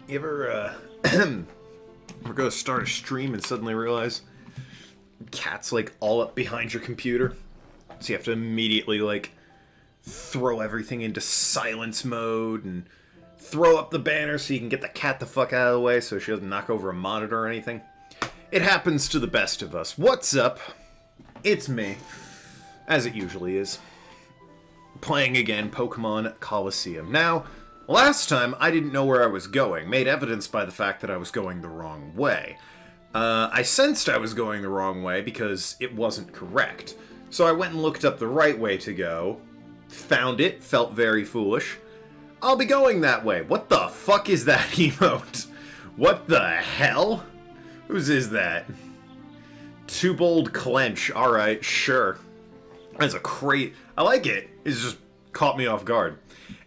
You ever, ever go to start a stream and suddenly realize cat's, like, all up behind your computer? So you have to immediately, like, throw everything into silence mode and throw up the banner so you can get the cat the fuck out of the way so she doesn't knock over a monitor or anything. It happens to the best of us. What's up? It's me, as it usually is, playing again Pokemon Colosseum. Now, last time I didn't know where I was going, made evidenced by the fact that I was going the wrong way. I sensed I was going the wrong way because it wasn't correct. So I went and looked up the right way to go, found it, felt very foolish. I'll be going that way. What the fuck is that emote? What the hell? Whose is that? Too Bold Clench. Alright, sure. That's a I like it. It's just caught me off guard.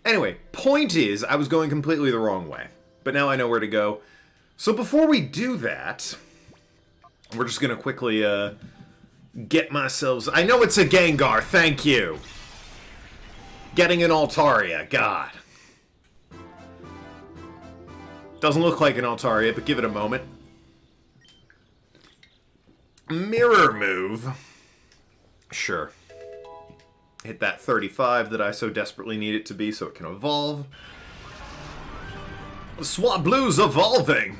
Anyway, point is, I was going completely the wrong way. But now I know where to go. So before we do that, we're just gonna quickly, get myself... I know it's a Gengar, thank you! Getting an Altaria, God. Doesn't look like an Altaria, but give it a moment. Mirror move. Sure. Hit that 35 that I so desperately need it to be so it can evolve. Swablu's evolving!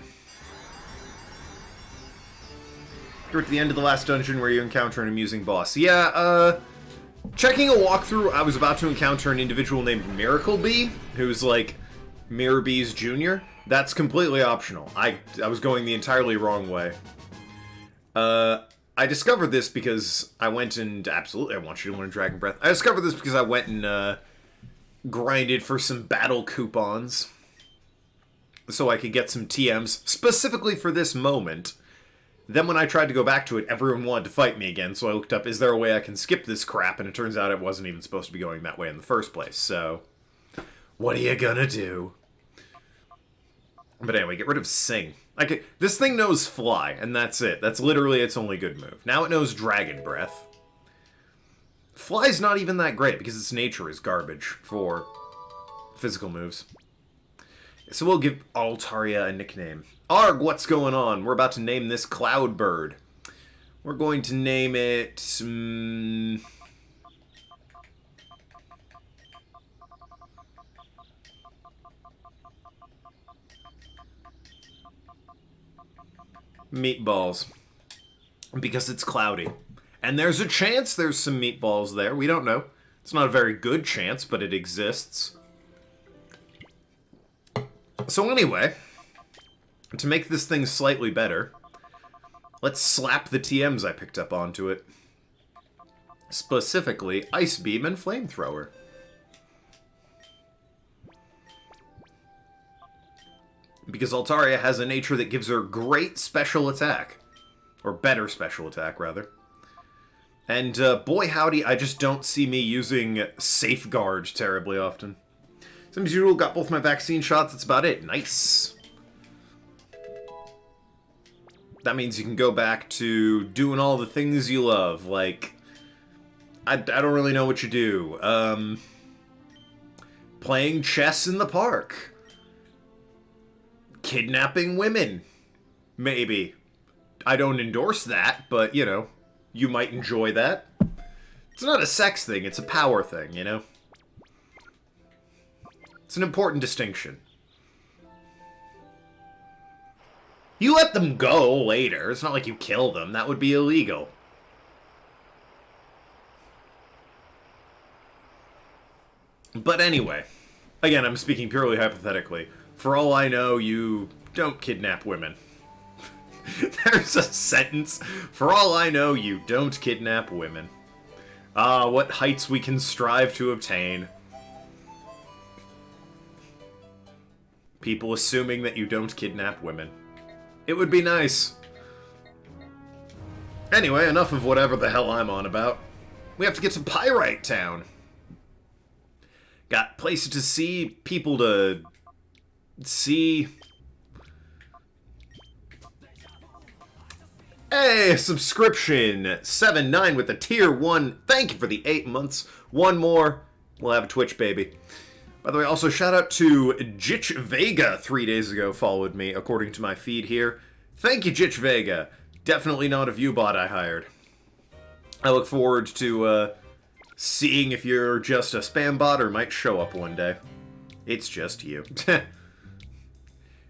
You're at the end of the last dungeon where you encounter an amusing boss. Yeah, checking a walkthrough, I was about to encounter an individual named Miracle Bee, who's like Mirror Bee's junior. That's completely optional. I was going the entirely wrong way. I discovered this because I went and... Absolutely, I want you to learn Dragon Breath. I discovered this because I went and, grinded for some battle coupons. So I could get some TMs, specifically for this moment. Then when I tried to go back to it, everyone wanted to fight me again, so I looked up, is there a way I can skip this crap? And it turns out it wasn't even supposed to be going that way in the first place, so... What are you gonna do? But anyway, get rid of Sing. This thing knows Fly, and that's it. That's literally its only good move. Now it knows Dragon Breath. Fly's not even that great, because its nature is garbage for physical moves. So we'll give Altaria a nickname. Arg, what's going on? We're about to name this Cloudbird. We're going to name it... Meatballs. Because it's cloudy. And there's a chance there's some meatballs there. We don't know. It's not a very good chance, but it exists. So anyway, to make this thing slightly better, let's slap the TMs I picked up onto it. Specifically, Ice Beam and Flamethrower. Because Altaria has a nature that gives her great special attack. Or better special attack, rather. And, boy howdy, I just don't see me using Safeguard terribly often. Same as usual, got both my vaccine shots, that's about it. Nice. That means you can go back to doing all the things you love, like... I don't really know what you do. Playing chess in the park. Kidnapping women. Maybe. I don't endorse that, but, you know, you might enjoy that. It's not a sex thing, it's a power thing, you know? It's an important distinction. You let them go later. It's not like you kill them. That would be illegal. But anyway, again, I'm speaking purely hypothetically. For all I know, you don't kidnap women. There's a sentence. For all I know, you don't kidnap women. Ah, what heights we can strive to obtain. People assuming that you don't kidnap women. It would be nice. Anyway, enough of whatever the hell I'm on about. We have to get to Pyrite Town. Got places to see, people to see. Hey, subscription! 7-9 with the tier 1. Thank you for the 8 months. One more. We'll have a Twitch, baby. By the way, also shout out to Jitch Vega 3 days ago followed me, according to my feed here. Thank you, Jitch Vega. Definitely not a view bot I hired. I look forward to seeing if you're just a spam bot or might show up one day. It's just you.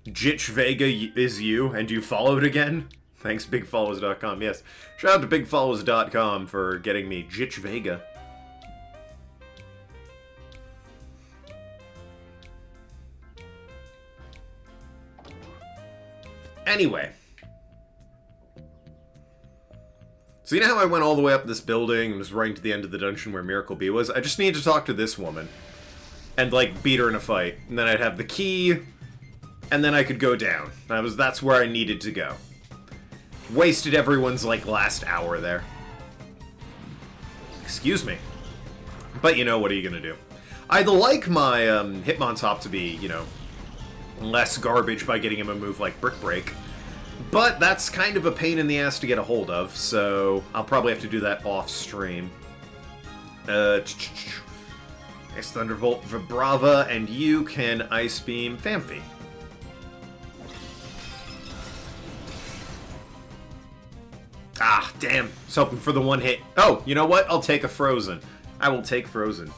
Jitch Vega is you, and you followed again? Thanks, bigfollows.com. Yes. Shout out to bigfollows.com for getting me Jitch Vega. Anyway. So you know how I went all the way up this building and was right to the end of the dungeon where Miracle Bee was? I just need to talk to this woman. And, like, beat her in a fight. And then I'd have the key, and then I could go down. That's where I needed to go. Wasted everyone's, like, last hour there. Excuse me. But, you know, what are you gonna do? I'd like my Hitmontop to be, you know, less garbage by getting him a move like Brick Break. But that's kind of a pain in the ass to get a hold of, so I'll probably have to do that off-stream. It's Thunderbolt Vibrava, and you can Ice Beam Famfi. Ah, damn. I was hoping for the one hit. Oh, you know what? I'll take a Frozen. I will take Frozen.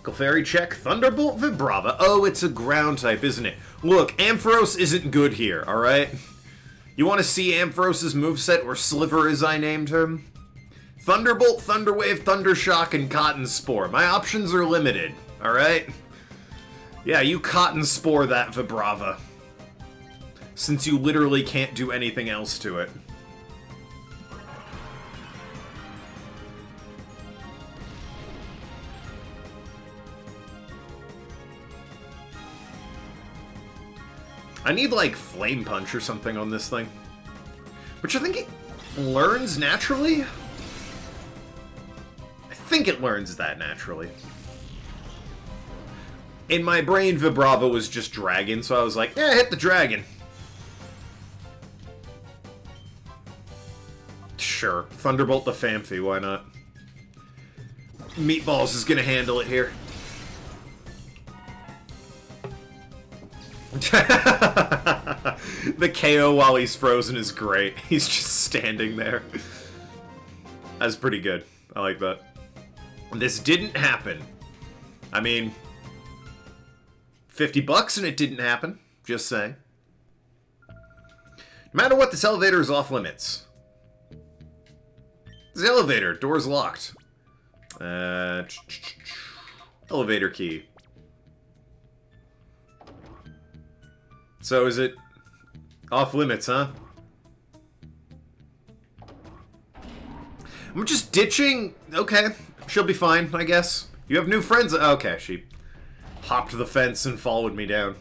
Clefairy check, Thunderbolt Vibrava. Oh, it's a ground type, isn't it? Look, Ampharos isn't good here, alright? You want to see Ampharos' moveset, or Sliver as I named him? Thunderbolt, Thunderwave, Thundershock, and Cotton Spore. My options are limited, alright? Yeah, you Cotton Spore that Vibrava. Since you literally can't do anything else to it. I need, like, Flame Punch or something on this thing. Which I think it learns naturally? I think it learns that naturally. In my brain, Vibrava was just Dragon, so I was like, yeah, hit the Dragon. Sure. Thunderbolt the Famfi, why not? Meatballs is gonna handle it here. The KO while he's frozen is great. He's just standing there. That's pretty good. I like that. This didn't happen. I mean, $50 and it didn't happen. Just saying. No matter what, this elevator is off limits. This elevator. Door's locked. Elevator key. So is it off limits, huh? I'm just ditching. Okay, she'll be fine, I guess. You have new friends. Okay, she hopped the fence and followed me down.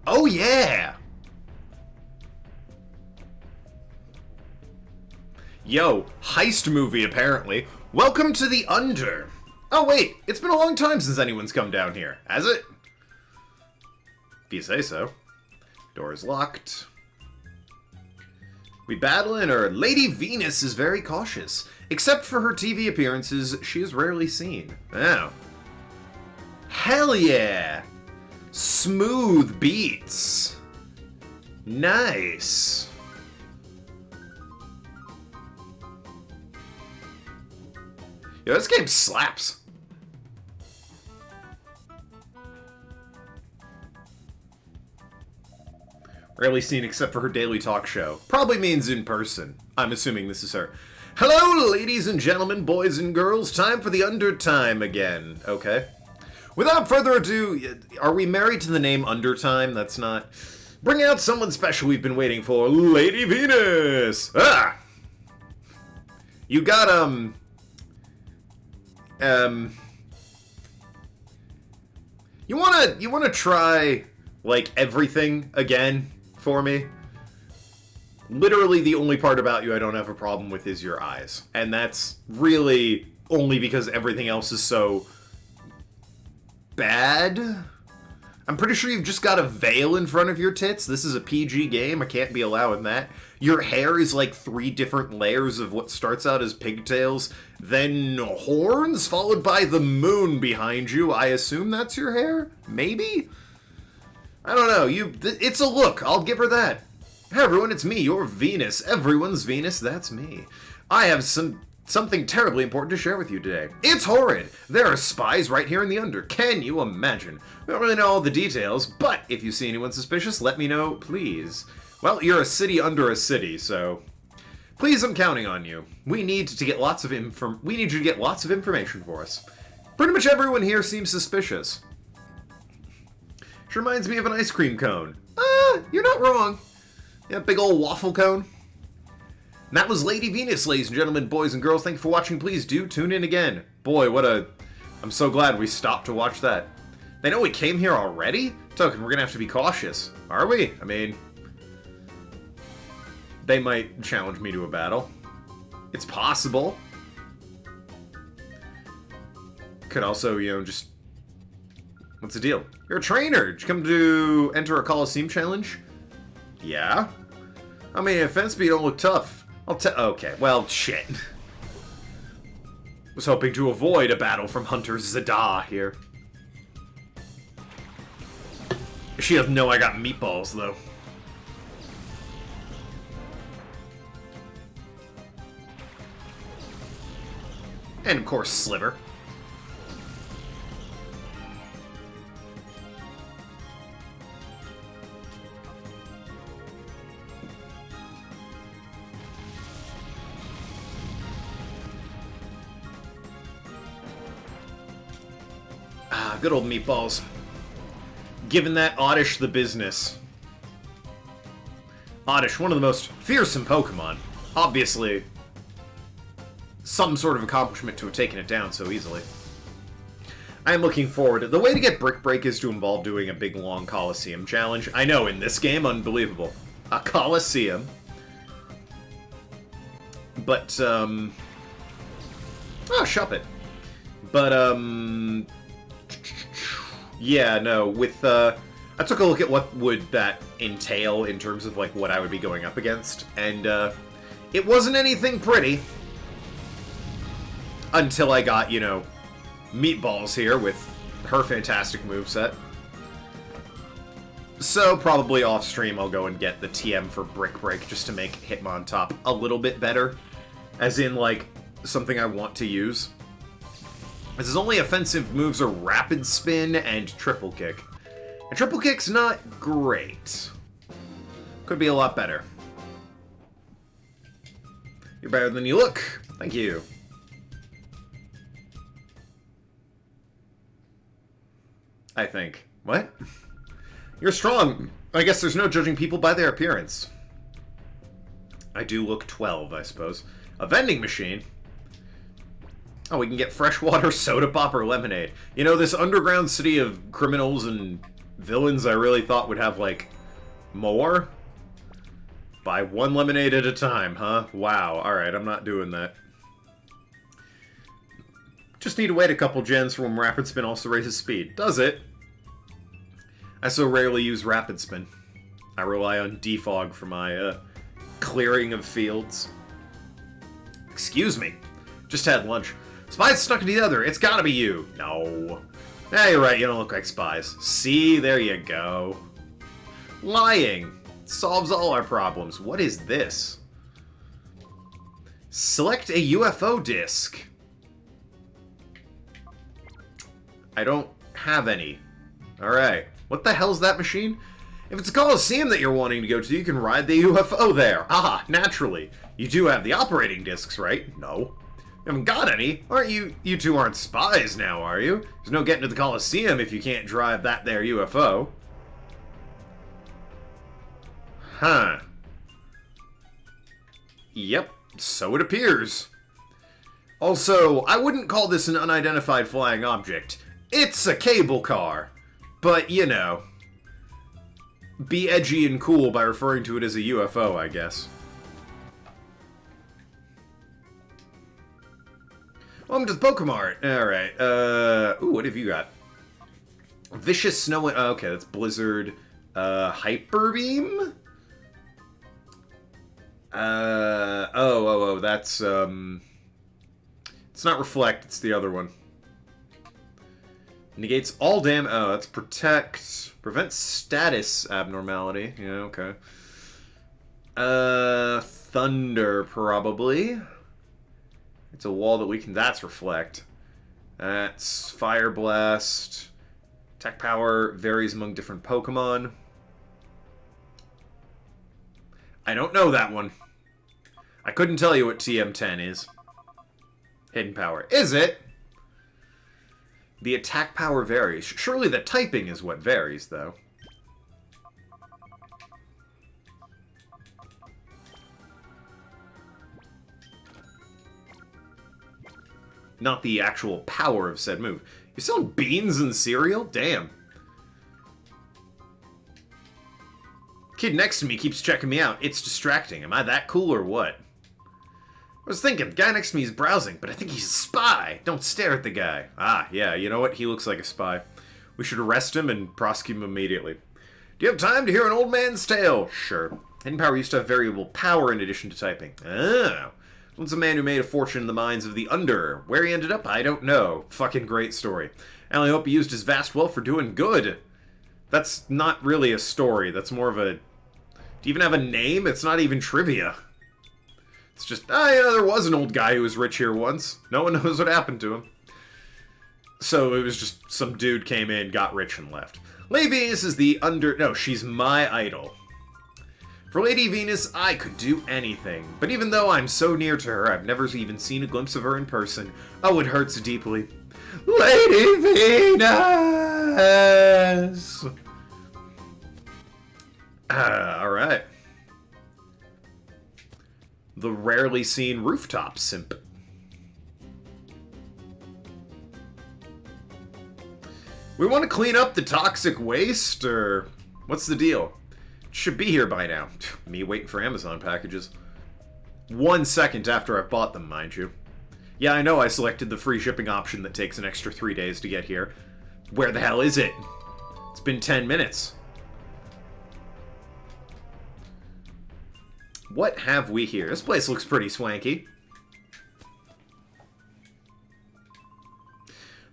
Oh, yeah! Yo, heist movie, apparently. Welcome to the Under. Oh, wait, it's been a long time since anyone's come down here, has it? If you say so. Door is locked. We battling, or Lady Venus is very cautious. Except for her TV appearances, she is rarely seen. Oh. Hell yeah! Smooth beats. Nice. Yo, this game slaps. Rarely seen except for her daily talk show. Probably means in person. I'm assuming this is her. Hello, ladies and gentlemen, boys and girls. Time for the Under Time again. Okay. Without further ado, are we married to the name Undertime? That's not... Bring out someone special we've been waiting for. Lady Venus! Ah! You got, You wanna try, like, everything again for me? Literally the only part about you I don't have a problem with is your eyes. And that's really only because everything else is so... bad? I'm pretty sure you've just got a veil in front of your tits. This is a PG game. I can't be allowing that. Your hair is like 3 different layers of what starts out as pigtails, then horns, followed by the moon behind you. I assume that's your hair? Maybe? I don't know. It's a look. I'll give her that. Hey everyone, it's me, your Venus. Everyone's Venus, that's me. I have something terribly important to share with you today. It's horrid! There are spies right here in the Under. Can you imagine? We don't really know all the details, but if you see anyone suspicious, let me know, please. Well, you're a city under a city, so please, I'm counting on you. We need you to get lots of information for us. Pretty much everyone here seems suspicious. Which reminds me of an ice cream cone. You're not wrong. Yeah, big old waffle cone. And that was Lady Venus, ladies and gentlemen, boys and girls. Thank you for watching. Please do tune in again. Boy, I'm so glad we stopped to watch that. They know we came here already? Token, we're gonna have to be cautious. Are we? I mean, they might challenge me to a battle. It's possible. Could also, just... What's the deal? You're a trainer! Did you come to enter a Colosseum challenge? Yeah? I mean, offense speed don't look tough. Okay, well, shit. Was hoping to avoid a battle from Hunter Zada here. She doesn't know I got meatballs, though. And, of course, Sliver. Good old meatballs. Giving that Oddish the business. Oddish, one of the most fearsome Pokemon. Obviously, some sort of accomplishment to have taken it down so easily. I am looking forward. The way to get Brick Break is to involve doing a big, long Colosseum challenge. I know, in this game, unbelievable. A Colosseum. But, Oh, Shuppet. But, yeah, no, I took a look at what would that entail in terms of, like, what I would be going up against, and, it wasn't anything pretty. Until I got, Meatballs here with her fantastic moveset. So, probably off-stream I'll go and get the TM for Brick Break just to make Hitmontop a little bit better. As in, like, something I want to use. As his only offensive moves are Rapid Spin and Triple Kick. And Triple Kick's not great. Could be a lot better. You're better than you look. Thank you. I think. What? You're strong. I guess there's no judging people by their appearance. I do look 12, I suppose. A vending machine? Oh, we can get freshwater, soda pop, or lemonade. This underground city of criminals and villains I really thought would have, like, more? Buy one lemonade at a time, huh? Wow, alright, I'm not doing that. Just need to wait a couple gens for when Rapid Spin also raises speed. Does it? I so rarely use Rapid Spin. I rely on Defog for my, clearing of fields. Excuse me. Just had lunch. Spies stuck together. It's gotta be you. No. Yeah, you're right. You don't look like spies. See? There you go. Lying. Solves all our problems. What is this? Select a UFO disc. I don't have any. Alright. What the hell's that machine? If it's a Colosseum that you're wanting to go to, you can ride the UFO there. Ah, naturally. You do have the operating discs, right? No. You haven't got any. Aren't you? You two aren't spies now, are you? There's no getting to the Colosseum if you can't drive that there UFO. Huh. Yep, so it appears. Also, I wouldn't call this an unidentified flying object. It's a cable car. But, be edgy and cool by referring to it as a UFO, I guess. Welcome to the Pokemart. Alright, ooh, what have you got? Vicious Snow... okay, that's Blizzard. Hyper Beam? That's, it's not Reflect, it's the other one. Negates all damage... oh, that's Protect. Prevent status abnormality. Yeah, okay. Thunder, probably. It's a wall that we can... that's Reflect. That's Fire Blast. Attack power varies among different Pokemon. I don't know that one. I couldn't tell you what TM10 is. Hidden power. Is it? The attack power varies. Surely the typing is what varies, though. Not the actual power of said move. You're selling beans and cereal? Damn. Kid next to me keeps checking me out. It's distracting. Am I that cool or what? I was thinking, the guy next to me is browsing, but I think he's a spy. Don't stare at the guy. Ah, yeah, you know what? He looks like a spy. We should arrest him and prosecute him immediately. Do you have time to hear an old man's tale? Sure. Hidden power used to have variable power in addition to typing. Oh. Once a man who made a fortune in the mines of the Under. Where he ended up, I don't know. Fucking great story. I only hope he used his vast wealth for doing good. That's not really a story. That's more of a... do you even have a name? It's not even trivia. It's just, yeah, there was an old guy who was rich here once. No one knows what happened to him. So it was just some dude came in, got rich, and left. Lady Venus is the Under... no, she's my idol. For Lady Venus, I could do anything. But even though I'm so near to her, I've never even seen a glimpse of her in person. Oh, it hurts deeply. Lady Venus! Alright. The rarely seen rooftop simp. We want to clean up the toxic waste, or what's the deal? It should be here by now. Me waiting for Amazon packages. 1 second after I bought them, mind you. Yeah, I know I selected the free shipping option that takes an extra 3 days to get here. Where the hell is it? It's been 10 minutes. What have we here? This place looks pretty swanky.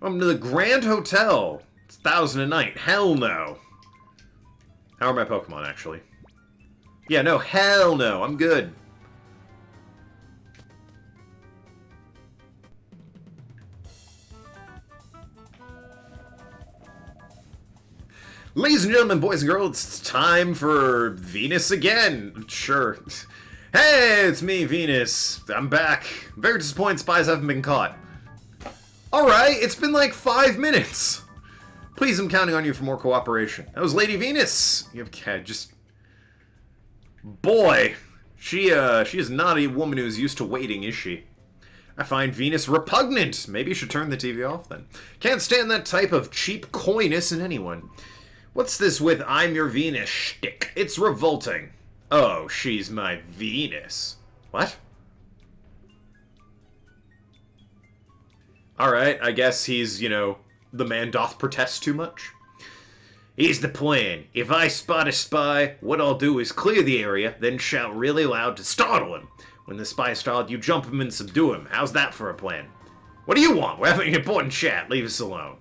Welcome to the Grand Hotel. It's 1,000 a night. Hell no. How are my Pokemon, actually? Yeah, no, hell no. I'm good. Ladies and gentlemen, boys and girls, it's time for Venus again. Sure. Hey, it's me, Venus. I'm back. Very disappointed spies haven't been caught. Alright, it's been like 5 minutes. Please, I'm counting on you for more cooperation. That was Lady Venus. Okay, just... boy, she is not a woman who's used to waiting, is she? I find Venus repugnant. Maybe you should turn the TV off then. Can't stand that type of cheap coyness in anyone. What's this with I'm your Venus shtick? It's revolting. Oh, she's my Venus. What? Alright, I guess he's, you know, the man doth protest too much. Here's the plan. If I spot a spy, what I'll do is clear the area, then shout really loud to startle him. When the spy is startled, you jump him and subdue him. How's that for a plan? What do you want? We're having an important chat. Leave us alone.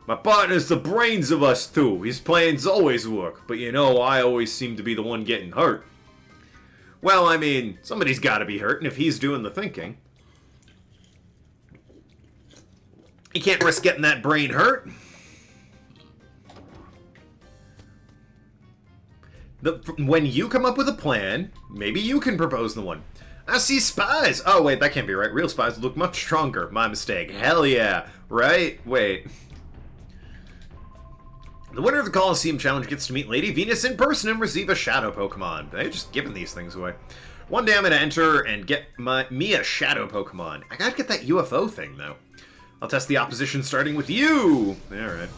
My partner's the brains of us two. His plans always work, but you know, I always seem to be the one getting hurt. Well, I mean, somebody's gotta be hurt, and if he's doing the thinking... you can't risk getting that brain hurt. When you come up with a plan, maybe you can propose the one. I see spies. Oh, wait, that can't be right. Real spies look much stronger. My mistake. Hell yeah. Right? Wait. The winner of the Colosseum Challenge gets to meet Lady Venus in person and receive a Shadow Pokemon. They're just giving these things away. One day I'm going to enter and get me a Shadow Pokemon. I gotta get that UFO thing, though. I'll test the opposition starting with you. Alright.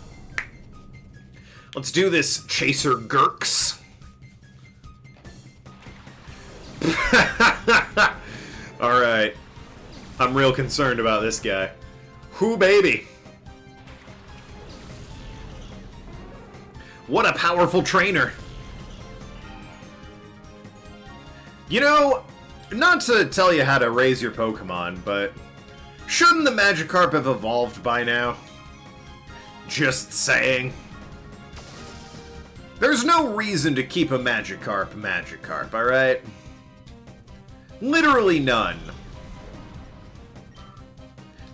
Let's do this, Chaser Gurks. Alright. I'm real concerned about this guy. Whoo, baby. What a powerful trainer! You know, not to tell you how to raise your Pokemon, but shouldn't the Magikarp have evolved by now? Just saying. There's no reason to keep a Magikarp, alright? Literally none.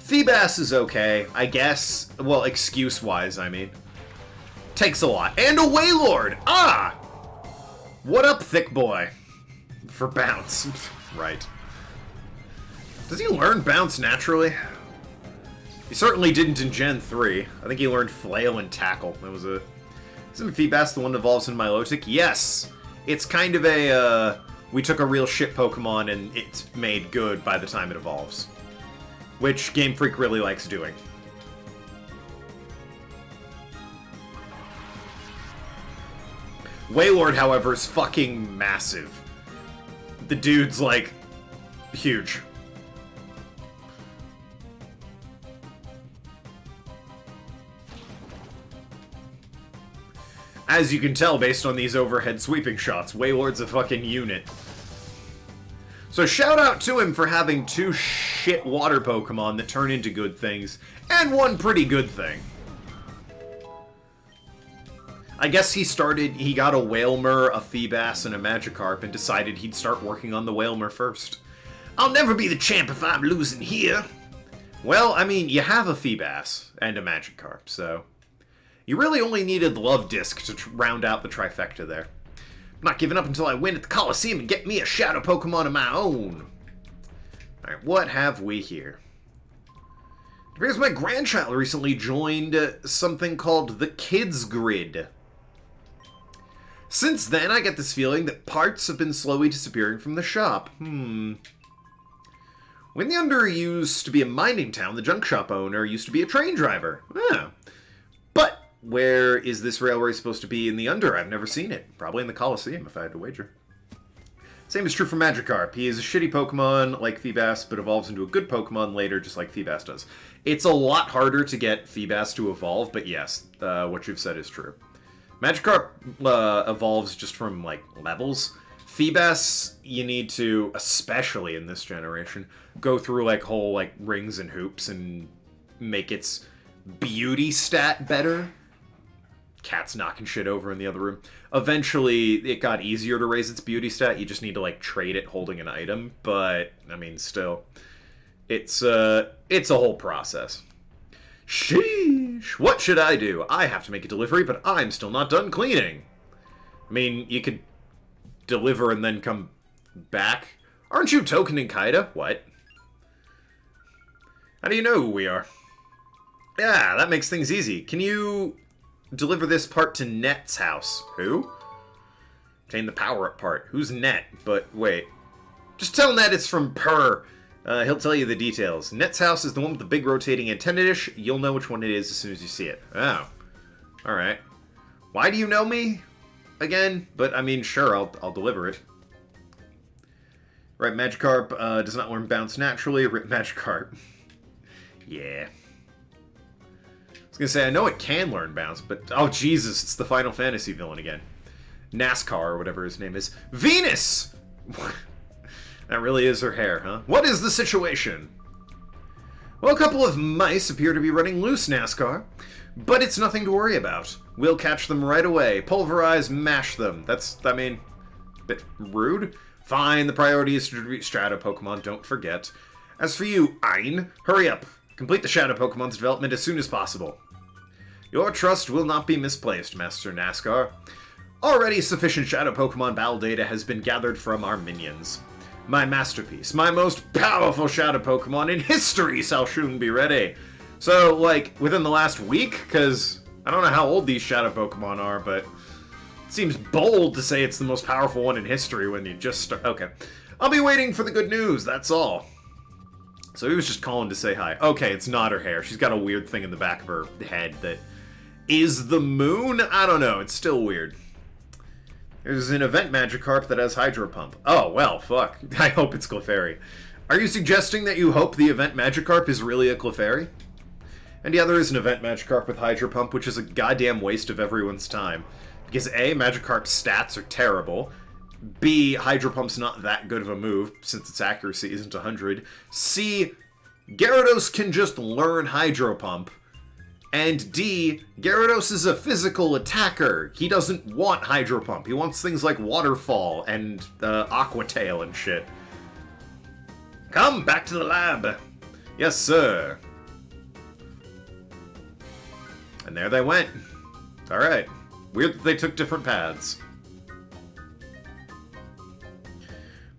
Feebas is okay, I guess. Well, excuse-wise, I mean. Takes a lot. And a Wailord! Ah! What up, thick boy? For Bounce. Right. Does he learn Bounce naturally? He certainly didn't in Gen 3. I think he learned Flail and Tackle. That was a... Isn't Feebas the one that evolves in Milotic? Yes! It's kind of a, we took a real shit Pokemon and it's made good by the time it evolves. Which Game Freak really likes doing. Wailord, however, is fucking massive. The dude's, like, huge. As you can tell based on these overhead sweeping shots, Wailord's a fucking unit. So shout out to him for having 2 shit water Pokemon that turn into good things, and 1 pretty good thing. I guess he got a Wailmer, a Feebas, and a Magikarp, and decided he'd start working on the Wailmer first. I'll never be the champ if I'm losing here. Well, I mean, you have a Feebas and a Magikarp, so... You really only needed the Love Disc to round out the trifecta there. I'm not giving up until I win at the Colosseum and get me a Shadow Pokemon of my own. Alright, what have we here? It appears my grandchild recently joined something called the Kids Grid. Since then, I get this feeling that parts have been slowly disappearing from the shop. When the Under used to be a mining town, the junk shop owner used to be a train driver. But where is this railway supposed to be in the Under? I've never seen it. Probably in the Colosseum, if I had to wager. Same is true for Magikarp. He is a shitty Pokemon like Feebas, but evolves into a good Pokemon later, just like Feebas does. It's a lot harder to get Feebas to evolve, but yes, what you've said is true. Magikarp evolves just from, like, levels. Feebas, you need to, especially in this generation, go through, like, whole, like, rings and hoops and make its beauty stat better. Cat's knocking shit over in the other room. Eventually, it got easier to raise its beauty stat. You just need to, like, trade it holding an item. But, I mean, still, it's a whole process. Sheesh! What should I do? I have to make a delivery, but I'm still not done cleaning. I mean, you could deliver and then come back. Aren't you Token and Kaida? What? How do you know who we are? Yeah, that makes things easy. Can you deliver this part to Net's house? Who? Obtain the power-up part. Who's Net? But wait. Just tell Net it's from Purr. He'll tell you the details. Net's house is the one with the big rotating antenna dish. You'll know which one it is as soon as you see it. Oh. Alright. Why do you know me? Again? But, I mean, sure, I'll deliver it. Right, Magikarp does not learn Bounce naturally. Rip Magikarp. Yeah. I was gonna say, I know it can learn Bounce, but... Oh, Jesus, it's the Final Fantasy villain again. NASCAR, or whatever his name is. Venus! That really is her hair, huh? What is the situation? Well, a couple of mice appear to be running loose, NASCAR. But it's nothing to worry about. We'll catch them right away. Pulverize, mash them. That's, I mean, a bit rude. Fine, the priority is to distribute Shadow Pokemon, don't forget. As for you, Ein, hurry up. Complete the Shadow Pokemon's development as soon as possible. Your trust will not be misplaced, Master NASCAR. Already sufficient Shadow Pokemon battle data has been gathered from our minions. My masterpiece, my most powerful Shadow Pokemon in history shall soon be ready. So, like, within the last week? Because I don't know how old these Shadow Pokemon are, but it seems bold to say it's the most powerful one in history when you just start... Okay. I'll be waiting for the good news, that's all. So he was just calling to say hi. Okay, it's not her hair. She's got a weird thing in the back of her head that is the moon? I don't know. It's still weird. There's an event Magikarp that has Hydro Pump. Oh, well, fuck. I hope it's Clefairy. Are you suggesting that you hope the event Magikarp is really a Clefairy? And yeah, there is an event Magikarp with Hydro Pump, which is a goddamn waste of everyone's time. Because A, Magikarp's stats are terrible. B, Hydro Pump's not that good of a move, since its accuracy isn't 100. C, Gyarados can just learn Hydro Pump. And D, Gyarados is a physical attacker. He doesn't want Hydro Pump. He wants things like Waterfall and Aqua Tail and shit. Come, back to the lab. Yes, sir. And there they went. Alright. Weird that they took different paths.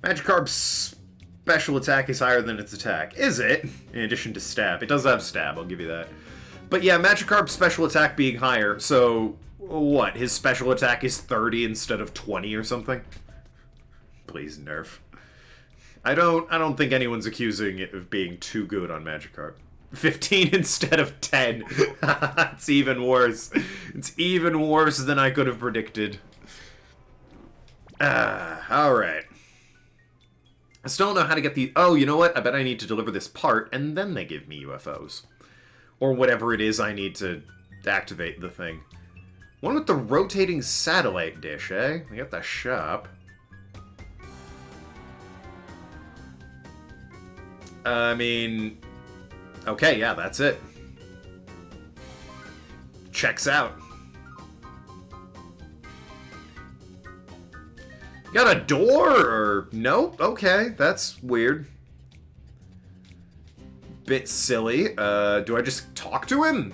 Magikarp's special attack is higher than its attack. Is it? In addition to stab. It does have stab, I'll give you that. But yeah, Magikarp's special attack being higher, so what? His special attack is 30 instead of 20 or something? Please, nerf. I don't think anyone's accusing it of being too good on Magikarp. 15 instead of 10. It's even worse. It's even worse than I could have predicted. Alright. I still don't know how to get the... Oh, you know what? I bet I need to deliver this part, and then they give me UFOs. Or whatever it is I need to activate the thing. One with the rotating satellite dish, eh? I got the shop. I mean... Okay, yeah, that's it. Checks out. Got a door, or... Nope, okay, that's weird. Bit silly. Do I just talk to him?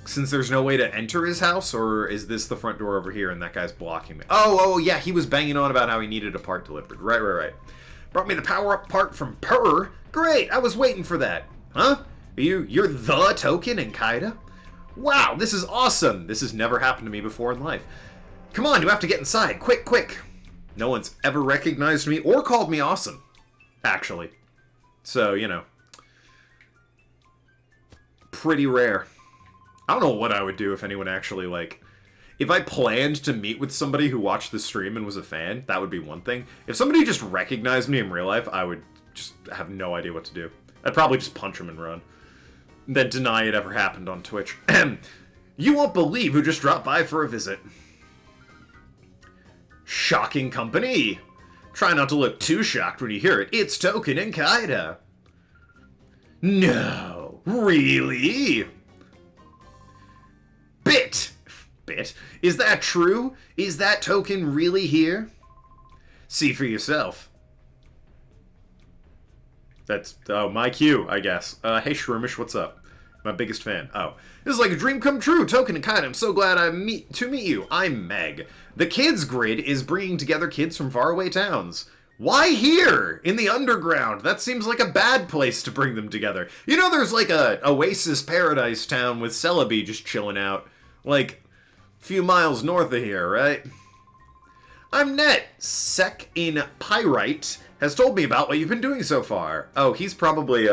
Since there's no way to enter his house, or is this the front door over here and that guy's blocking me? Oh, yeah, he was banging on about how he needed a part delivered. Right. Brought me the power-up part from Purr. Great, I was waiting for that. Huh? You're the Token in Kaida? Wow, this is awesome. This has never happened to me before in life. Come on, you have to get inside. Quick. No one's ever recognized me or called me awesome. Actually. So, you know. Pretty rare. I don't know what I would do if anyone actually, like... If I planned to meet with somebody who watched the stream and was a fan, that would be one thing. If somebody just recognized me in real life, I would just have no idea what to do. I'd probably just punch him and run. Then deny it ever happened on Twitch. You won't believe who just dropped by for a visit. Shocking company. Try not to look too shocked when you hear it. It's Token and Kaida. No. Really? Bit? Is that true? Is that Token really here? See for yourself. That's, my cue, I guess. Hey, Shroomish, what's up? My biggest fan. Oh. This is like a dream come true. Token and Kaida, I'm so glad to meet you. I'm Meg. The Kids Grid is bringing together kids from faraway towns. Why here? In the underground? That seems like a bad place to bring them together. You know there's like a Oasis Paradise town with Celebi just chilling out. Like, a few miles north of here, right? I'm Net. Sec in Pyrite has told me about what you've been doing so far. Oh, he's probably,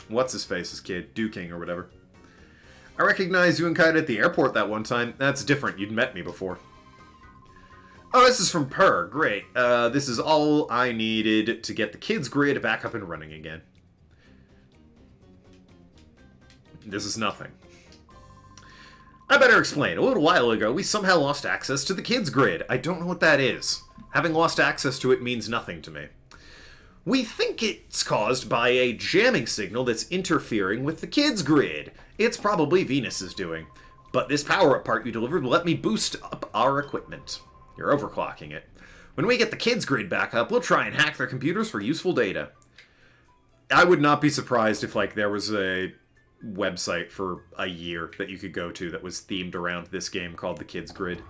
what's-his-face's kid? Duking or whatever. I recognized you and Kaida at the airport that one time. That's different. You'd met me before. Oh, this is from Purr. Great. This is all I needed to get the Kids Grid back up and running again. This is nothing. I better explain. A little while ago, we somehow lost access to the Kids Grid. I don't know what that is. Having lost access to it means nothing to me. We think it's caused by a jamming signal that's interfering with the Kids Grid. It's probably Venus's doing. But this power-up part you delivered will let me boost up our equipment. You're overclocking it. When we get the Kids Grid back up, we'll try and hack their computers for useful data. I would not be surprised if, like, there was a website for a year that you could go to that was themed around this game called the Kids Grid.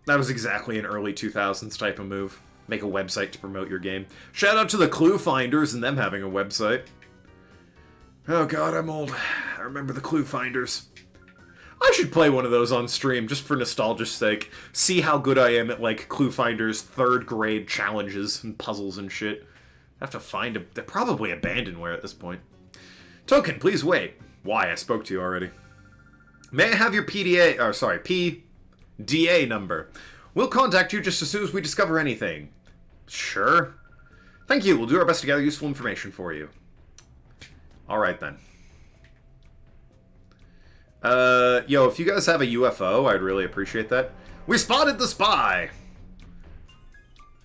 That was exactly an early 2000s type of move. Make a website to promote your game. Shout out to the Clue Finders and them having a website. Oh god, I'm old. I remember the Clue Finders. I should play one of those on stream, just for nostalgia's sake. See how good I am at, like, Clue Finders 3rd grade challenges and puzzles and shit. I have to find them. They're probably abandonware at this point. Token, please wait. Why? I spoke to you already. May I have your PDA... Oh, sorry, PDA number. We'll contact you just as soon as we discover anything. Sure. Thank you. We'll do our best to gather useful information for you. Alright, then. Yo, if you guys have a UFO, I'd really appreciate that. We spotted the spy!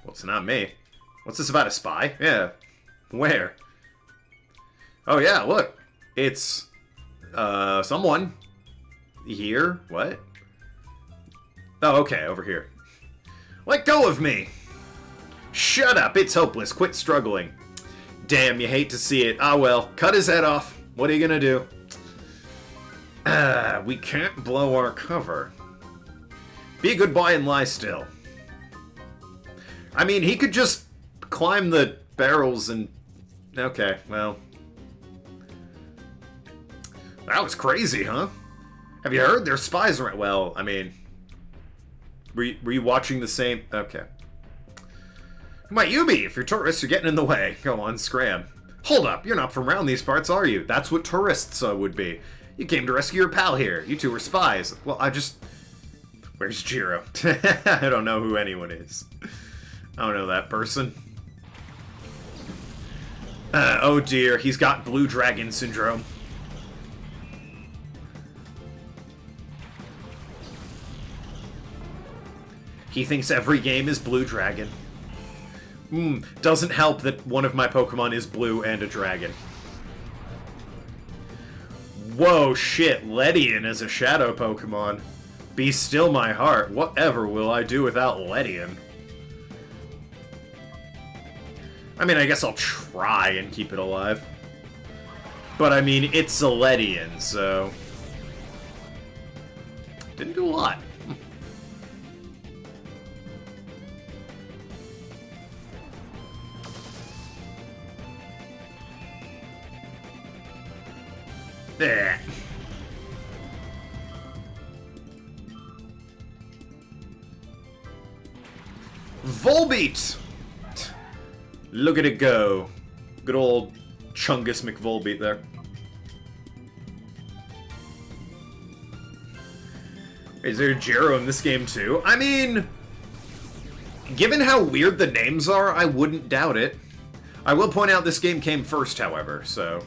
Well, it's not me. What's this about a spy? Yeah. Where? Oh, yeah, look. It's, someone. Here? What? Oh, okay, over here. Let go of me! Shut up, it's hopeless. Quit struggling. Damn, you hate to see it. Ah, well, cut his head off. What are you gonna do? We can't blow our cover. Be a good boy and lie still. I mean, he could just climb the barrels and... Okay, well... That was crazy, huh? Have you heard? There's spies around... Well, I mean... Were you watching the same... Okay. Who might you be? If you're tourists, you're getting in the way. Go on, scram. Hold up, you're not from around these parts, are you? That's what tourists would be. You came to rescue your pal here. You two were spies. Well, I just... Where's Jiro? I don't know who anyone is. I don't know that person. Oh dear, he's got Blue Dragon Syndrome. He thinks every game is Blue Dragon. Doesn't help that one of my Pokemon is blue and a dragon. Whoa, shit, Ledian is a shadow Pokemon. Be still my heart, whatever will I do without Ledian? I mean, I guess I'll try and keep it alive. But I mean, it's a Ledian, so... Didn't do a lot. There. Volbeat! Look at it go. Good old Chungus McVolbeat there. Is there Jiro in this game too? I mean, given how weird the names are, I wouldn't doubt it. I will point out this game came first, however, so...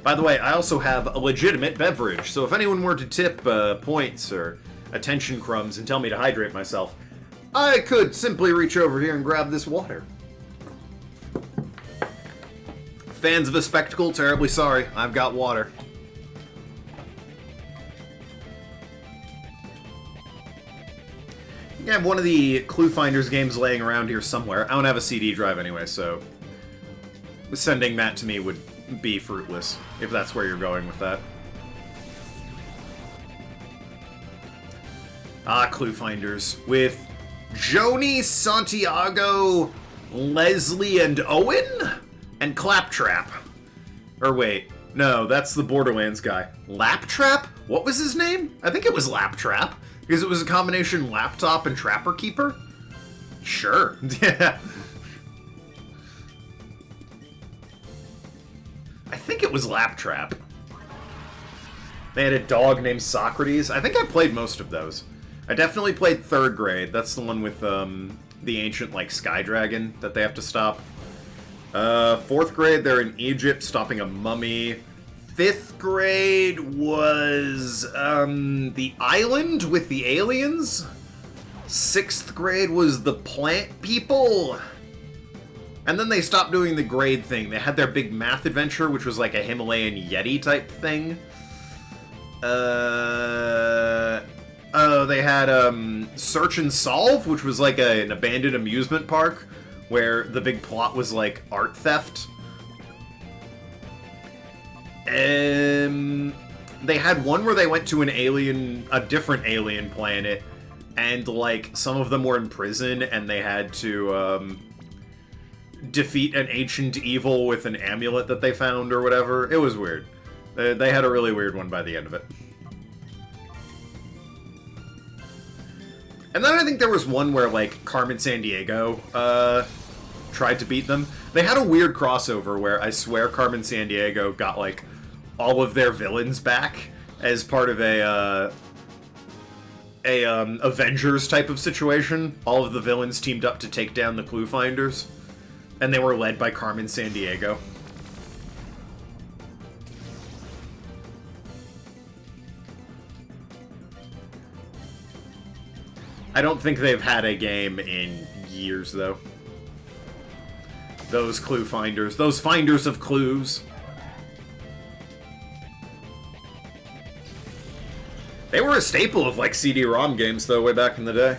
By the way, I also have a legitimate beverage, so if anyone were to tip points or attention crumbs and tell me to hydrate myself, I could simply reach over here and grab this water. Fans of the spectacle, terribly sorry, I've got water. I have one of the Clue Finders games laying around here somewhere. I don't have a CD drive anyway, so sending that to me would be fruitless, if that's where you're going with that. Clue Finders. With Joni, Santiago, Leslie, and Owen? And Claptrap. Or wait, no, that's the Borderlands guy. Laptrap? What was his name? I think it was Laptrap, because it was a combination laptop and Trapper Keeper? Sure, yeah. I think it was Laptrap. They had a dog named Socrates. I think I played most of those. I definitely played 3rd grade. That's the one with the ancient, like, sky dragon that they have to stop. 4th grade, they're in Egypt stopping a mummy. 5th grade was the island with the aliens. 6th grade was the plant people. And then they stopped doing the grade thing. They had their big math adventure, which was like a Himalayan Yeti type thing. They had Search and Solve, which was like an abandoned amusement park, where the big plot was like art theft. They had one where they went to a different alien planet, and like some of them were in prison, and they had to defeat an ancient evil with an amulet that they found or whatever. It was weird. They had a really weird one by the end of it. And then I think there was one where, like, Carmen Sandiego tried to beat them. They had a weird crossover where I swear Carmen Sandiego got, like, all of their villains back as part of a a Avengers type of situation. All of the villains teamed up to take down the Clue Finders, and they were led by Carmen Sandiego. I don't think they've had a game in years, though. Those Clue Finders. Those finders of clues. They were a staple of, like, CD-ROM games, though, way back in the day.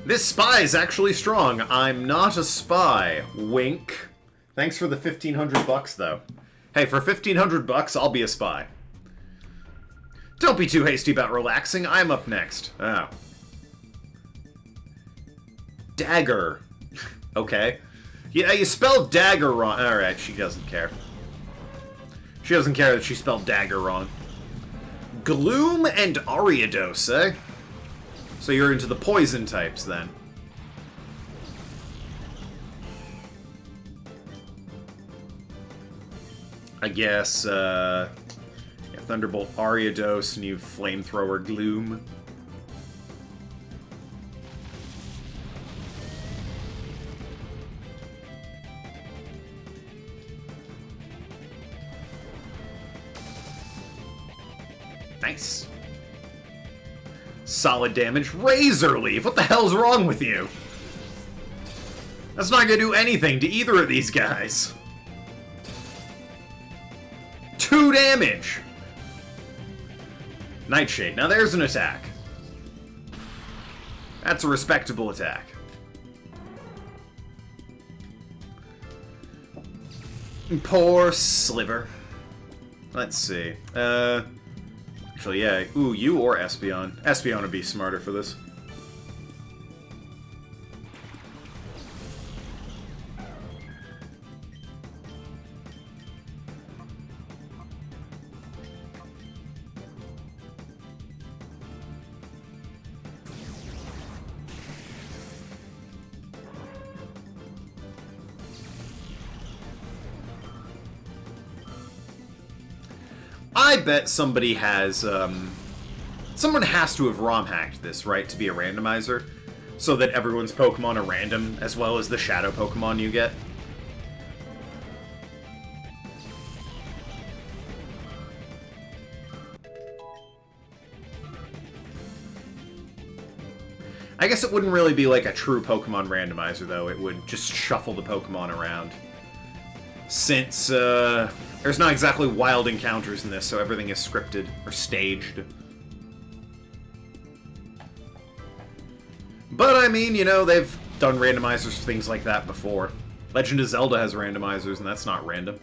This spy is actually strong. I'm not a spy. Wink. Thanks for the 1,500 bucks, though. Hey, for 1,500 bucks, I'll be a spy. Don't be too hasty about relaxing. I'm up next. Oh. Dagger. Okay. Yeah, you spelled dagger wrong. Alright, she doesn't care. She doesn't care that she spelled dagger wrong. Gloom and Ariados, eh? So you're into the poison types, then. I guess, yeah, Thunderbolt Ariados, and you Flamethrower Gloom. Nice. Solid damage. Razor Leaf! What the hell's wrong with you? That's not gonna do anything to either of these guys. 2 damage! Nightshade. Now there's an attack. That's a respectable attack. Poor Sliver. Let's see. Actually, yeah. Ooh, you or Espeon. Espeon would be smarter for this. I bet somebody has, someone has to have ROM hacked this, right, to be a randomizer, so that everyone's Pokemon are random, as well as the Shadow Pokemon you get. I guess it wouldn't really be like a true Pokemon randomizer, though. It would just shuffle the Pokemon around. Since, there's not exactly wild encounters in this, so everything is scripted, or staged. But, I mean, you know, they've done randomizers for things like that before. Legend of Zelda has randomizers, and that's not random.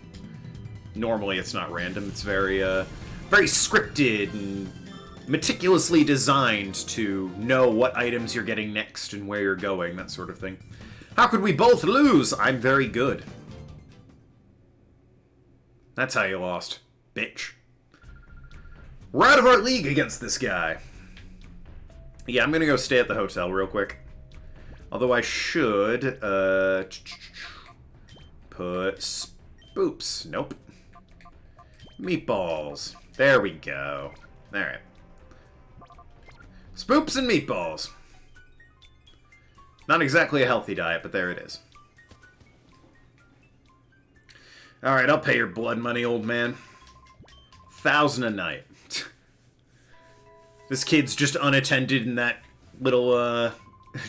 Normally, it's not random. It's very, very scripted and meticulously designed to know what items you're getting next and where you're going, that sort of thing. How could we both lose? I'm very good. That's how you lost, bitch. We're out of our league against this guy. Yeah, I'm gonna go stay at the hotel real quick. Although I should, put spoops. Nope. Meatballs. There we go. Alright. Spoops and meatballs. Not exactly a healthy diet, but there it is. Alright, I'll pay your blood money, old man. 1,000 a night. This kid's just unattended in that little,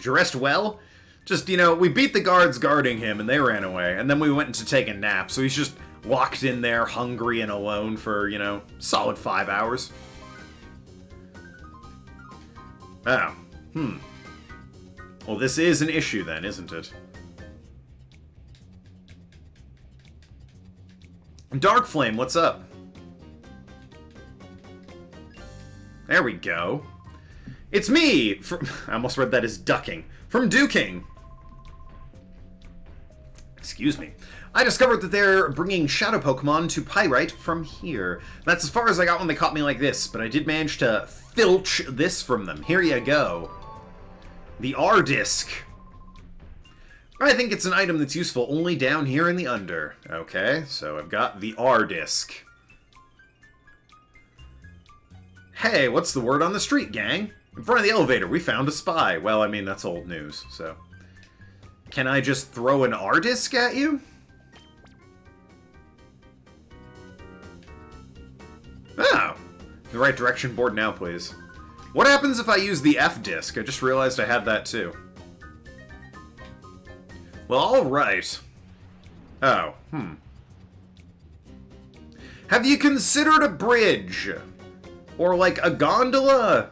dressed well? Just, you know, we beat the guards guarding him, and they ran away. And then we went to take a nap, so he's just locked in there, hungry and alone for, you know, solid 5 hours. Oh. Well, this is an issue then, isn't it? Dark Flame, what's up? There we go. It's me! I almost read that as ducking. From Duking! Excuse me. I discovered that they're bringing Shadow Pokemon to Pyrite from here. That's as far as I got when they caught me like this, but I did manage to filch this from them. Here you go. The R-Disc. I think it's an item that's useful only down here in the under. Okay, so I've got the R-Disc. Hey, what's the word on the street, gang? In front of the elevator, we found a spy. Well, I mean, that's old news, so... Can I just throw an R-disc at you? Oh. The right direction board now, please. What happens if I use the F-disc? I just realized I had that, too. Well, alright. Oh, Have you considered a bridge? Or, like, a gondola?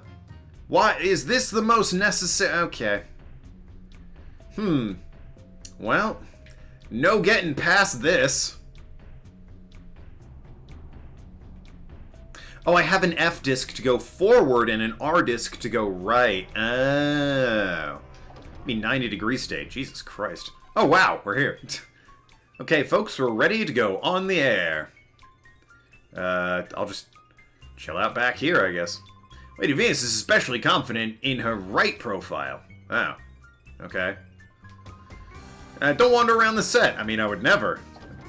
Why, is this the most necessary? Okay. Well, no getting past this. Oh, I have an F disc to go forward and an R disc to go right. Oh. I mean, 90-degree state. Jesus Christ. Oh, wow, we're here. Okay, folks, we're ready to go on the air. I'll just chill out back here, I guess. Lady Venus is especially confident in her right profile. Oh. Okay. Don't wander around the set. I mean, I would never.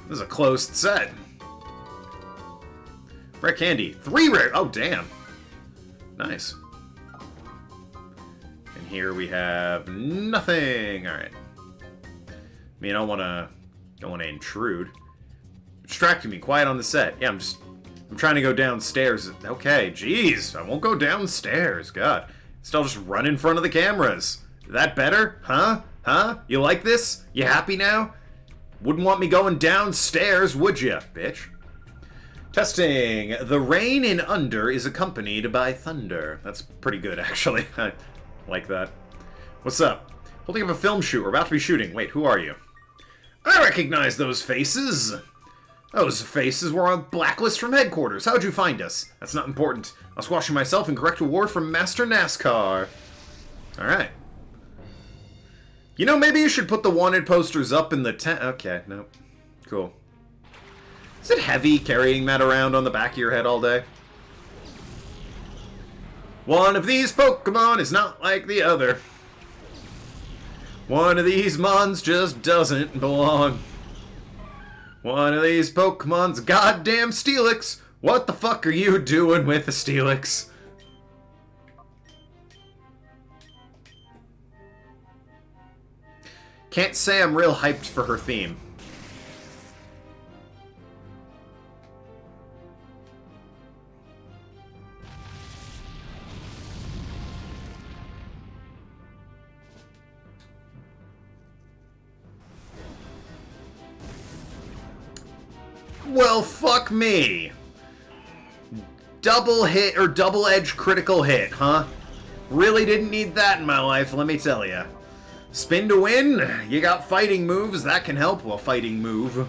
This is a closed set. Rare candy. 3 rare. Oh, damn. Nice. And here we have nothing. All right. I mean, I don't want to intrude. Distracting me. Quiet on the set. Yeah, I'm trying to go downstairs. Okay, jeez. I won't go downstairs. God. Still just run in front of the cameras. Is that better? Huh? Huh? You like this? You happy now? Wouldn't want me going downstairs, would you, bitch? Testing. The rain in under is accompanied by thunder. That's pretty good, actually. I like that. What's up? Holding up a film shoot. We're about to be shooting. Wait, who are you? I recognize those faces. Those faces were on blacklist from headquarters. How'd you find us? That's not important. I'll squash you myself and correct award from Master NASCAR. Alright. You know, maybe you should put the wanted posters up in the tent. Okay, no. Cool. Is it heavy carrying that around on the back of your head all day? One of these Pokemon is not like the other. One of these mons just doesn't belong. One of these Pokemon's goddamn Steelix. What the fuck are you doing with a Steelix? Can't say I'm real hyped for her theme. Well, fuck me. Double hit or double edge critical hit, huh? Really didn't need that in my life, let me tell ya. Spin to win? You got fighting moves, that can help. Well, fighting move.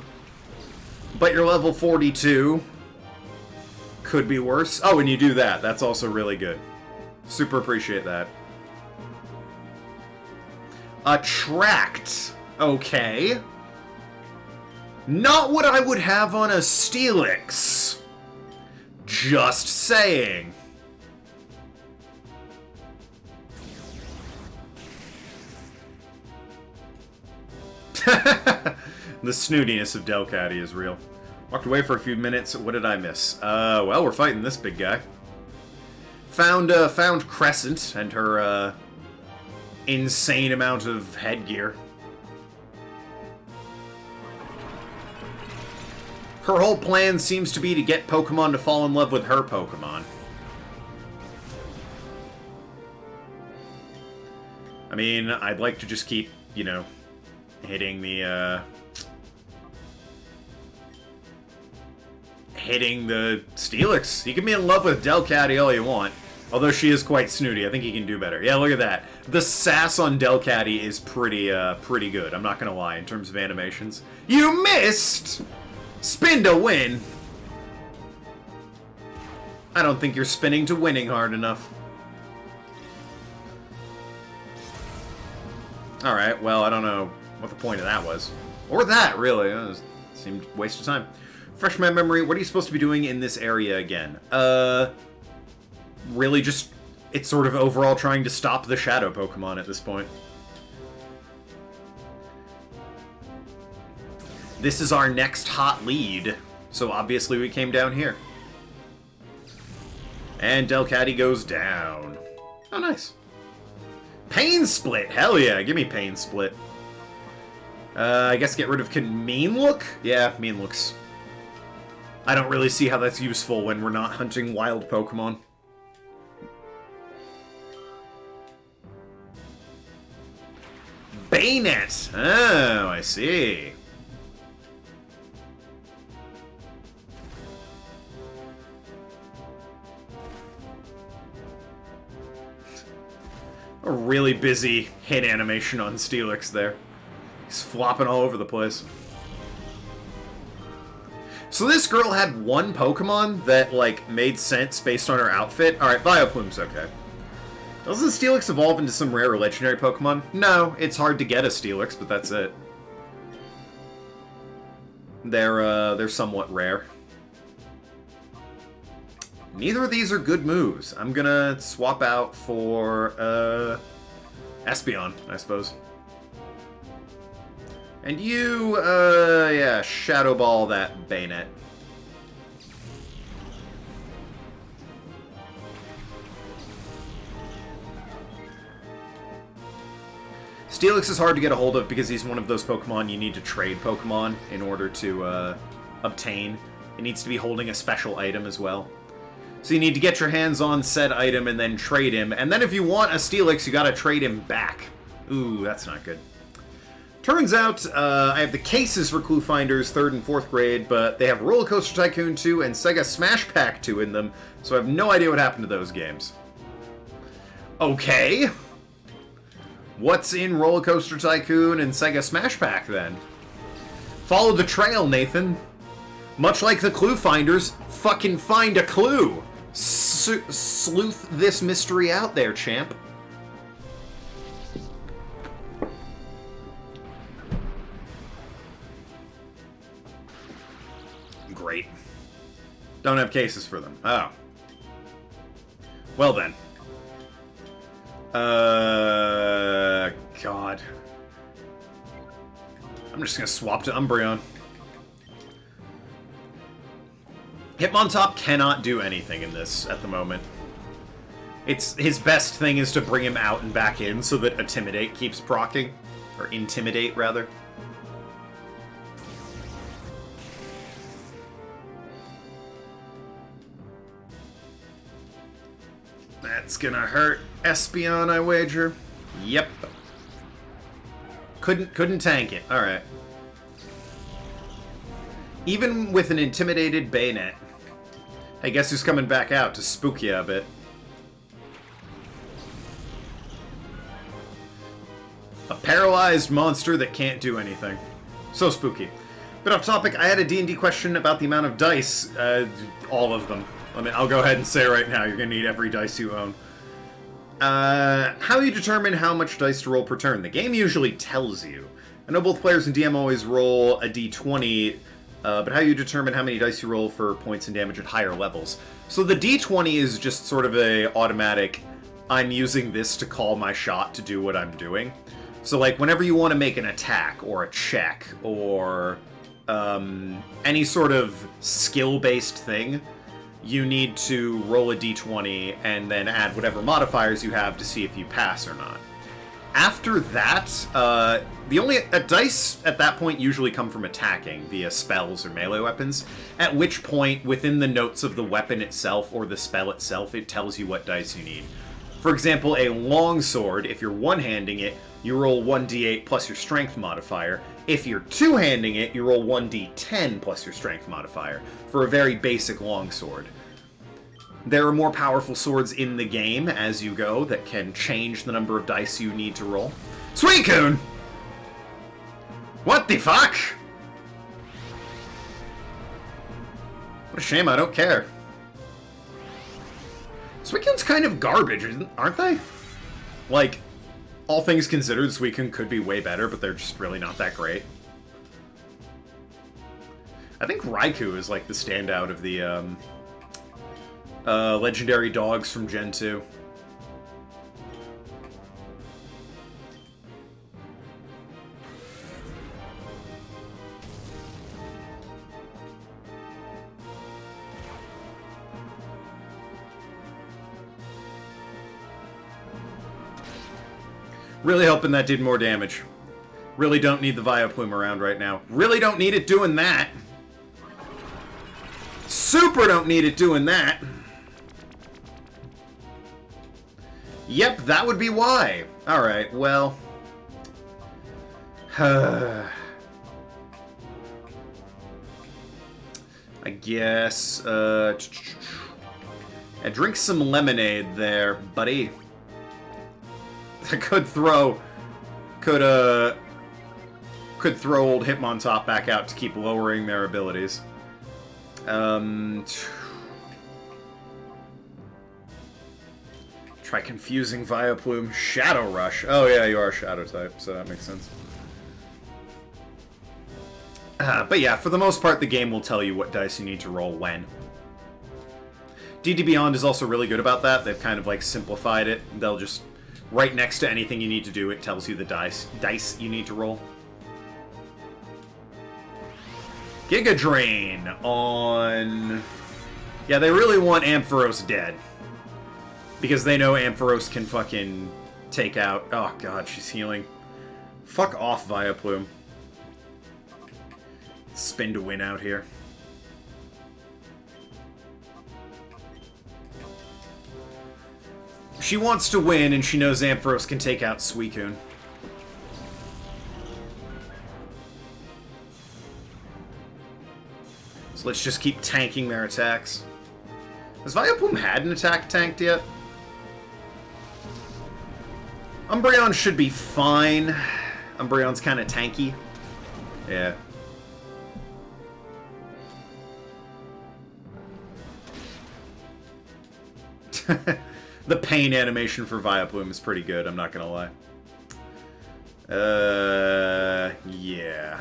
But you're level 42. Could be worse. Oh, and you do that. That's also really good. Super appreciate that. Attract. Okay. Not what I would have on a Steelix. Just saying. The snootiness of Delcatty is real. Walked away for a few minutes. What did I miss? Well, we're fighting this big guy. Found Crescent and her, insane amount of headgear. Her whole plan seems to be to get Pokemon to fall in love with her Pokemon. I mean, I'd like to just keep, you know, hitting the Steelix. You can be in love with Delcatty all you want. Although she is quite snooty. I think he can do better. Yeah, look at that. The sass on Delcatty is pretty good. I'm not gonna lie, in terms of animations. You missed! Spin to win! I don't think you're spinning to winning hard enough. Alright, well, I don't know what the point of that was. Or that, really. It seemed a waste of time. Refresh my memory, what are you supposed to be doing in this area again? Really just... It's sort of overall trying to stop the Shadow Pokemon at this point. This is our next hot lead, so obviously we came down here. And Delcatty goes down. Oh, nice. Pain Split! Hell yeah, give me Pain Split. I guess get rid of Mean Look? Yeah, Mean Looks. I don't really see how that's useful when we're not hunting wild Pokemon. Bayonet! Oh, I see. A really busy hit animation on Steelix there. He's flopping all over the place. So this girl had one Pokemon that, like, made sense based on her outfit. Alright, Vileplume's okay. Doesn't Steelix evolve into some rare or legendary Pokemon? No, it's hard to get a Steelix, but that's it. They're somewhat rare. Neither of these are good moves. I'm gonna swap out for, Espeon, I suppose. And you, yeah, Shadow Ball that Bayonet. Steelix is hard to get a hold of because he's one of those Pokemon you need to trade Pokemon in order to, obtain. It needs to be holding a special item as well. So you need to get your hands on said item and then trade him. And then if you want a Steelix, you gotta trade him back. Ooh, that's not good. Turns out, I have the cases for Clue Finders 3rd and 4th grade, but they have Roller Coaster Tycoon 2 and Sega Smash Pack 2 in them, so I have no idea what happened to those games. Okay. What's in Roller Coaster Tycoon and Sega Smash Pack, then? Follow the trail, Nathan. Much like the Clue Finders, fucking find a clue. Sleuth this mystery out there, champ. Great. Don't have cases for them. Oh. Well then. God. I'm just gonna swap to Umbreon. Hitmontop cannot do anything in this at the moment. His best thing is to bring him out and back in so that Intimidate keeps proccing. Or Intimidate, rather. That's gonna hurt Espeon, I wager. Yep. Couldn't tank it. Alright. Even with an intimidated Bayonet. I guess who's coming back out to spook you a bit. A paralyzed monster that can't do anything. So spooky. But off topic, I had a D&D question about the amount of dice. All of them. I'll go ahead and say right now, you're going to need every dice you own. How you determine how much dice to roll per turn? The game usually tells you. I know both players and DM always roll a d20, but how you determine how many dice you roll for points and damage at higher levels? So the d20 is just sort of a automatic, I'm using this to call my shot to do what I'm doing. So like whenever you want to make an attack or a check or any sort of skill-based thing, you need to roll a d20 and then add whatever modifiers you have to see if you pass or not. After that, dice at that point usually come from attacking via spells or melee weapons, at which point, within the notes of the weapon itself or the spell itself, it tells you what dice you need. For example, a longsword, if you're one-handing it, you roll 1d8 plus your strength modifier. If you're two-handing it, you roll 1d10 plus your strength modifier, for a very basic longsword. There are more powerful swords in the game as you go that can change the number of dice you need to roll. Suicune! What the fuck? What a shame, I don't care. Suicune's kind of garbage, aren't they? Like, all things considered, Suicune could be way better, but they're just really not that great. I think Raikou is like the standout of the legendary dogs from Gen 2. Really hoping that did more damage. Really don't need the Vileplume around right now. Really don't need it doing that. Super don't need it doing that. Yep, that would be why. Alright, well. I guess, I drink some lemonade there, buddy. I could throw old Hitmontop back out to keep lowering their abilities. Try confusing Vileplume. Shadow Rush. Oh yeah, you are Shadow type, so that makes sense. But yeah, for the most part, the game will tell you what dice you need to roll when. D&D Beyond is also really good about that. They've kind of like simplified it. They'll just, right next to anything you need to do, it tells you the dice you need to roll. Giga Drain on... Yeah, they really want Ampharos dead. Because they know Ampharos can fucking take out... Oh god, she's healing. Fuck off, Vileplume. Spin to win out here. She wants to win, and she knows Ampharos can take out Suicune. So let's just keep tanking their attacks. Has Vileplume had an attack tanked yet? Umbreon should be fine. Umbreon's kind of tanky. Yeah. The pain animation for Vileplume is pretty good, I'm not gonna lie. Yeah.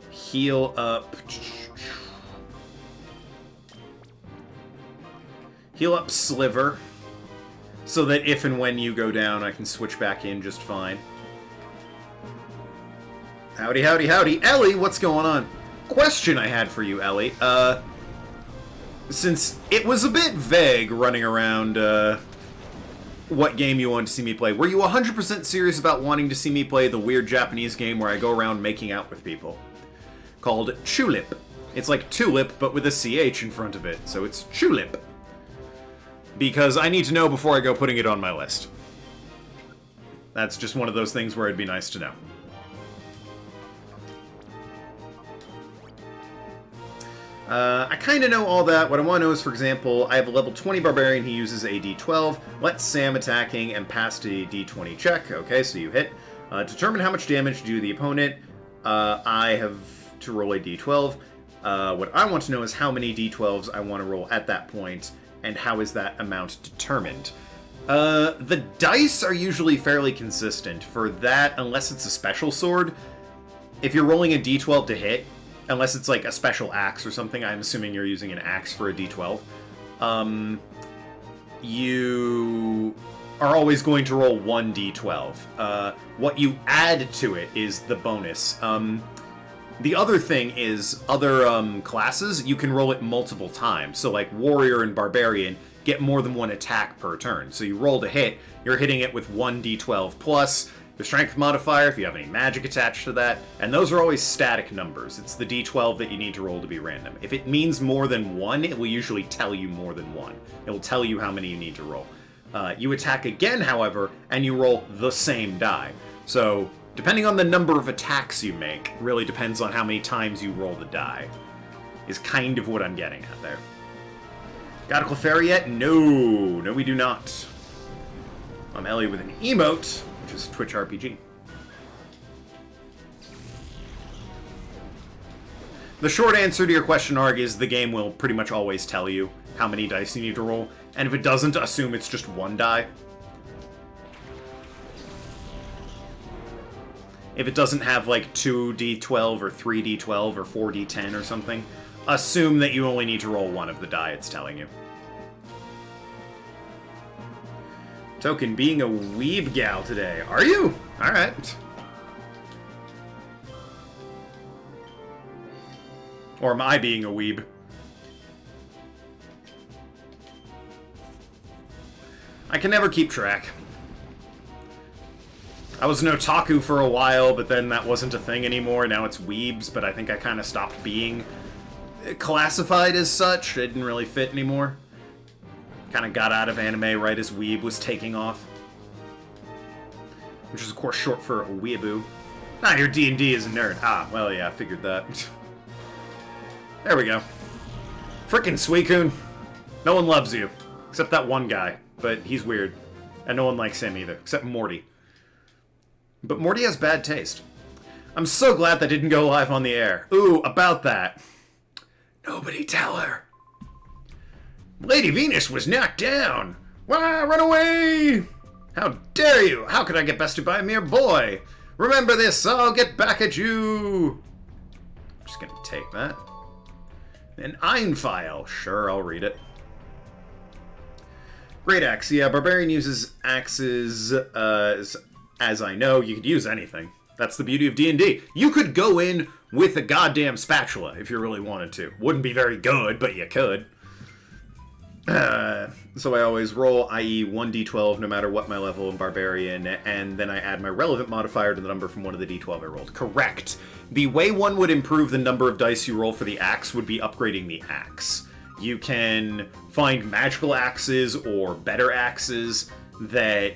Heal up. Heal up Sliver. So that if and when you go down, I can switch back in just fine. Howdy, howdy, howdy. Ellie, what's going on? Question I had for you, Ellie. Since it was a bit vague running around, what game you wanted to see me play, were you 100% serious about wanting to see me play the weird Japanese game where I go around making out with people? Called Chulip. It's like tulip, but with a CH in front of it, so it's Chulip. Because I need to know before I go putting it on my list. That's just one of those things where it'd be nice to know. I kind of know all that. What I want to know is, for example, I have a level 20 Barbarian. He uses a D12. Let Sam attacking and pass a D20 check. Okay, so you hit. Determine how much damage to do the opponent. I have to roll a D12. What I want to know is how many D12s I want to roll at that point, and how is that amount determined. The dice are usually fairly consistent. For that, unless it's a special sword, if you're rolling a D12 to hit, unless it's like a special axe or something, I'm assuming you're using an axe for a D12, you are always going to roll one D12. What you add to it is the bonus. The other thing is, other classes, you can roll it multiple times. So like Warrior and Barbarian get more than one attack per turn. So you roll to hit, you're hitting it with one D12 plus the strength modifier, if you have any magic attached to that, and those are always static numbers. It's the D12 that you need to roll to be random. If it means more than one, it will usually tell you more than one. It will tell you how many you need to roll. You attack again, however, and you roll the same die. So, depending on the number of attacks you make, really depends on how many times you roll the die, is kind of what I'm getting at there. Got a Clefairy yet? No. No, we do not. I'm Ellie with an emote, which is Twitch RPG. The short answer to your question, Arg, is the game will pretty much always tell you how many dice you need to roll, and if it doesn't, assume it's just one die. If it doesn't have like 2d12 or 3d12 or 4d10 or something, assume that you only need to roll one of the die it's telling you. Token, being a weeb gal today. Are you? Alright. Or am I being a weeb? I can never keep track. I was an otaku for a while, but then that wasn't a thing anymore. Now it's weebs, but I think I kind of stopped being classified as such. It didn't really fit anymore. Kind of got out of anime right as weeb was taking off. Which is, of course, short for weeaboo. Ah, your D&D is a nerd. Ah, well, yeah, I figured that. There we go. Frickin' Suicune. No one loves you. Except that one guy. But he's weird. And no one likes him either. Except Morty. But Morty has bad taste. I'm so glad that didn't go live on the air. Ooh, about that. Nobody tell her. Lady Venus was knocked down. Why, run away! How dare you! How could I get bested by a mere boy? Remember this, I'll get back at you! Just gonna take that. An Ein file. Sure, I'll read it. Great axe. Yeah, Barbarian uses axes, as I know. You could use anything. That's the beauty of D&D. You could go in with a goddamn spatula if you really wanted to. Wouldn't be very good, but you could. So I always roll, i.e. 1d12 no matter what my level in Barbarian, and then I add my relevant modifier to the number from one of the d12 I rolled. Correct. The way one would improve the number of dice you roll for the axe would be upgrading the axe. You can find magical axes or better axes that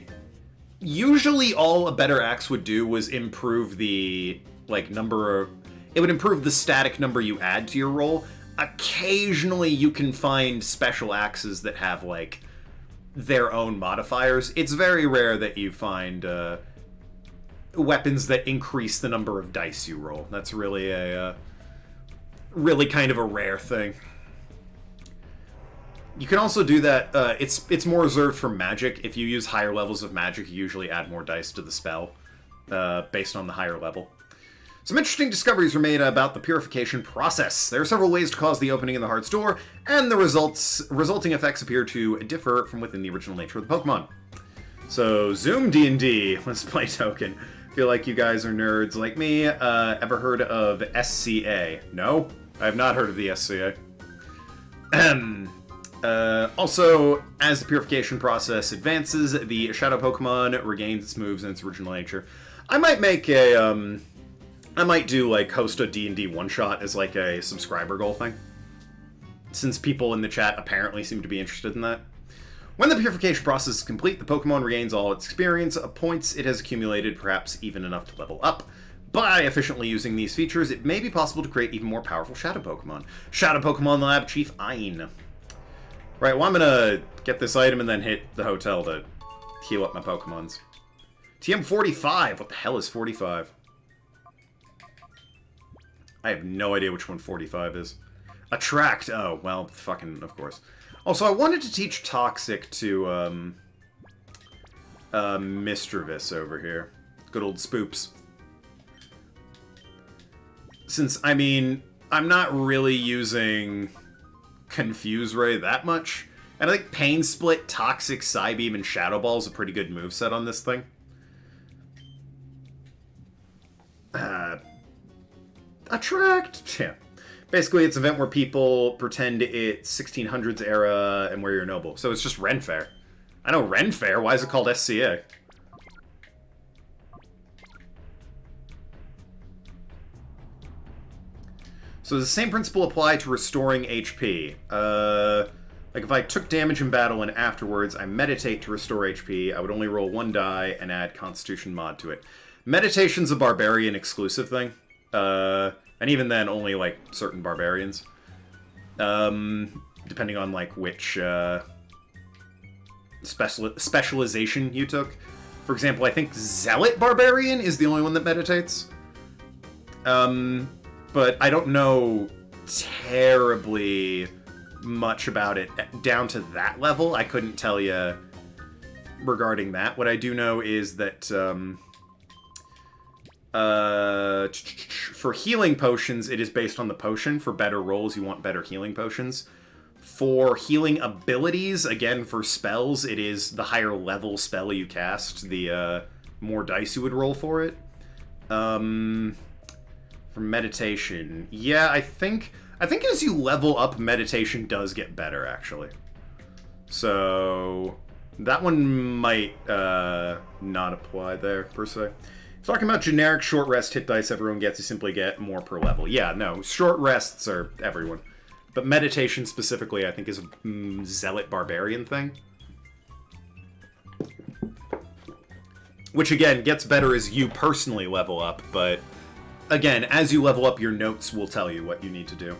usually all a better axe would do was improve the, number of... It would improve the static number you add to your roll. Occasionally you can find special axes that have, their own modifiers. It's very rare that you find weapons that increase the number of dice you roll. That's really really kind of a rare thing. You can also do that, it's more reserved for magic. If you use higher levels of magic, you usually add more dice to the spell, based on the higher level. Some interesting discoveries were made about the purification process. There are several ways to cause the opening in the heart's door, and the resulting effects appear to differ from within the original nature of the Pokemon. So, Zoom D&D, let's play token. Feel like you guys are nerds like me. Ever heard of SCA? No? I have not heard of the SCA. Also, as the purification process advances, the Shadow Pokemon regains its moves and its original nature. I might make a, I might do, host a D&D one-shot as, a subscriber goal thing. Since people in the chat apparently seem to be interested in that. When the purification process is complete, the Pokemon regains all its experience, points it has accumulated, perhaps even enough to level up. By efficiently using these features, it may be possible to create even more powerful Shadow Pokemon. Shadow Pokemon Lab Chief Ein. Right, well, I'm gonna get this item and then hit the hotel to heal up my Pokemons. TM45! What the hell is 45? I have no idea which one 45 is. Attract! Oh, well, fucking, of course. Also, I wanted to teach Toxic to, Mischievous over here. Good old Spoops. Since, I mean, I'm not really using Confuse Ray that much. And I think Pain Split, Toxic, Psybeam, and Shadow Ball is a pretty good moveset on this thing. Attract! Yeah. Basically, it's an event where people pretend it's 1600s era and where you're noble. So it's just Ren Fair. I know Ren Fair. Why is it called SCA? So does the same principle apply to restoring HP? If I took damage in battle and afterwards I meditate to restore HP, I would only roll one die and add Constitution mod to it. Meditation's a Barbarian exclusive thing. And even then, only, certain Barbarians. Depending on, which, specialization you took. For example, I think Zealot Barbarian is the only one that meditates. But I don't know terribly much about it down to that level. I couldn't tell you regarding that. What I do know is that, for healing potions, it is based on the potion. For better rolls, you want better healing potions. For healing abilities, again, for spells, it is the higher level spell you cast, the more dice you would roll for it. For meditation, yeah, I think as you level up, meditation does get better, actually. So, That one might not apply there, per se. Talking about generic short rest hit dice everyone gets, you simply get more per level. Yeah, no, short rests are everyone. But meditation specifically, I think, is a zealot barbarian thing. Which, again, gets better as you personally level up, but again, as you level up, your notes will tell you what you need to do.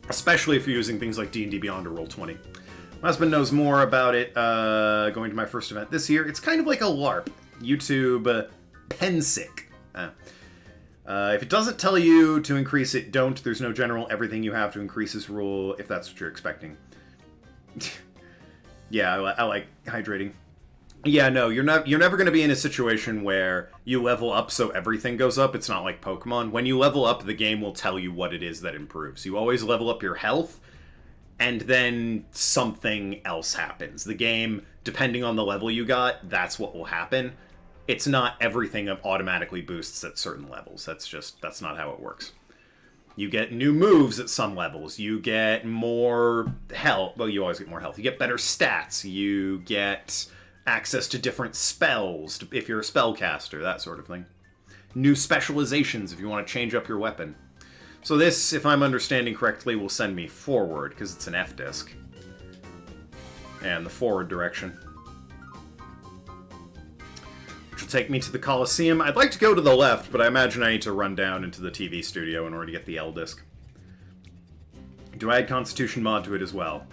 Especially if you're using things like D&D Beyond or Roll20. My husband knows more about it going to my first event this year. It's kind of like a LARP. YouTube Pensick. If it doesn't tell you to increase it, don't. There's no general everything you have to increase this rule, if that's what you're expecting. Yeah, I like hydrating. Yeah, no, you're never going to be in a situation where you level up so everything goes up. It's not like Pokemon. When you level up, the game will tell you what it is that improves. You always level up your health, and then something else happens. The game, depending on the level you got, that's what will happen. It's not everything automatically boosts at certain levels. That's not how it works. You get new moves at some levels. You get more health. Well, you always get more health. You get better stats. You get access to different spells if you're a spellcaster, that sort of thing. New specializations if you want to change up your weapon. So this, if I'm understanding correctly, will send me forward, because it's an F disc. And the forward direction. Which will take me to the Colosseum. I'd like to go to the left, but I imagine I need to run down into the TV studio in order to get the L disc. Do I add Constitution mod to it as well?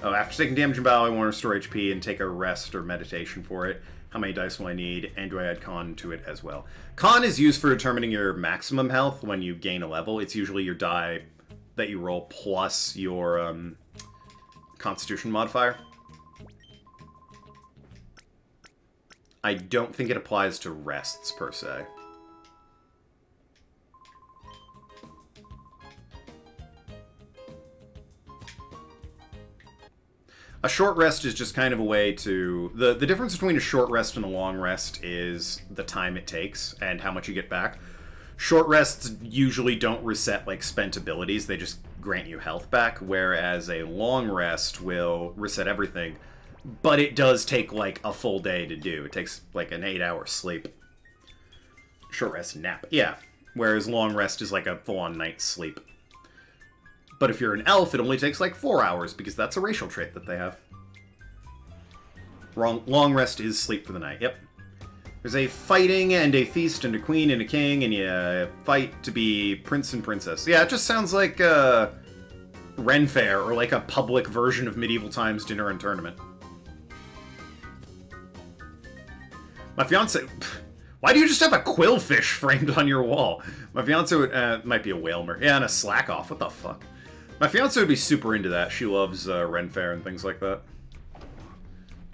Oh, after taking damage and battle, I want to restore HP and take a rest or meditation for it. How many dice will I need? And do I add Con to it as well? Con is used for determining your maximum health when you gain a level. It's usually your die that you roll plus your Constitution modifier. I don't think it applies to rests, per se. A short rest is just kind of a way to... The difference between a short rest and a long rest is the time it takes and how much you get back. Short rests usually don't reset, like, spent abilities. They just grant you health back, whereas a long rest will reset everything. But it does take, like, a full day to do. It takes, like, an 8-hour sleep. Short rest nap. Yeah. Whereas long rest is, like, a full-on night's sleep. But if you're an elf, it only takes like 4 hours, because that's a racial trait that they have. Long rest is sleep for the night, yep. There's a fighting and a feast and a queen and a king, and you fight to be prince and princess. Yeah, it just sounds like Ren Fair, or like a public version of medieval times dinner and tournament. My fiance... Why do you just have a quillfish framed on your wall? My fiance would... might be a whalmer. Yeah, and a slack off. What the fuck? My fiance would be super into that. She loves Ren Fair and things like that.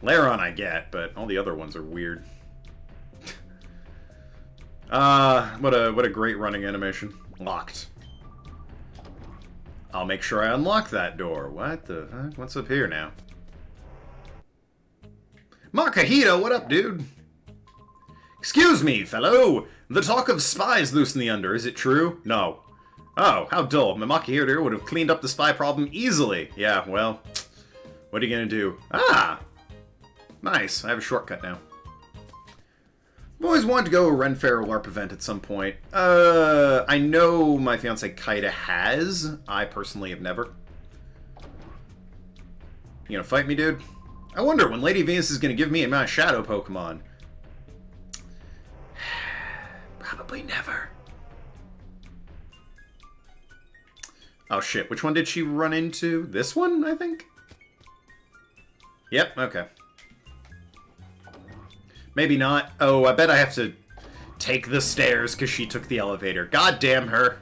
Laron I get, but all the other ones are weird. What a great running animation. Locked. I'll make sure I unlock that door. What the fuck? What's up here now? Makahito, what up, dude? Excuse me, fellow. The talk of spies loose in the under, is it true? No. Oh, how dull. Makahito would have cleaned up the spy problem easily. Yeah, well, what are you gonna do? Ah! Nice. I have a shortcut now. I've always wanted to go to a Ren Fair LARP event at some point. I know my fiance Kaida has. I personally have never. You gonna fight me, dude? I wonder when Lady Venus is gonna give me my shadow Pokemon. Probably never. Oh shit, which one did she run into? This one, I think? Yep, okay. Maybe not. Oh, I bet I have to take the stairs because she took the elevator. God damn her.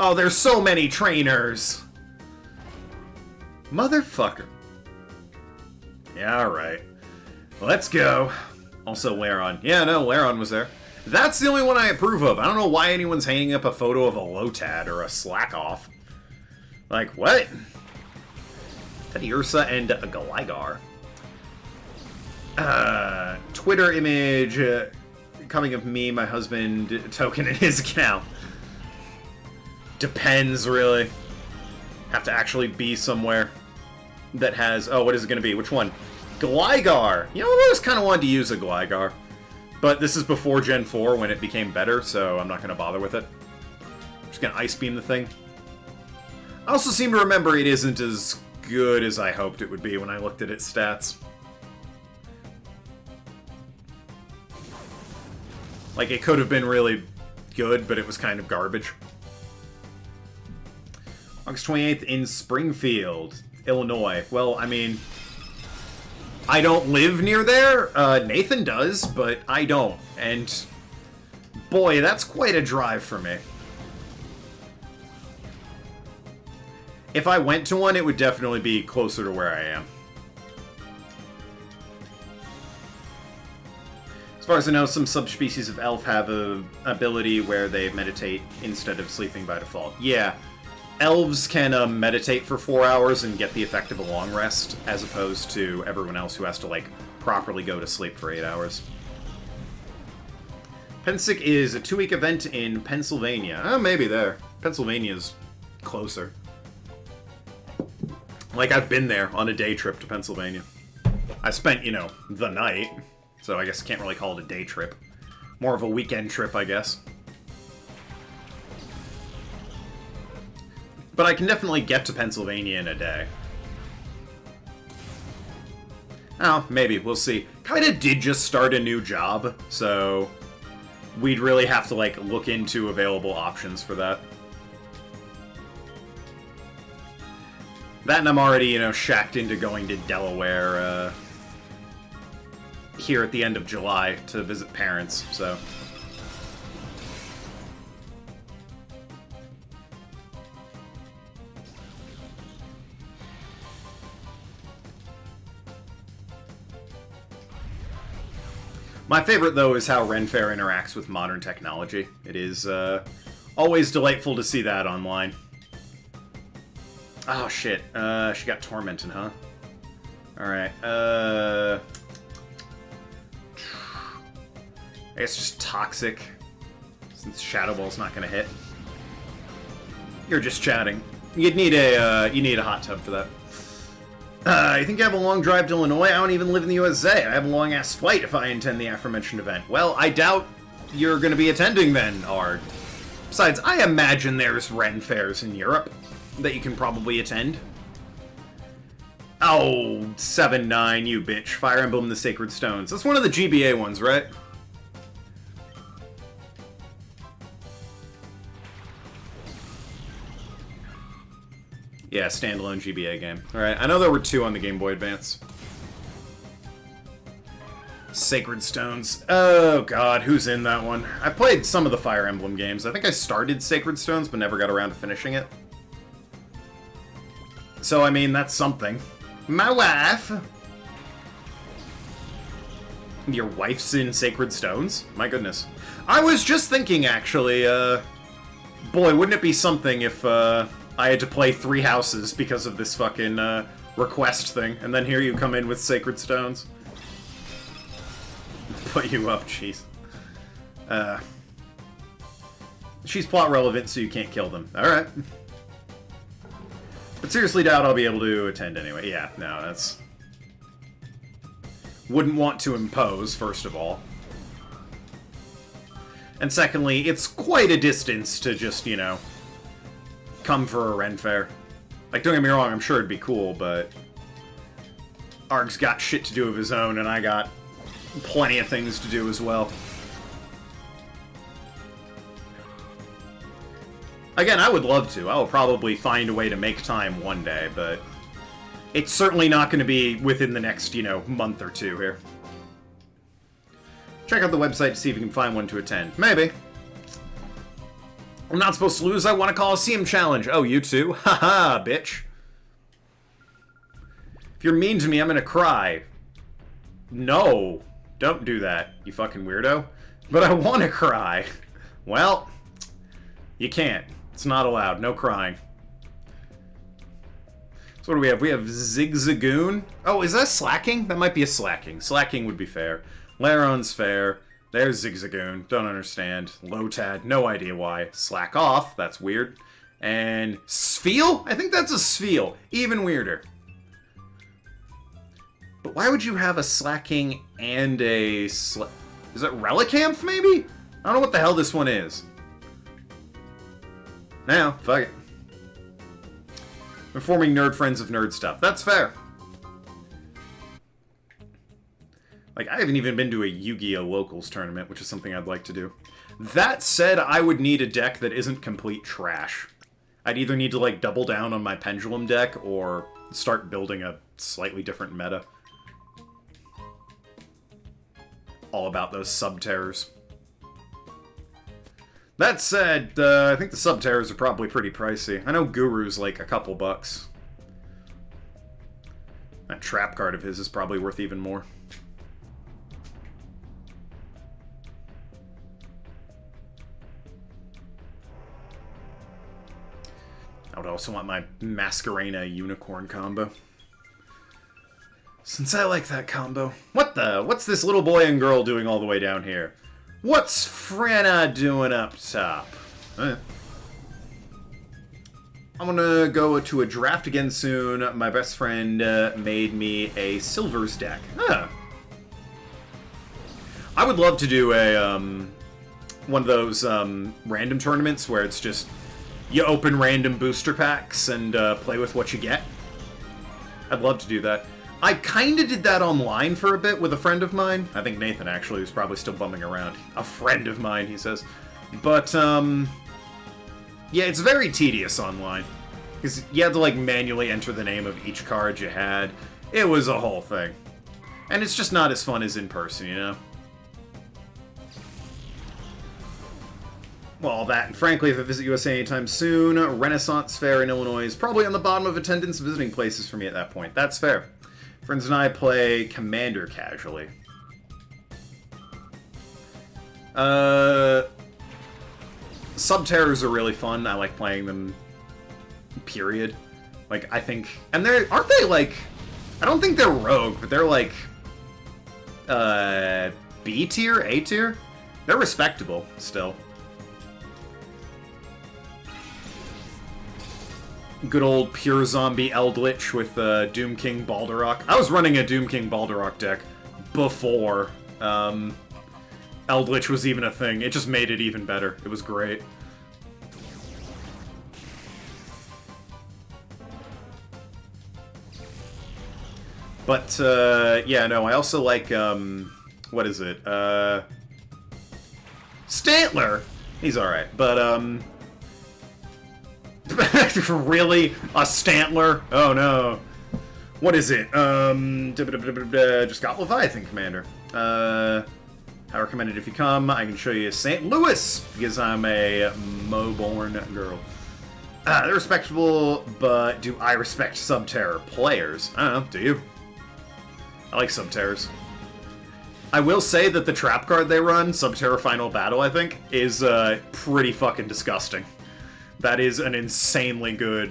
Oh, there's so many trainers. Motherfucker. Yeah, alright. Let's go. Also, Laron. Yeah, no, Laron was there. That's the only one I approve of. I don't know why anyone's hanging up a photo of a Lotad or a Slack-Off. Like, what? Teddiursa and a Gligar. Twitter image coming of me, my husband, token in his account. Depends, really. Have to actually be somewhere that has... Oh, what is it going to be? Which one? Gligar! You know, I always kind of wanted to use a Gligar. But this is before Gen 4 when it became better, so I'm not going to bother with it. I'm just going to Ice Beam the thing. I also seem to remember it isn't as good as I hoped it would be when I looked at its stats. Like, it could have been really good, but it was kind of garbage. August 28th in Springfield, Illinois. Well, I mean, I don't live near there. Nathan does, but I don't. And boy, that's quite a drive for me. If I went to one, it would definitely be closer to where I am. As far as I know, some subspecies of elf have an ability where they meditate instead of sleeping by default. Yeah, elves can meditate for 4 hours and get the effect of a long rest, as opposed to everyone else who has to, like, properly go to sleep for 8 hours. Pensick is a 2-week event in Pennsylvania. Oh, maybe there. Pennsylvania's closer. Like, I've been there on a day trip to Pennsylvania. I spent, you know, the night, so I guess I can't really call it a day trip. More of a weekend trip, I guess. But I can definitely get to Pennsylvania in a day. Oh, maybe. We'll see. Kinda did just start a new job, so we'd really have to, like, look into available options for that. That and I'm already, you know, shacked into going to Delaware, here at the end of July to visit parents, so... My favorite, though, is how Ren Fair interacts with modern technology. It is, always delightful to see that online. Oh, shit. She got tormented, huh? Alright, I guess just Toxic, since Shadow Ball's not gonna hit. You're just chatting. You need a hot tub for that. You think you have a long drive to Illinois? I don't even live in the USA. I have a long-ass flight if I attend the aforementioned event. Well, I doubt you're gonna be attending then, Ard. Besides, I imagine there's Ren Fairs in Europe that you can probably attend. Oh, 7-9, you bitch. Fire Emblem the Sacred Stones. That's one of the GBA ones, right? Yeah, standalone GBA game. Alright, I know there were 2 on the Game Boy Advance. Sacred Stones. Oh god, who's in that one? I played some of the Fire Emblem games. I think I started Sacred Stones, but never got around to finishing it. So, I mean, that's something. My wife! Your wife's in Sacred Stones? My goodness. I was just thinking, actually, boy, wouldn't it be something if, I had to play 3 houses because of this fucking, request thing, and then here you come in with Sacred Stones. Put you up, jeez. She's plot relevant, so you can't kill them. Alright. But seriously doubt I'll be able to attend anyway. Yeah, no, that's... Wouldn't want to impose, first of all. And secondly, it's quite a distance to just, you know, come for a Ren Fair. Like, don't get me wrong, I'm sure it'd be cool, but... Arg's got shit to do of his own, and I got plenty of things to do as well. Again, I would love to. I will probably find a way to make time one day, but it's certainly not going to be within the next, you know, month or 2 here. Check out the website to see if you can find one to attend. Maybe. I'm not supposed to lose. I want a Colosseum challenge. Oh, you too? Haha, bitch. If you're mean to me, I'm going to cry. No. Don't do that, you fucking weirdo. But I want to cry. Well, you can't. It's not allowed. No crying. So what do we have? We have Zigzagoon. Oh, is that slacking? That might be a slacking. Slacking would be fair. Laron's fair. There's Zigzagoon. Don't understand. Lotad. No idea why. Slack off. That's weird. And Spheal? I think that's a Spheal. Even weirder. But why would you have a Slacking and a... Is it Relicanth, maybe? I don't know what the hell this one is. Now, fuck it. We're forming nerd friends of nerd stuff. That's fair. Like, I haven't even been to a Yu-Gi-Oh! Locals tournament, which is something I'd like to do. That said, I would need a deck that isn't complete trash. I'd either need to, like, double down on my Pendulum deck, or start building a slightly different meta. All about those Subterrors. That said, I think the Subterrors are probably pretty pricey. I know Guru's like a couple bucks. That trap card of his is probably worth even more. I would also want my Masquerena Unicorn combo. Since I like that combo. What's this little boy and girl doing all the way down here? What's Franna doing up top? I'm gonna go to a draft again soon. My best friend made me a Silvers deck. Huh. I would love to do a one of those random tournaments where it's just you open random booster packs and play with what you get. I'd love to do that. I kind of did that online for a bit with a friend of mine. I think Nathan, actually, who's probably still bumming around. A friend of mine, he says. But, yeah, it's very tedious online. Because you had to, like, manually enter the name of each card you had. It was a whole thing. And it's just not as fun as in person, you know? Well, that, and frankly, if I visit USA anytime soon, Renaissance Fair in Illinois is probably on the bottom of attendance visiting places for me at that point. That's fair. Friends and I play Commander casually. Subterrors are really fun. I like playing them, period. Like, I think... And they're... Aren't they, like... I don't think they're rogue, but they're, like... B tier? A tier? They're respectable, still. Good old pure zombie Eldritch with Doom King Balderok. I was running a Doom King Balderok deck before Eldritch was even a thing. It just made it even better. It was great. But, yeah, no, I also like, what is it? Stantler! He's alright, but, really? A Stantler? Oh no. What is it? Just got Leviathan Commander. I recommend it if you come. I can show you St. Louis, because I'm a Mo-born girl. They're respectable, but do I respect Subterror players? I don't know, do you? I like Subterrors. I will say that the trap card they run, Subterror Final Battle, I think, is pretty fucking disgusting. That is an insanely good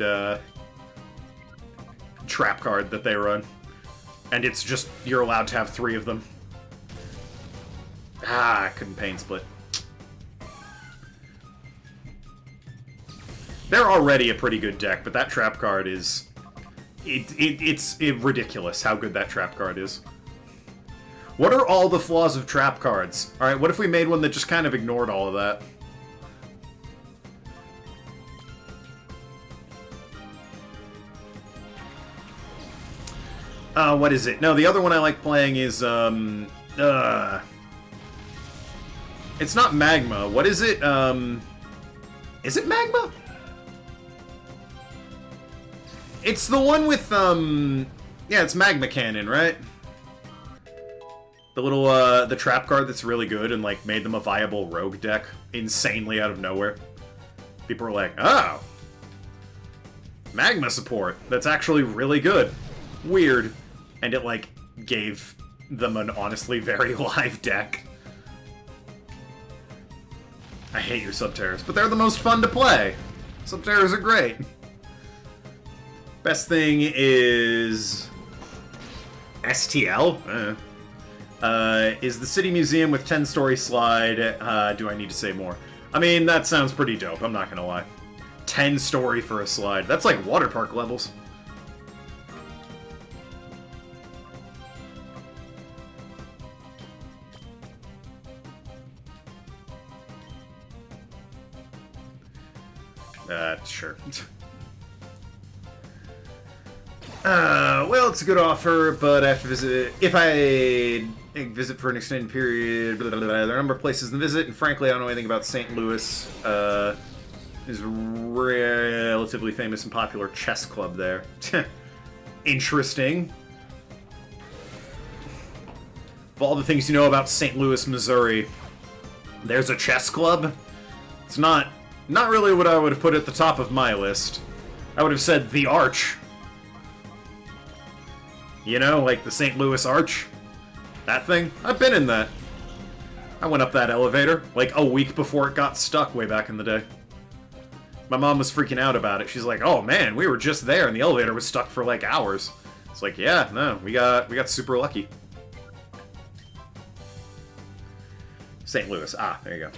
trap card that they run. And it's just, you're allowed to have 3 of them. I couldn't pain split. They're already a pretty good deck, but that trap card is... It's ridiculous how good that trap card is. What are all the flaws of trap cards? Alright, what if we made one that just kind of ignored all of that? What is it? No, the other one I like playing is, it's not Magma. What is it? Is it Magma? It's the one with, yeah, it's Magma Cannon, right? The little, the trap card that's really good and, like, made them a viable rogue deck insanely out of nowhere. People are like, oh! Magma support. That's actually really good. Weird. And it, like, gave them an honestly very live deck. I hate your Subterrors, but they're the most fun to play. Subterrors are great. Best thing is... STL? Is the City Museum with 10-story slide. Do I need to say more? I mean, that sounds pretty dope, I'm not gonna lie. 10-story for a slide. That's like water park levels. Sure. Well, it's a good offer, but I have to visit. If I visit for an extended period, blah, blah, blah, there are a number of places to visit, and frankly, I don't know anything about St. Louis. Is a relatively famous and popular chess club there. Interesting. Of all the things you know about St. Louis, Missouri, there's a chess club? It's not really what I would have put at the top of my list. I would have said the Arch. You know, like the St. Louis Arch? That thing? I've been in that. I went up that elevator, like a week before it got stuck way back in the day. My mom was freaking out about it. She's like, oh man, we were just there and the elevator was stuck for like hours. It's like, yeah, no, we got super lucky. St. Louis. Ah, there you go.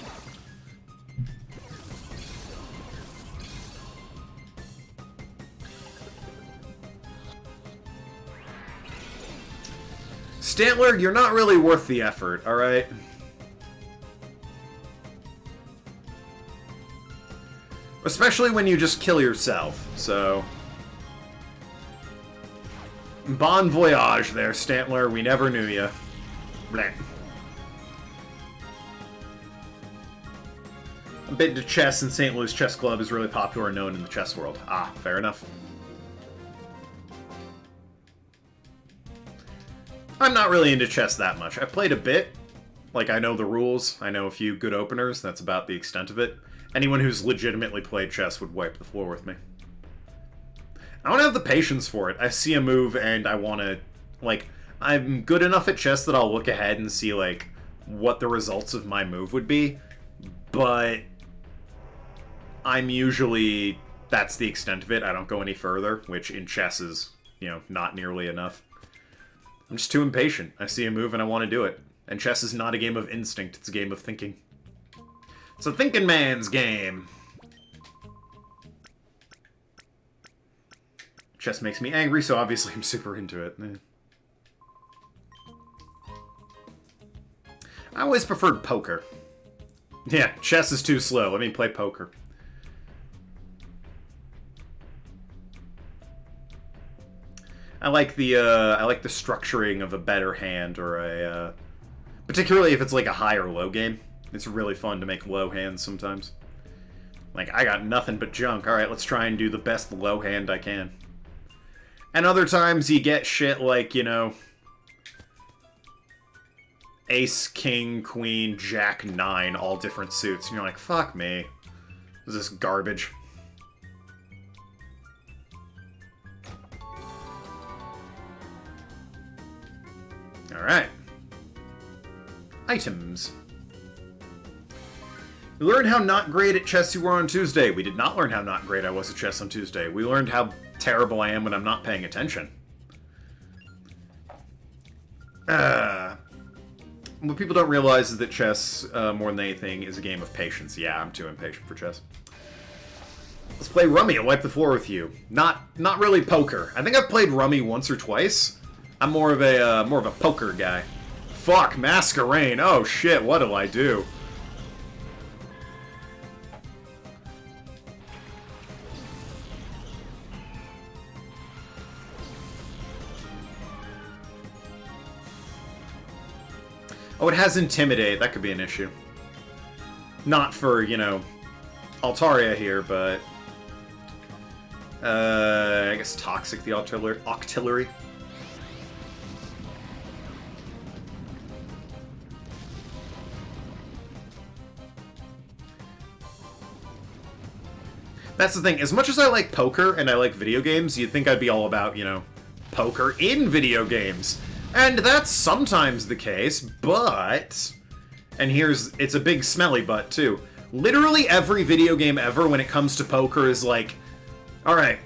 Stantler, you're not really worth the effort, alright? Especially when you just kill yourself, so... Bon voyage there, Stantler. We never knew ya. Bleh. A bit to chess, and St. Louis Chess Club is really popular and known in the chess world. Ah, fair enough. I'm not really into chess that much. I've played a bit. Like, I know the rules. I know a few good openers. That's about the extent of it. Anyone who's legitimately played chess would wipe the floor with me. I don't have the patience for it. I see a move and I want to... Like, I'm good enough at chess that I'll look ahead and see, like, what the results of my move would be. But... I'm usually... That's the extent of it. I don't go any further, which in chess is, you know, not nearly enough. I'm just too impatient. I see a move and I want to do it. And chess is not a game of instinct, it's a game of thinking. It's a thinking man's game. Chess makes me angry, so obviously I'm super into it. I always preferred poker. Yeah, chess is too slow. Let me play poker. I like the structuring of a better hand, or a particularly if it's like a high or low game. It's really fun to make low hands sometimes. Like, I got nothing but junk. Alright, let's try and do the best low hand I can. And other times you get shit like, you know, ace, king, queen, jack, 9, all different suits. And you're like, fuck me. This is garbage. Alright. Items. We learned how not great at chess you were on Tuesday. We did not learn how not great I was at chess on Tuesday. We learned how terrible I am when I'm not paying attention. What people don't realize is that chess, more than anything, is a game of patience. Yeah, I'm too impatient for chess. Let's play Rummy. I'll wipe the floor with you. Not really poker. I think I've played Rummy once or twice. I'm more of a poker guy. Fuck, Masquerain. Oh shit, what do I do? Oh, it has Intimidate. That could be an issue. Not for, you know, Altaria here, but... I guess Toxic the Octillery. That's the thing. As much as I like poker and I like video games, you'd think I'd be all about, you know, poker in video games. And that's sometimes the case, but... And it's a big smelly butt, too. Literally every video game ever when it comes to poker is like, alright,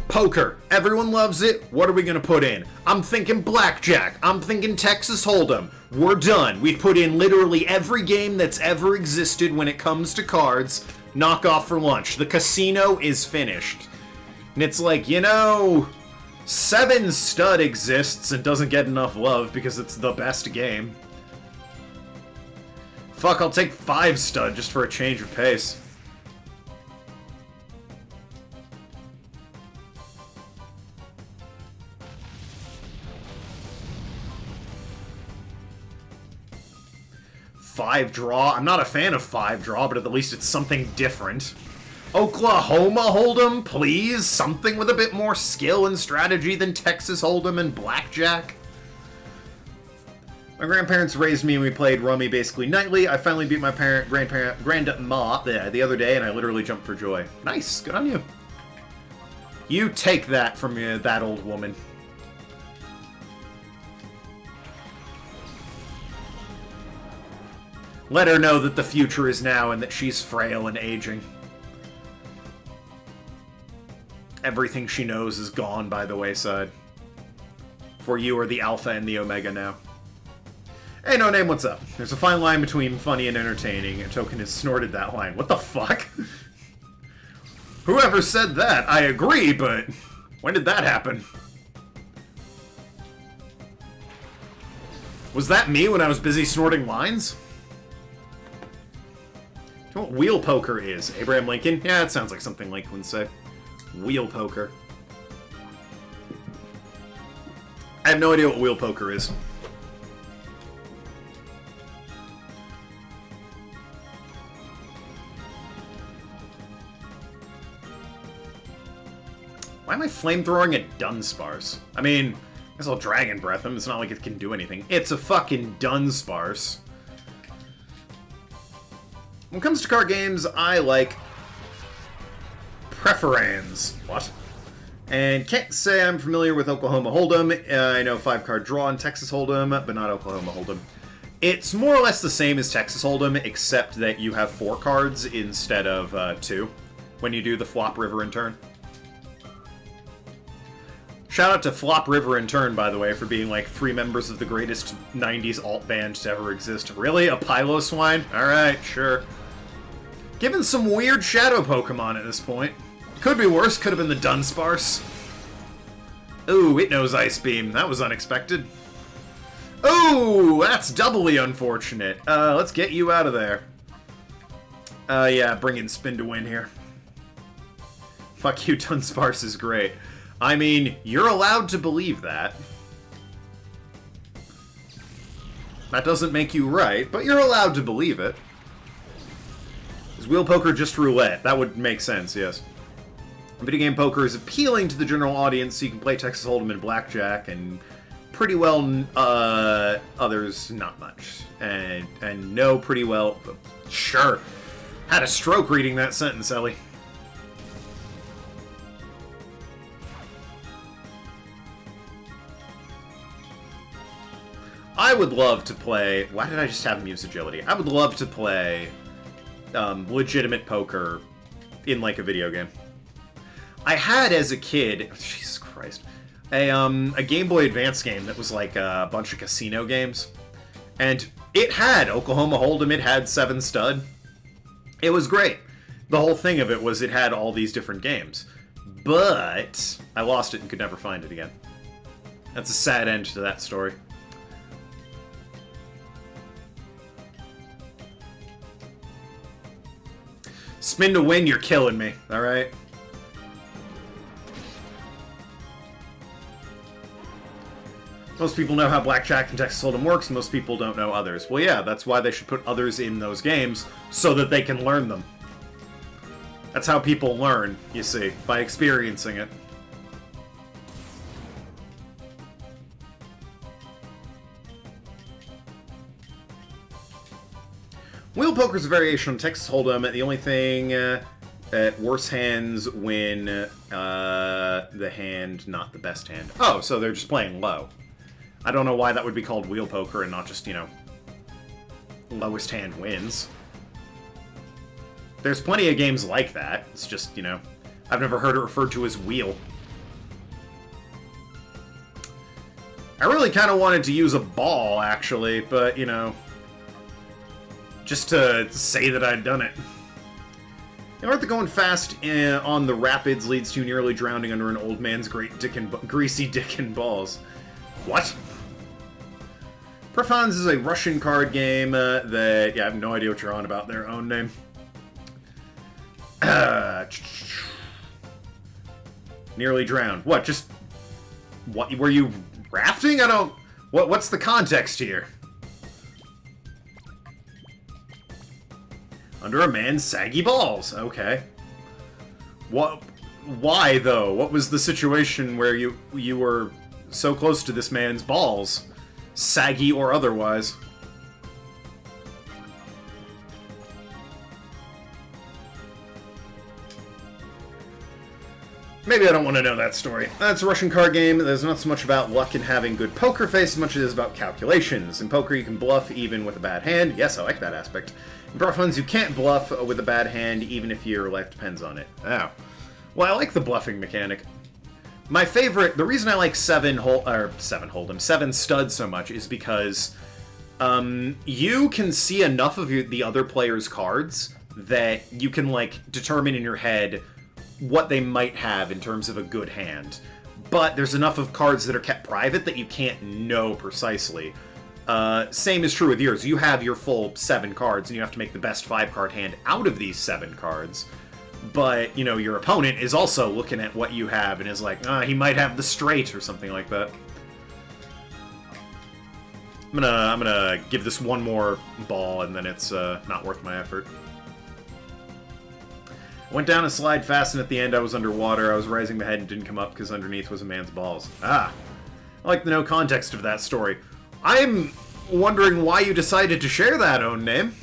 poker. Everyone loves it. What are we gonna put in? I'm thinking blackjack. I'm thinking Texas Hold'em. We're done. We've put in literally every game that's ever existed when it comes to cards. Knock off for lunch. The casino is finished. And it's like, you know... 7 Stud exists and doesn't get enough love because it's the best game. Fuck, I'll take 5 Stud just for a change of pace. 5 draw. I'm not a fan of 5 draw, but at the least it's something different. Oklahoma Hold'em, please? Something with a bit more skill and strategy than Texas Hold'em and Blackjack? My grandparents raised me and we played rummy basically nightly. I finally beat my grandma the other day and I literally jumped for joy. Nice, good on you. You take that from that old woman. Let her know that the future is now and that she's frail and aging. Everything she knows is gone by the wayside. For you are the Alpha and the Omega now. Hey, No Name, what's up? There's a fine line between funny and entertaining, and Token has snorted that line. What the fuck? Whoever said that, I agree, but when did that happen? Was that me when I was busy snorting lines? Do you know what wheel poker is? Abraham Lincoln? Yeah, it sounds like something Lincoln would say. Wheel poker. I have no idea what wheel poker is. Why am I flamethrowing at Dunsparce? I mean, I guess I'll Dragon Breath him. It's not like it can do anything. It's a fucking Dunsparce. When it comes to card games, I like Preferans. What? And can't say I'm familiar with Oklahoma Hold'em. I know 5-card draw in Texas Hold'em, but not Oklahoma Hold'em. It's more or less the same as Texas Hold'em, except that you have 4 cards instead of 2 when you do the Flop, River, and Turn. Shout out to Flop, River, and Turn, by the way, for being like 3 members of the greatest 90s alt band to ever exist. Really? A Piloswine? Alright, sure. Given some weird shadow Pokemon at this point. Could be worse, could have been the Dunsparce. Ooh, it knows Ice Beam. That was unexpected. Ooh, that's doubly unfortunate. Let's get you out of there. Yeah, bring in Spin to win here. Fuck you, Dunsparce is great. I mean, you're allowed to believe that. That doesn't make you right, but you're allowed to believe it. Is wheel poker just roulette? That would make sense, yes. Video game poker is appealing to the general audience, so you can play Texas Hold'em and Blackjack, and pretty well others not much. And no pretty well... Sure. Had a stroke reading that sentence, Ellie. I would love to play... Why did I just have Muse Agility? I would love to play legitimate poker in, like, a video game. I had, as a kid... Jesus Christ. A Game Boy Advance game that was, like, a bunch of casino games. And it had Oklahoma Hold'em, it had 7 Stud. It was great. The whole thing of it was it had all these different games. But I lost it and could never find it again. That's a sad end to that story. Spin to win, you're killing me, alright? Most people know how Blackjack and Texas Hold'em works, most people don't know others. Well, yeah, that's why they should put others in those games, so that they can learn them. That's how people learn, you see, by experiencing it. Wheel poker is a variation on Texas Hold'em. The only thing that worse hands win the hand, not the best hand. Oh, so they're just playing low. I don't know why that would be called wheel poker and not just, you know, lowest hand wins. There's plenty of games like that. It's just, you know, I've never heard it referred to as wheel. I really kind of wanted to use a ball, actually, but, you know, just to say that I'd done it. You know, aren't the going fast on the rapids leads to nearly drowning under an old man's greasy dick and balls? What? Prefons is a Russian card game that... Yeah, I have no idea what you're on about. Their own name. Nearly drowned. What, just... What, were you rafting? I don't... What's the context here? Under a man's saggy balls. Okay. What? Why, though? What was the situation where you were so close to this man's balls? Saggy or otherwise? Maybe I don't want to know that story. That's a Russian card game. There's not so much about luck and having good poker face as much as it is about calculations. In poker, you can bluff even with a bad hand. Yes, I like that aspect. In poker funds, you can't bluff with a bad hand even if your life depends on it. Oh. Well, I like the bluffing mechanic. My favorite, the reason I like seven studs so much is because you can see enough of the other player's cards that you can, like, determine in your head what they might have in terms of a good hand. But there's enough of cards that are kept private that you can't know precisely. Same is true with yours. You have your full 7 cards, and you have to make the best 5-card hand out of these 7 cards. But, you know, your opponent is also looking at what you have and is like, he might have the straight or something like that. I'm gonna give this one more ball, and then it's not worth my effort. Went down a slide fast, and at the end I was underwater. I was raising my head and didn't come up because underneath was a man's balls. Ah. I like the no context of that story. I'm wondering why you decided to share that, own name.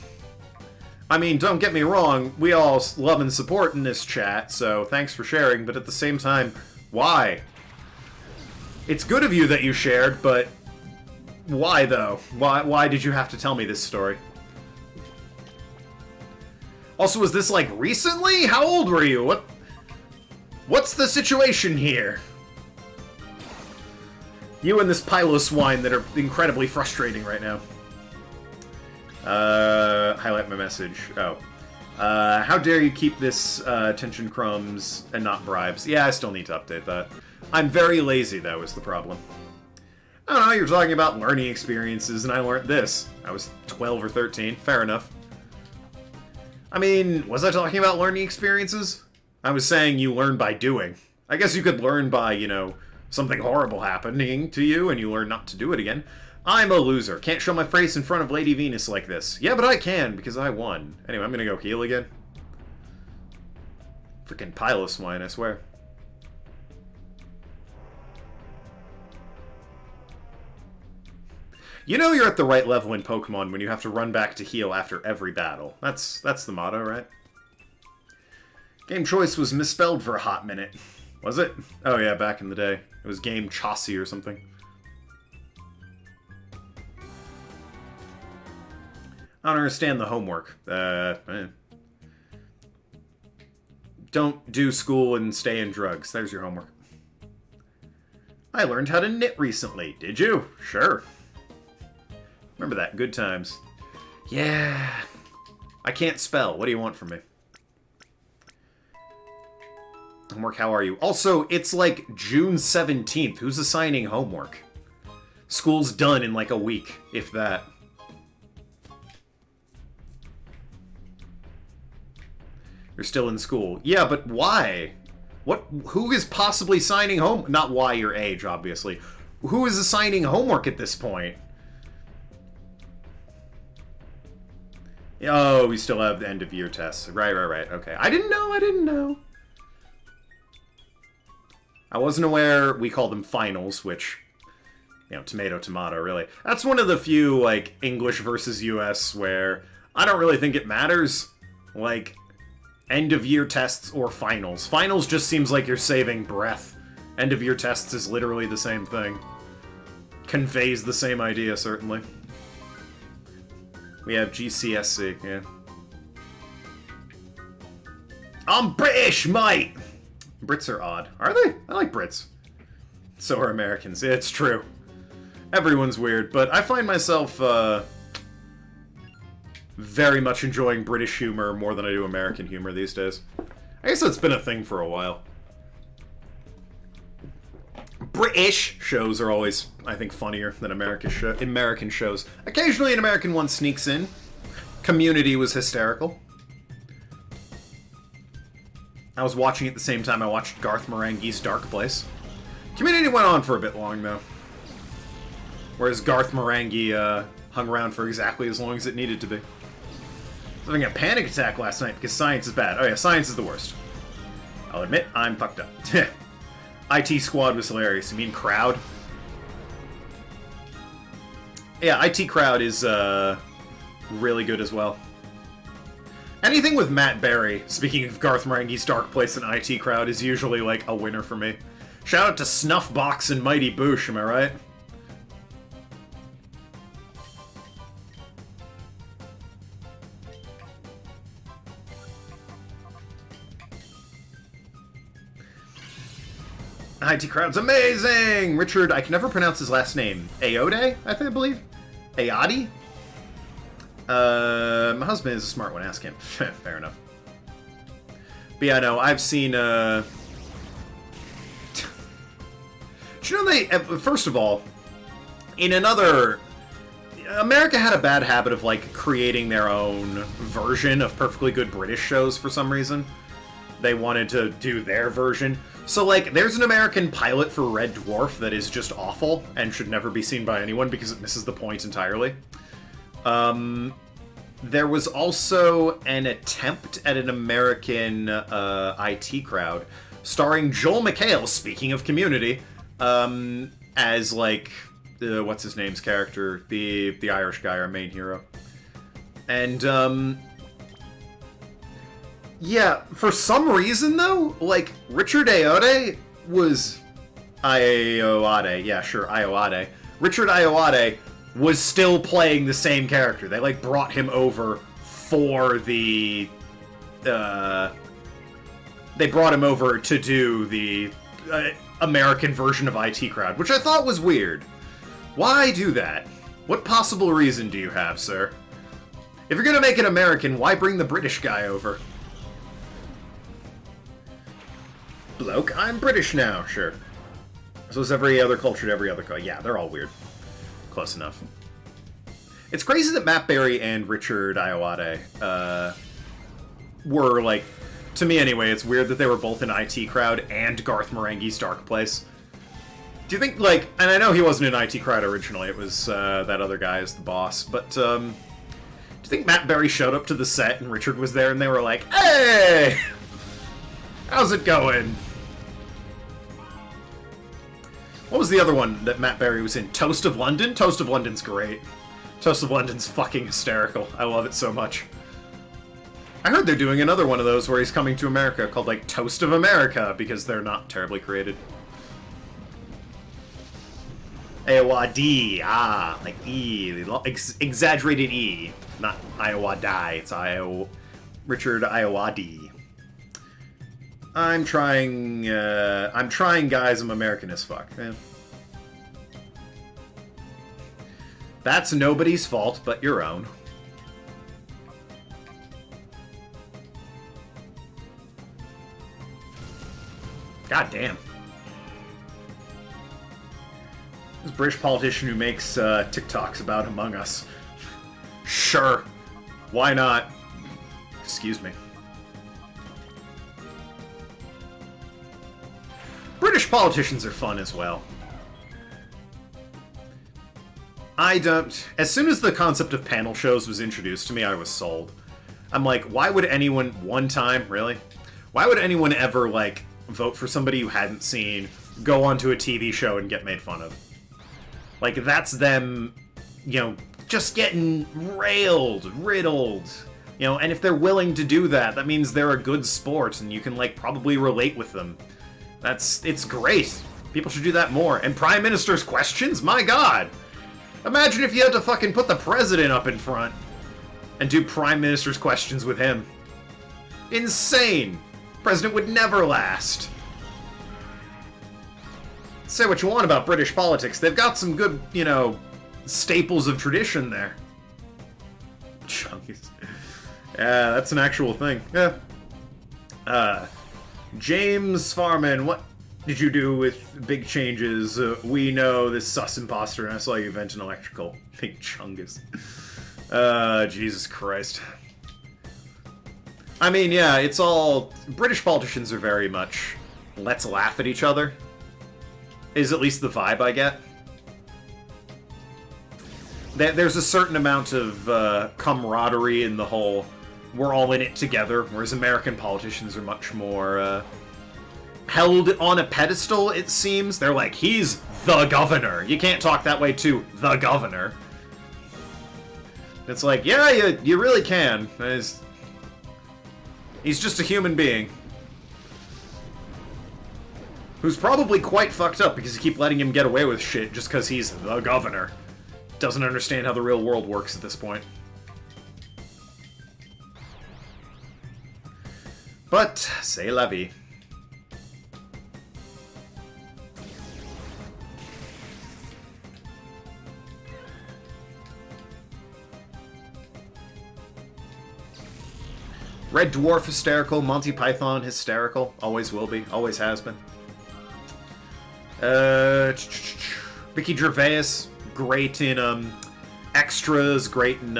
I mean, don't get me wrong, we all love and support in this chat, so thanks for sharing, but at the same time, why? It's good of you that you shared, but why, though? Why did you have to tell me this story? Also, was this, like, recently? How old were you? What's the situation here? You and this pile of swine that are incredibly frustrating right now. Highlight my message. Oh. How dare you keep this, attention crumbs and not bribes? Yeah, I still need to update that. I'm very lazy, though, is the problem. I don't know, you're talking about learning experiences, and I learned this. I was 12 or 13. Fair enough. I mean, was I talking about learning experiences? I was saying you learn by doing. I guess you could learn by, you know, something horrible happening to you, and you learn not to do it again. I'm a loser. Can't show my face in front of Lady Venus like this. Yeah, but I can, because I won. Anyway, I'm gonna go heal again. Freaking pile of swine, I swear. You know you're at the right level in Pokemon when you have to run back to heal after every battle. That's the motto, right? Game choice was misspelled for a hot minute. Was it? Oh yeah, back in the day. It was Game Chaucy or something. I don't understand the homework. Don't do school and stay in drugs. There's your homework. I learned how to knit recently. Did you? Sure. Remember that. Good times. Yeah. I can't spell. What do you want from me? Homework, how are you? Also, it's like June 17th. Who's assigning homework? School's done in like a week, if that. You're still in school. Yeah, but why? Who is possibly signing home? Not why your age, obviously. Who is assigning homework at this point? Oh, we still have the end of year tests. Right. Okay. I didn't know. I wasn't aware we call them finals, which, you know, tomato, tomato, really. That's one of the few, like, English versus US where I don't really think it matters. Like, end of year tests or finals. Finals just seems like you're saving breath. End of year tests is literally the same thing. Conveys the same idea, certainly. We have GCSE, yeah. I'm British, mate! Brits are odd. Are they? I like Brits. So are Americans. Yeah, it's true. Everyone's weird, but I find myself, very much enjoying British humor more than I do American humor these days. I guess that's been a thing for a while. British shows are always, I think, funnier than American shows. Occasionally an American one sneaks in. Community was hysterical. I was watching at the same time I watched Garth Marenghi's Dark Place. Community went on for a bit long, though. Whereas Garth Marenghi hung around for exactly as long as it needed to be. having a panic attack last night because science is bad. Oh yeah, science is the worst. I'll admit, I'm fucked up. IT Squad was hilarious. You mean Crowd? Yeah, IT Crowd is really good as well. Anything with Matt Berry, speaking of Garth Marenghi's Dark Place and IT Crowd, is usually, like, a winner for me. Shout out to Snuffbox and Mighty Boosh, am I right? IT Crowd's amazing! Richard, I can never pronounce his last name. Aode, I believe? Ayadi? My husband is a smart one, ask him. Fair enough. But yeah, no, I've seen, Do you know first of all, in another... America had a bad habit of, like, creating their own version of perfectly good British shows for some reason. They wanted to do their version. So, like, there's an American pilot for Red Dwarf that is just awful and should never be seen by anyone because it misses the point entirely. There was also an attempt at an American IT Crowd starring Joel McHale, speaking of Community, as, like, what's his name's character? The Irish guy, our main hero. And, yeah, for some reason, though, like, Richard Ayoade was... Ayoade, yeah, sure, Ayoade. Richard Ayoade was still playing the same character. They, like, brought him over for the... They brought him over to do the American version of IT Crowd, which I thought was weird. Why do that? What possible reason do you have, sir? If you're gonna make it American, why bring the British guy over? Bloke, I'm British now, sure. So is every other culture to every other culture. Yeah, they're all weird. Close enough. It's crazy that Matt Berry and Richard Ayoade were, like, to me anyway, it's weird that they were both in IT Crowd and Garth Marenghi's Dark Place. Do you think, like, and I know he wasn't in IT Crowd originally, it was that other guy as the boss, but do you think Matt Berry showed up to the set and Richard was there and they were like, hey! How's it going? What was the other one that Matt Berry was in? Toast of London? Toast of London's great. Toast of London's fucking hysterical. I love it so much. I heard they're doing another one of those where he's coming to America called, like, Toast of America, because they're not terribly created. Ayoade, like E, exaggerated E. Not Ayoade, it's Richard Ayoade. I'm trying, guys, I'm American as fuck. Man. That's nobody's fault but your own. God damn. This British politician who makes TikToks about Among Us. Sure. Why not? Excuse me. British politicians are fun as well. As soon as the concept of panel shows was introduced to me, I was sold. I'm like, why would anyone, one time, really? Why would anyone ever, like, vote for somebody you hadn't seen, go onto a TV show and get made fun of? Like, that's them, you know, just getting riddled. You know, and if they're willing to do that, that means they're a good sport and you can, like, probably relate with them. It's great. People should do that more. And Prime Minister's questions? My god! Imagine if you had to fucking put the president up in front and do Prime Minister's questions with him. Insane! President would never last. Say what you want about British politics. They've got some good, you know, staples of tradition there. Chunkies. Yeah, that's an actual thing. Yeah. James Farman, what did you do with Big Changes? We know this sus imposter, and I saw you vent an electrical. Big Chungus. Jesus Christ. I mean, yeah, it's all... British politicians are very much... let's laugh at each other. Is at least the vibe I get. There's a certain amount of camaraderie in the whole... we're all in it together, whereas American politicians are much more held on a pedestal, it seems. They're like, he's the governor. You can't talk that way to the governor. It's like, yeah, you really can. He's just a human being. Who's probably quite fucked up because you keep letting him get away with shit just because he's the governor. Doesn't understand how the real world works at this point. But, c'est la vie. Red Dwarf hysterical, Monty Python hysterical, always will be, always has been. Ricky Gervais, great in Extras, great in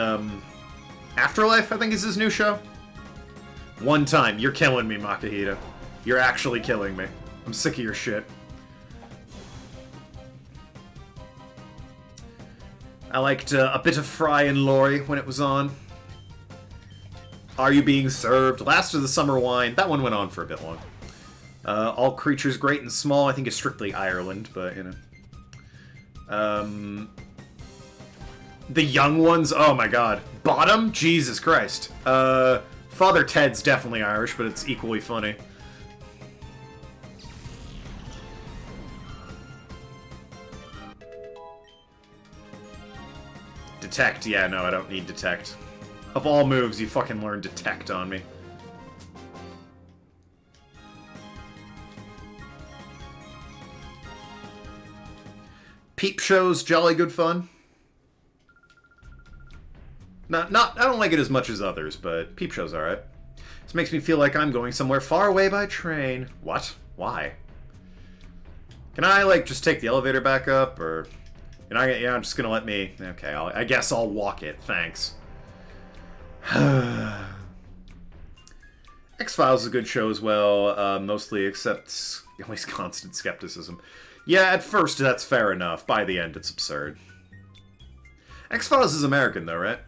Afterlife, I think is his new show. One time, you're killing me, Makahita. You're actually killing me. I'm sick of your shit. I liked a bit of Fry and Laurie when it was on. Are You Being Served? Last of the Summer Wine. That one went on for a bit long. All Creatures Great and Small, I think is strictly Ireland, but, you know. The Young Ones, oh my god. Bottom? Jesus Christ. Father Ted's definitely Irish, but it's equally funny. Detect, yeah, no, I don't need Detect. Of all moves, you fucking learn Detect on me. Peep Show's jolly good fun. I don't like it as much as others, but Peep Show's alright. This makes me feel like I'm going somewhere far away by train. What? Why? Can I, like, just take the elevator back up, or... Yeah, I'm just gonna let me... Okay, I guess I'll walk it, thanks. X-Files is a good show as well, mostly except always constant skepticism. Yeah, at first that's fair enough. By the end, it's absurd. X-Files is American, though, right?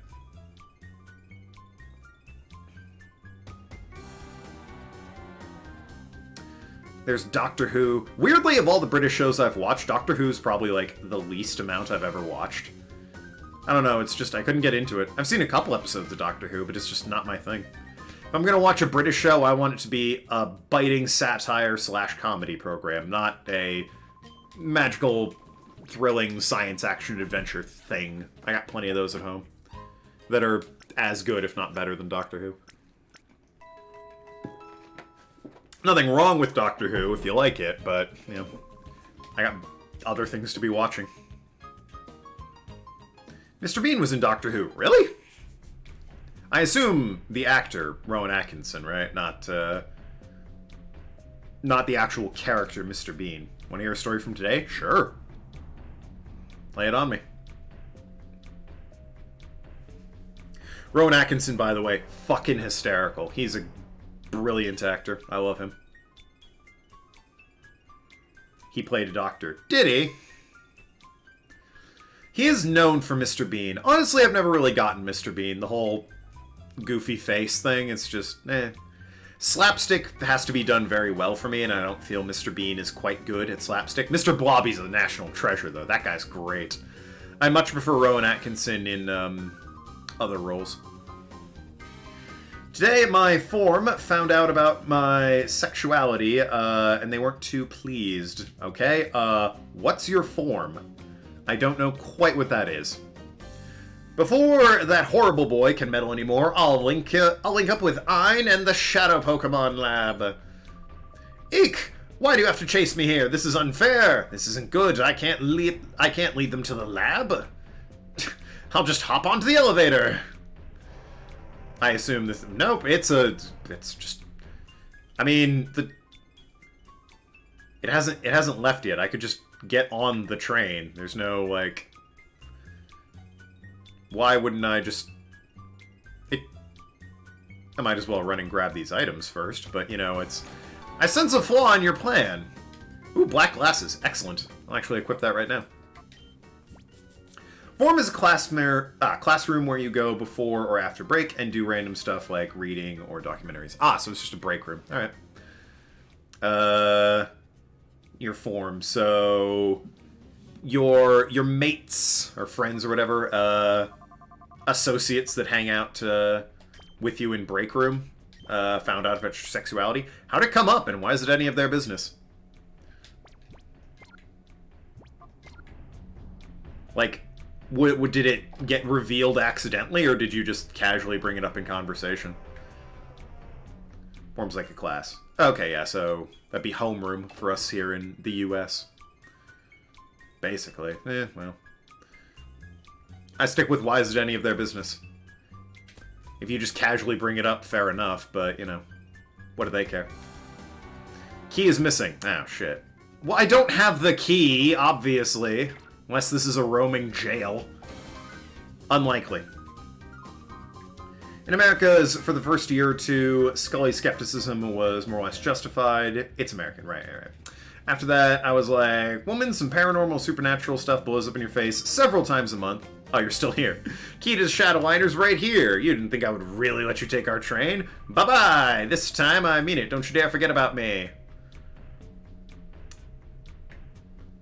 There's Doctor Who. Weirdly, of all the British shows I've watched, Doctor Who's probably, like, the least amount I've ever watched. I don't know, it's just, I couldn't get into it. I've seen a couple episodes of Doctor Who, but it's just not my thing. If I'm gonna watch a British show, I want it to be a biting satire/comedy program, not a magical, thrilling, science action adventure thing. I got plenty of those at home that are as good, if not better, than Doctor Who. Nothing wrong with Doctor Who if you like it, but, you know, I got other things to be watching. Mr. Bean was in Doctor Who. Really? I assume the actor, Rowan Atkinson, right? Not the actual character, Mr. Bean. Want to hear a story from today? Sure. Lay it on me. Rowan Atkinson, by the way, fucking hysterical. He's a brilliant actor. I love him. He played a doctor. Did he? He is known for Mr. Bean. Honestly, I've never really gotten Mr. Bean. The whole goofy face thing, it's just, eh. Slapstick has to be done very well for me, and I don't feel Mr. Bean is quite good at slapstick. Mr. Blobby's a national treasure, though. That guy's great. I much prefer Rowan Atkinson in other roles. Today, my form found out about my sexuality, and they weren't too pleased, okay? What's your form? I don't know quite what that is. Before that horrible boy can meddle anymore, I'll link up with Ein and the Shadow Pokemon Lab. Eek! Why do you have to chase me here? This is unfair. This isn't good. I can't lead them to the lab. I'll just hop onto the elevator. I assume this. Nope. It's just. I mean, it hasn't left yet. I could just get on the train. There's no like. Why wouldn't I just... I might as well run and grab these items first, but, you know, it's... I sense a flaw in your plan. Ooh, black glasses. Excellent. I'll actually equip that right now. Form is a classroom where you go before or after break and do random stuff like reading or documentaries. Ah, so it's just a break room. All right. Your form. So your mates or friends or whatever, associates that hang out with you in break room, found out about your sexuality. How'd it come up, and why is it any of their business? Like, did it get revealed accidentally, or did you just casually bring it up in conversation? Forms like a class. Okay, yeah, so that'd be homeroom for us here in the U.S. Basically. Well. I stick with why is it any of their business? If you just casually bring it up, fair enough, but, you know, what do they care? Key is missing. Oh, shit. Well, I don't have the key, obviously. Unless this is a roaming jail. Unlikely. In America, for the first year or two, Scully's skepticism was more or less justified. It's American, right. After that, I was like, woman, some paranormal, supernatural stuff blows up in your face several times a month. Oh, you're still here. Key to Shadowliner's right here. You didn't think I would really let you take our train? Bye-bye. This time, I mean it. Don't you dare forget about me.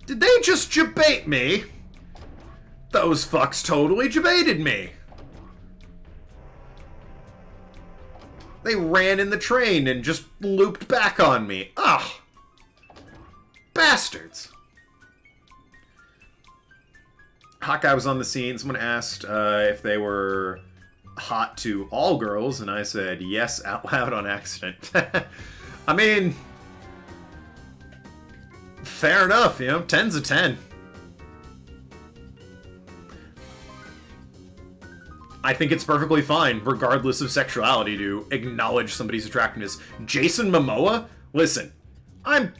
Did they just debate me? Those fucks totally debated me. They ran in the train and just looped back on me. Ugh. Bastards. Hawkeye was on the scene. Someone asked if they were hot to all girls, and I said yes out loud on accident. I mean, fair enough, you know, 10's a 10. I think it's perfectly fine, regardless of sexuality, to acknowledge somebody's attractiveness. Jason Momoa? Listen, I'm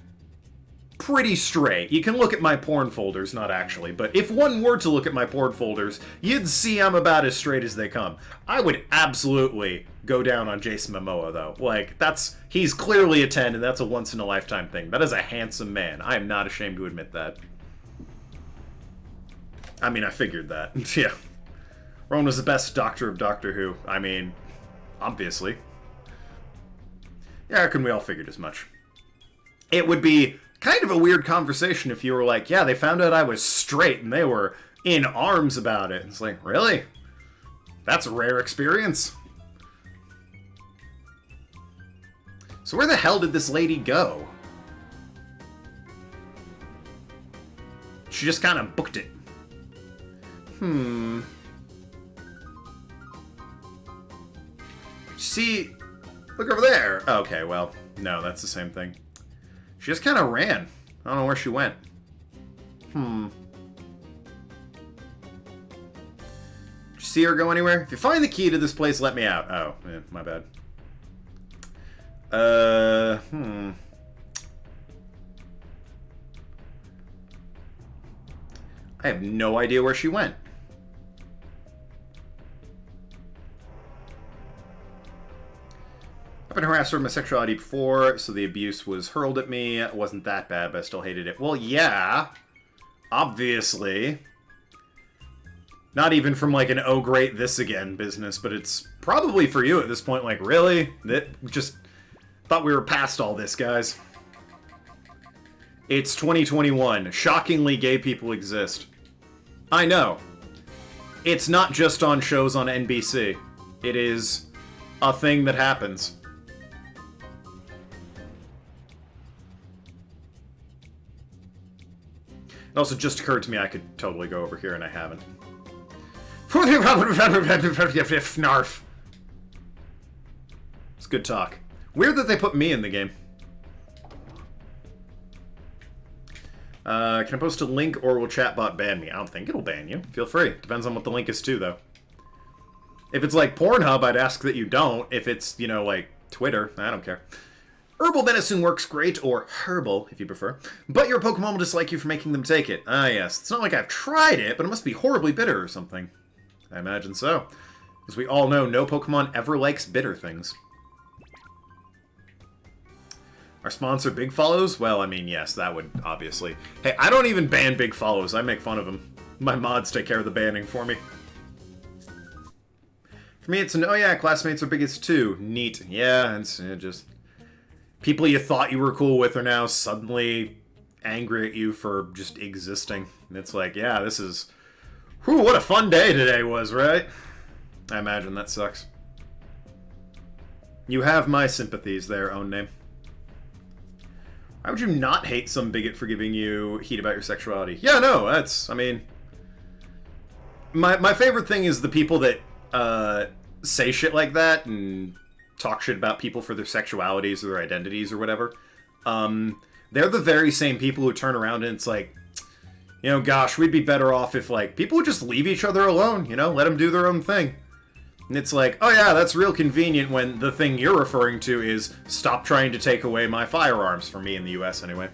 pretty straight. You can look at my porn folders, not actually, but if one were to look at my porn folders, you'd see I'm about as straight as they come. I would absolutely go down on Jason Momoa, though. Like, he's clearly a 10, and that's a once-in-a-lifetime thing. That is a handsome man. I am not ashamed to admit that. I mean, I figured that. Yeah. Rowan was the best Doctor of Doctor Who. I mean, obviously. Yeah, I reckon we all figured as much. It would be kind of a weird conversation if you were like, yeah, they found out I was straight and they were in arms about it. It's like, really? That's a rare experience. So where the hell did this lady go? She just kind of booked it. See, look over there. Okay, well, no, that's the same thing. She just kind of ran. I don't know where she went. Did you see her go anywhere? If you find the key to this place, let me out. Oh, yeah, my bad. I have no idea where she went. I've been harassed for my sexuality before, so the abuse was hurled at me. It wasn't that bad, but I still hated it. Well, yeah. Obviously. Not even from, like, an oh great this again business, but it's probably for you at this point, like, really? That just thought we were past all this, guys. It's 2021. Shockingly, gay people exist. I know. It's not just on shows on NBC. It is a thing that happens. It also just occurred to me I could totally go over here, and I haven't. Snarf. It's good talk. Weird that they put me in the game. Can I post a link, or will chatbot ban me? I don't think it'll ban you. Feel free. Depends on what the link is to, though. If it's like Pornhub, I'd ask that you don't. If it's, you know, like Twitter, I don't care. Herbal medicine works great, or herbal, if you prefer, but your Pokemon will dislike you for making them take it. Ah, yes. It's not like I've tried it, but it must be horribly bitter or something. I imagine so. As we all know, no Pokemon ever likes bitter things. Our sponsor, Big Follows? Well, I mean, yes, that would, obviously. Hey, I don't even ban Big Follows. I make fun of them. My mods take care of the banning for me. For me, it's an, oh yeah, classmates are biggest too. Neat. Yeah, it's just... People you thought you were cool with are now suddenly angry at you for just existing. And it's like, yeah, this is... Whew, what a fun day today was, right? I imagine that sucks. You have my sympathies there, own name. Why would you not hate some bigot for giving you heat about your sexuality? Yeah, no, that's, I mean... My favorite thing is the people that say shit like that and talk shit about people for their sexualities or their identities or whatever. They're the very same people who turn around and it's like, you know, gosh, we'd be better off if, like, people would just leave each other alone, you know? Let them do their own thing. And it's like, oh yeah, that's real convenient when the thing you're referring to is stop trying to take away my firearms, for me in the US anyway.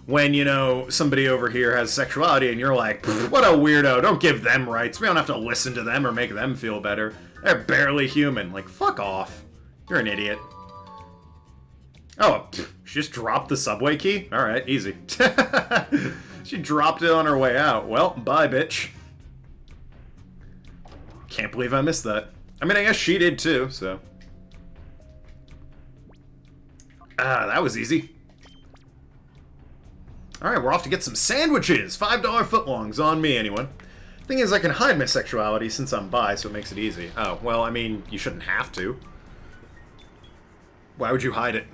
When, you know, somebody over here has sexuality and you're like, what a weirdo, don't give them rights. We don't have to listen to them or make them feel better. They're barely human. Like, fuck off. You're an idiot. Oh, she just dropped the subway key? Alright, easy. She dropped it on her way out. Well, bye, bitch. Can't believe I missed that. I mean, I guess she did too, so. Ah, that was easy. Alright, we're off to get some sandwiches! $5 footlongs on me, anyone. Thing is, I can hide my sexuality since I'm bi, so it makes it easy. Oh, well, I mean, you shouldn't have to. Why would you hide it?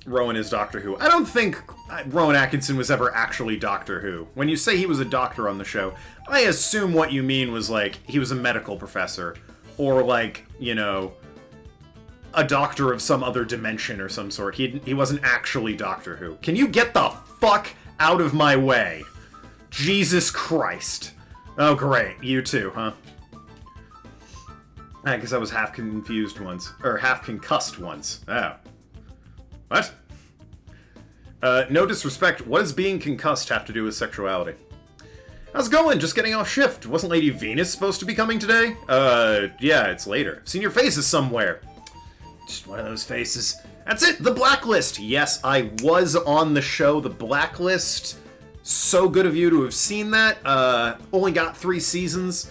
Rowan is Doctor Who. I don't think Rowan Atkinson was ever actually Doctor Who. When you say he was a doctor on the show, I assume what you mean was, like, he was a medical professor. Or, like, you know, a doctor of some other dimension or some sort. He wasn't actually Doctor Who. Can you get the fuck out of my way? Jesus Christ. Oh, great. You too, huh? I guess I was half confused once. Or half concussed once. Oh. What? No disrespect. What does being concussed have to do with sexuality? How's it going? Just getting off shift. Wasn't Lady Venus supposed to be coming today? Yeah, it's later. I've seen your faces somewhere. Just one of those faces. That's it, The Blacklist. Yes, I was on the show, The Blacklist. So good of you to have seen that. Only got 3 seasons.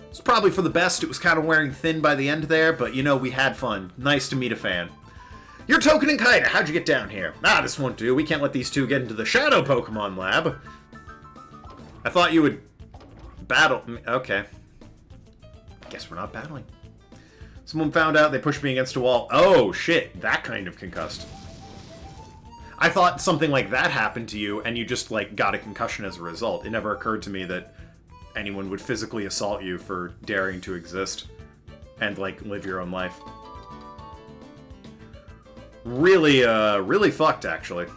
It's probably for the best. It was kind of wearing thin by the end there, but you know, we had fun. Nice to meet a fan. You're Token and Kaida. How'd you get down here? Ah, this won't do. We can't let these two get into the Shadow Pokemon Lab. I thought you would battle... Okay. Guess we're not battling. Someone found out, they pushed me against a wall. Oh, shit. That kind of concussed. I thought something like that happened to you, and you just, like, got a concussion as a result. It never occurred to me that anyone would physically assault you for daring to exist and, like, live your own life. Really, really fucked, actually.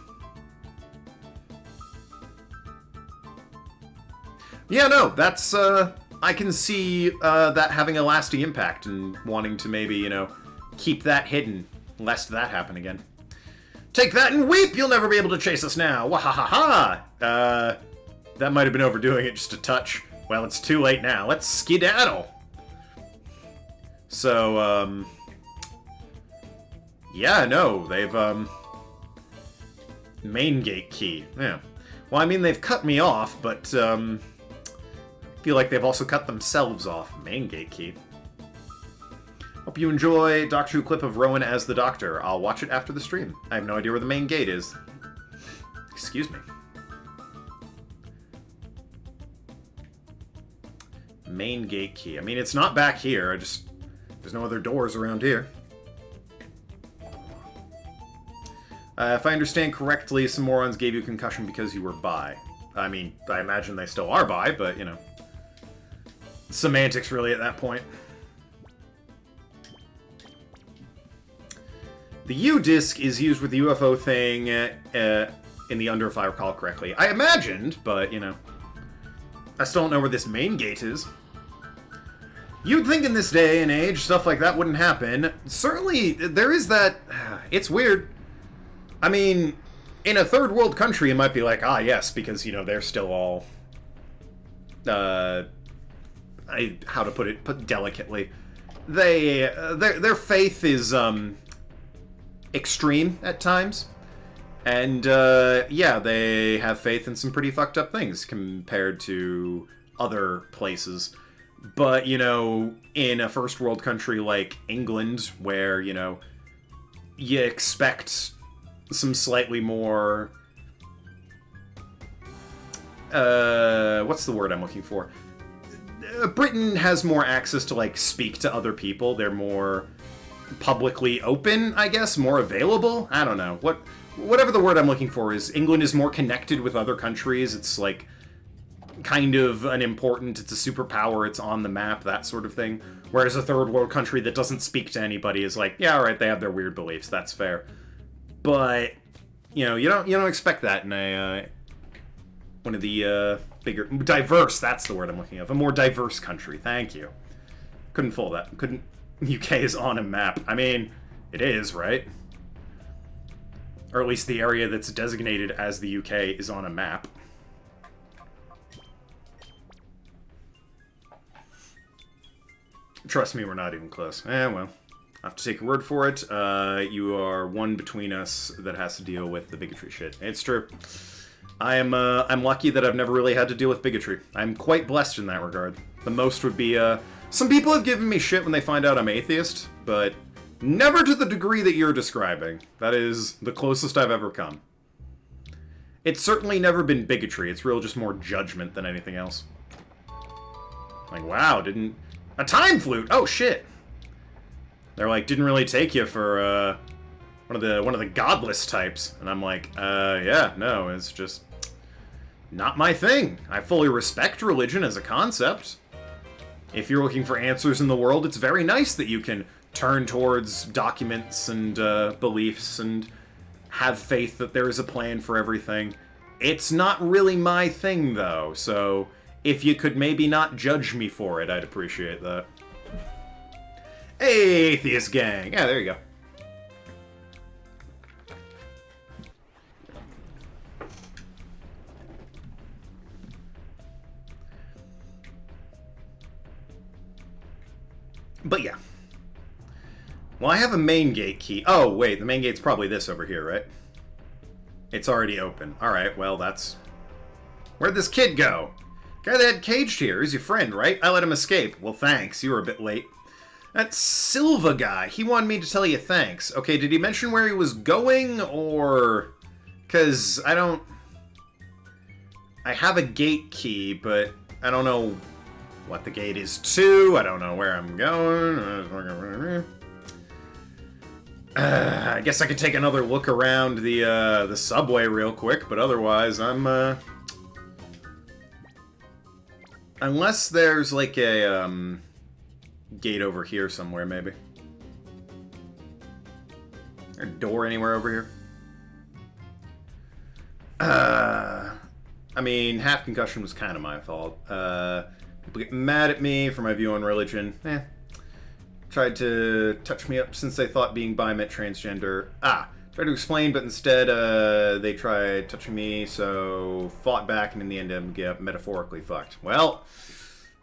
Yeah, no, that's, I can see, that having a lasting impact and wanting to maybe, you know, keep that hidden, lest that happen again. Take that and weep! You'll never be able to chase us now! Wahahaha! That might have been overdoing it just a touch. Well, it's too late now. Let's skedaddle! So, yeah, no, they've, main gate key. Yeah. Well, I mean, they've cut me off, but, feel like they've also cut themselves off. Main gate key. Hope you enjoy Doctor Who clip of Rowan as the Doctor. I'll watch it after the stream. I have no idea where the main gate is. Excuse me. Main gate key. I mean, it's not back here. There's no other doors around here. If I understand correctly, some morons gave you a concussion because you were bi. I mean, I imagine they still are bi, but, you know. Semantics, really, at that point. The U-disc is used with the UFO thing in the Under, if I recall correctly. I imagined, but, you know. I still don't know where this main gate is. You'd think in this day and age, stuff like that wouldn't happen. Certainly, there is that... It's weird. I mean, in a third world country, it might be like, ah, yes, because, you know, they're still all... how to put it delicately. Their faith is, extreme at times. And, yeah, they have faith in some pretty fucked up things compared to other places. But, you know, in a first world country like England, where, you know, you expect some slightly more... what's the word I'm looking for? Britain has more access to, like, speak to other people. They're more publicly open, I guess, more available. I don't know. Whatever the word I'm looking for is, England is more connected with other countries. It's, like, kind of an important, it's a superpower, it's on the map, that sort of thing. Whereas a third world country that doesn't speak to anybody is like, yeah, alright, they have their weird beliefs, that's fair. But, you know, you don't expect that in a, one of the, bigger, diverse, that's the word I'm looking of. A more diverse country, thank you. Couldn't fool that. UK is on a map. I mean, it is, right? Or at least the area that's designated as the UK is on a map. Trust me, we're not even close. Well, I have to take your word for it. You are one between us that has to deal with the bigotry shit. It's true. I'm lucky that I've never really had to deal with bigotry. I'm quite blessed in that regard. The most would be, some people have given me shit when they find out I'm atheist, but never to the degree that you're describing. That is the closest I've ever come. It's certainly never been bigotry. It's real just more judgment than anything else. Like, wow, didn't... A time flute! Oh, shit! They're like, didn't really take you for, one of the godless types. And I'm like, yeah, no, it's just not my thing. I fully respect religion as a concept. If you're looking for answers in the world, it's very nice that you can turn towards documents and beliefs and have faith that there is a plan for everything. It's not really my thing, though, so if you could maybe not judge me for it, I'd appreciate that. Hey, atheist gang! Yeah, there you go. But yeah. Well, I have a main gate key. Oh, wait, the main gate's probably this over here, right? It's already open. Alright, well, that's... Where'd this kid go? Guy that had caged here is your friend, right? I let him escape. Well, thanks. You were a bit late. That Silva guy, he wanted me to tell you thanks. Okay, did he mention where he was going, or... Because I don't... I have a gate key, but I don't know what the gate is to. I don't know where I'm going. I guess I could take another look around the subway real quick, but otherwise I'm, unless there's like a, gate over here somewhere, maybe. Or a door anywhere over here? I mean, half concussion was kind of my fault. People get mad at me for my view on religion. Tried to touch me up since they thought being bi meant transgender. Tried to explain, but instead they tried touching me, so fought back, and in the end I'm get metaphorically fucked. Well,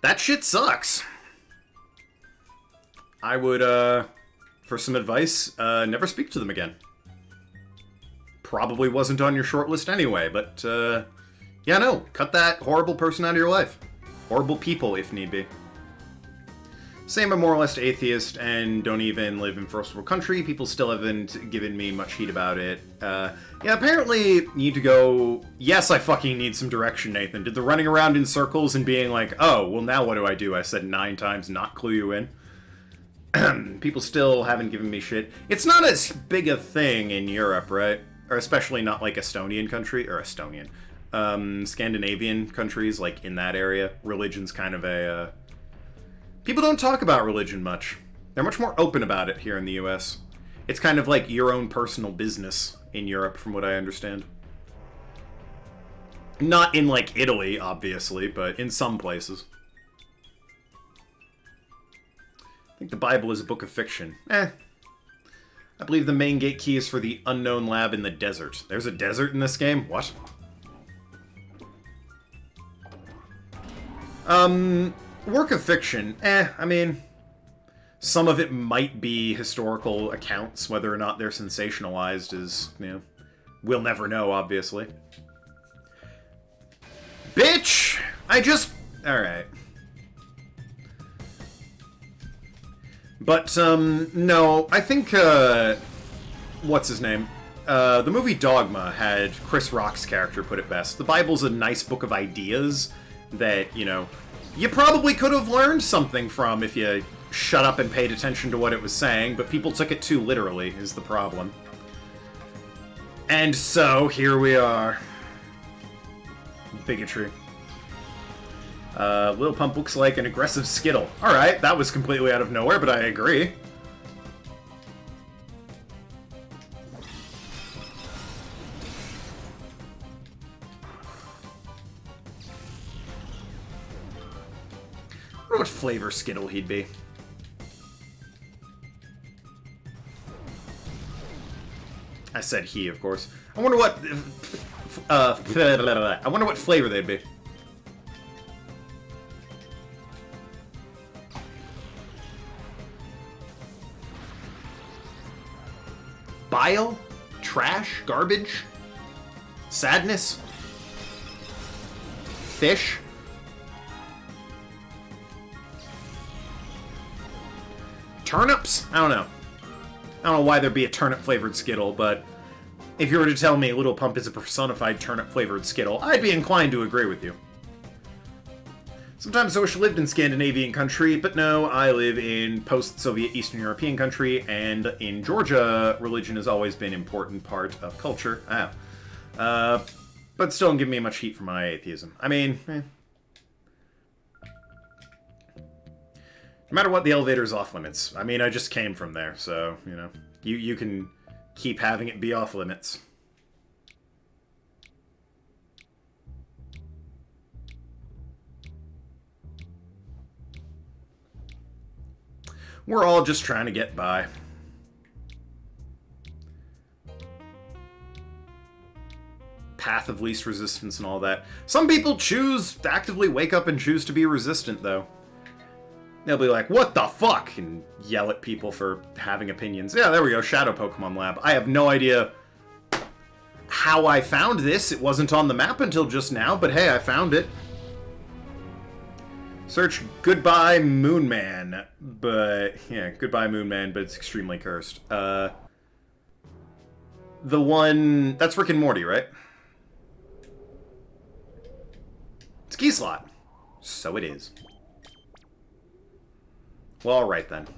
that shit sucks. I would, for some advice, never speak to them again. Probably wasn't on your short list anyway, but, yeah, no, cut that horrible person out of your life. Horrible people, if need be. Same, I'm more or less atheist and don't even live in first world country. People still haven't given me much heat about it. Yeah, apparently need to go... Yes, I fucking need some direction, Nathan. Did the running around in circles and being like, oh, well now what do? I said 9 times, not clue you in. People still haven't given me shit. It's not as big a thing in Europe, right? Or especially not like Estonian country, or Estonian. Scandinavian countries, like in that area. Religion's kind of a... People don't talk about religion much. They're much more open about it here in the US. It's kind of like your own personal business in Europe, from what I understand. Not in, like, Italy, obviously, but in some places. I think the Bible is a book of fiction. I believe the main gate key is for the unknown lab in the desert. There's a desert in this game? What? Work of fiction. I mean, Some of it might be historical accounts, whether or not they're sensationalized is, we'll never know, obviously. Bitch! Alright. But, no, I think, what's his name? The movie Dogma had Chris Rock's character put it best. The Bible's a nice book of ideas that, you probably could have learned something from if you shut up and paid attention to what it was saying, but people took it too literally, is the problem. And so, here we are. Bigotry. Lil Pump looks like an aggressive Skittle. Alright, that was completely out of nowhere, but I agree. I wonder what flavor Skittle he'd be. I said he, of course. I wonder what... I wonder what flavor they'd be. Bile? Trash? Garbage? Sadness? Fish? Turnips? I don't know. I don't know why there'd be a turnip-flavored Skittle, but if you were to tell me Little Pump is a personified turnip-flavored Skittle, I'd be inclined to agree with you. Sometimes I wish I lived in Scandinavian country, but no, I live in post-Soviet Eastern European country, and in Georgia, religion has always been an important part of culture. But still don't give me much heat for my atheism. I mean, No matter what, the elevator's off limits. I mean, I just came from there, so, you can keep having it be off limits. We're all just trying to get by. Path of least resistance and all that. Some people choose to actively wake up and choose to be resistant, though. They'll be like, what the fuck? And yell at people for having opinions. Yeah, there we go, Shadow Pokemon Lab. I have no idea how I found this. It wasn't on the map until just now, but hey, I found it. Search Goodbye Moon Man, but yeah, Goodbye Moon Man, but it's extremely cursed. The one that's Rick and Morty, right? It's Key Slot. So it is. Well, alright then.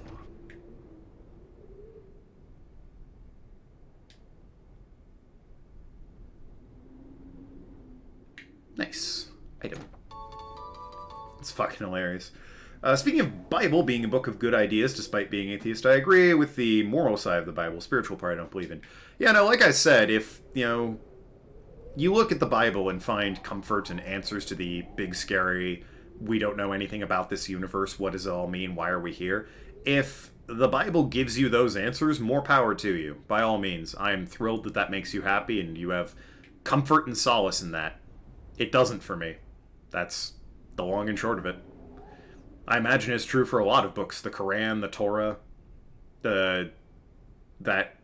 Nice. Item. It's fucking hilarious. Speaking of Bible being a book of good ideas despite being atheist, I agree with the moral side of the Bible. Spiritual part I don't believe in. Yeah, no, like I said, if, you look at the Bible and find comfort and answers to the big, scary, we don't know anything about this universe, what does it all mean, why are we here? If the Bible gives you those answers, more power to you. By all means, I am thrilled that that makes you happy and you have comfort and solace in that. It doesn't for me. That's the long and short of it. I imagine it's true for a lot of books. The Quran, the Torah, that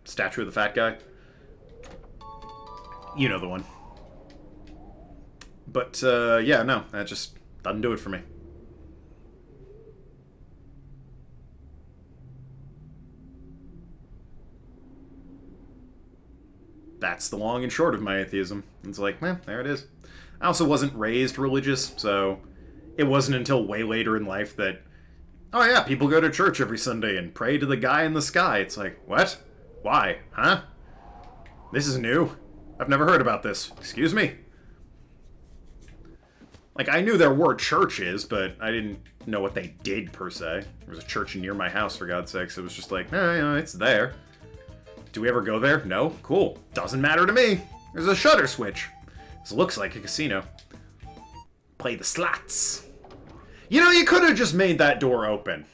statue of the fat guy. You know the one. But, yeah, no, that just doesn't do it for me. That's the long and short of my atheism. It's like, there it is. I also wasn't raised religious, so it wasn't until way later in life that, oh yeah, people go to church every Sunday and pray to the guy in the sky. It's like, what? Why? Huh? This is new. I've never heard about this. Excuse me? Like, I knew there were churches, but I didn't know what they did, per se. There was a church near my house, for God's sakes. It was just like, it's there. Do we ever go there? No? Cool. Doesn't matter to me. There's a shutter switch. This looks like a casino. Play the slots. You could have just made that door open.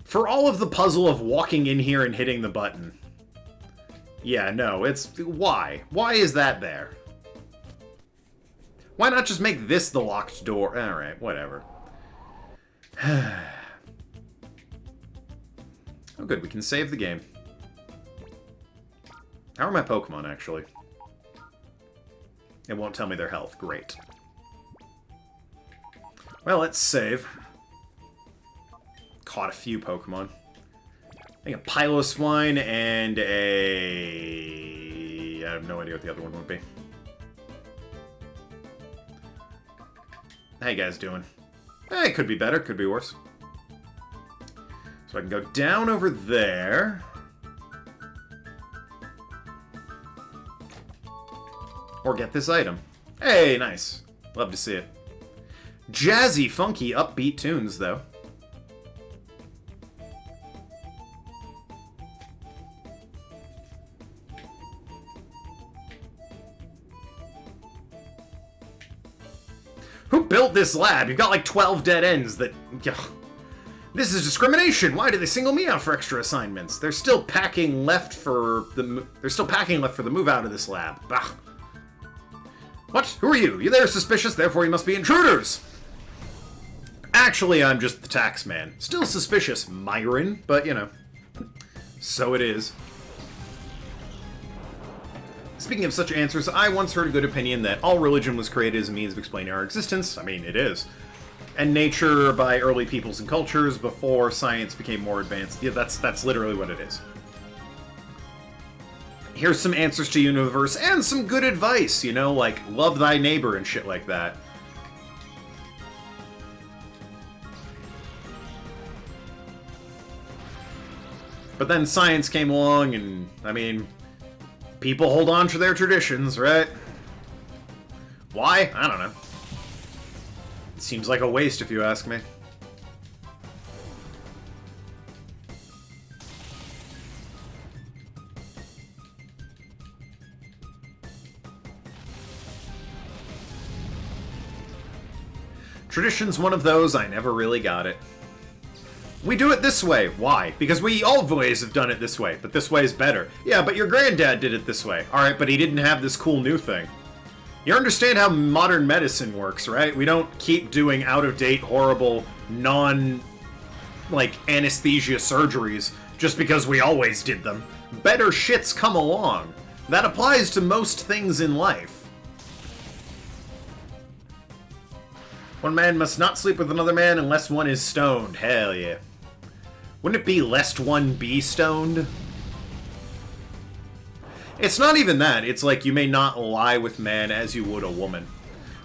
For all of the puzzle of walking in here and hitting the button. Yeah, no, it's... Why? Why is that there? Why not just make this the locked door? Alright, whatever. good, we can save the game. How are my Pokemon, actually? It won't tell me their health. Great. Well, let's save. Caught a few Pokemon. I think a Piloswine and a... I have no idea what the other one would be. How you guys doing? It could be better, could be worse. So I can go down over there. Or get this item. Hey, nice. Love to see it. Jazzy, funky, upbeat tunes, though. Who built this lab? You've got like 12 dead ends that... This is discrimination. Why do they single me out for extra assignments? They're still packing left for the move out of this lab. Bah. What? Who are you? They're suspicious, therefore you must be intruders. Actually, I'm just the tax man. Still suspicious, Myron, but you know. So it is. Speaking of such answers, I once heard a good opinion that all religion was created as a means of explaining our existence. I mean, it is. And nature by early peoples and cultures before science became more advanced. Yeah, that's literally what it is. Here's some answers to universe and some good advice, you know, like love thy neighbor and shit like that. But then science came along and, I mean, people hold on to their traditions, right? Why? I don't know. It seems like a waste if you ask me. Tradition's one of those, I never really got it. We do it this way. Why? Because we always have done it this way, but this way is better. Yeah, but your granddad did it this way. Alright, but he didn't have this cool new thing. You understand how modern medicine works, right? We don't keep doing out-of-date, horrible, anesthesia surgeries just because we always did them. Better shits come along. That applies to most things in life. One man must not sleep with another man unless one is stoned. Hell yeah. Wouldn't it be lest one be stoned? It's not even that. It's like you may not lie with man as you would a woman.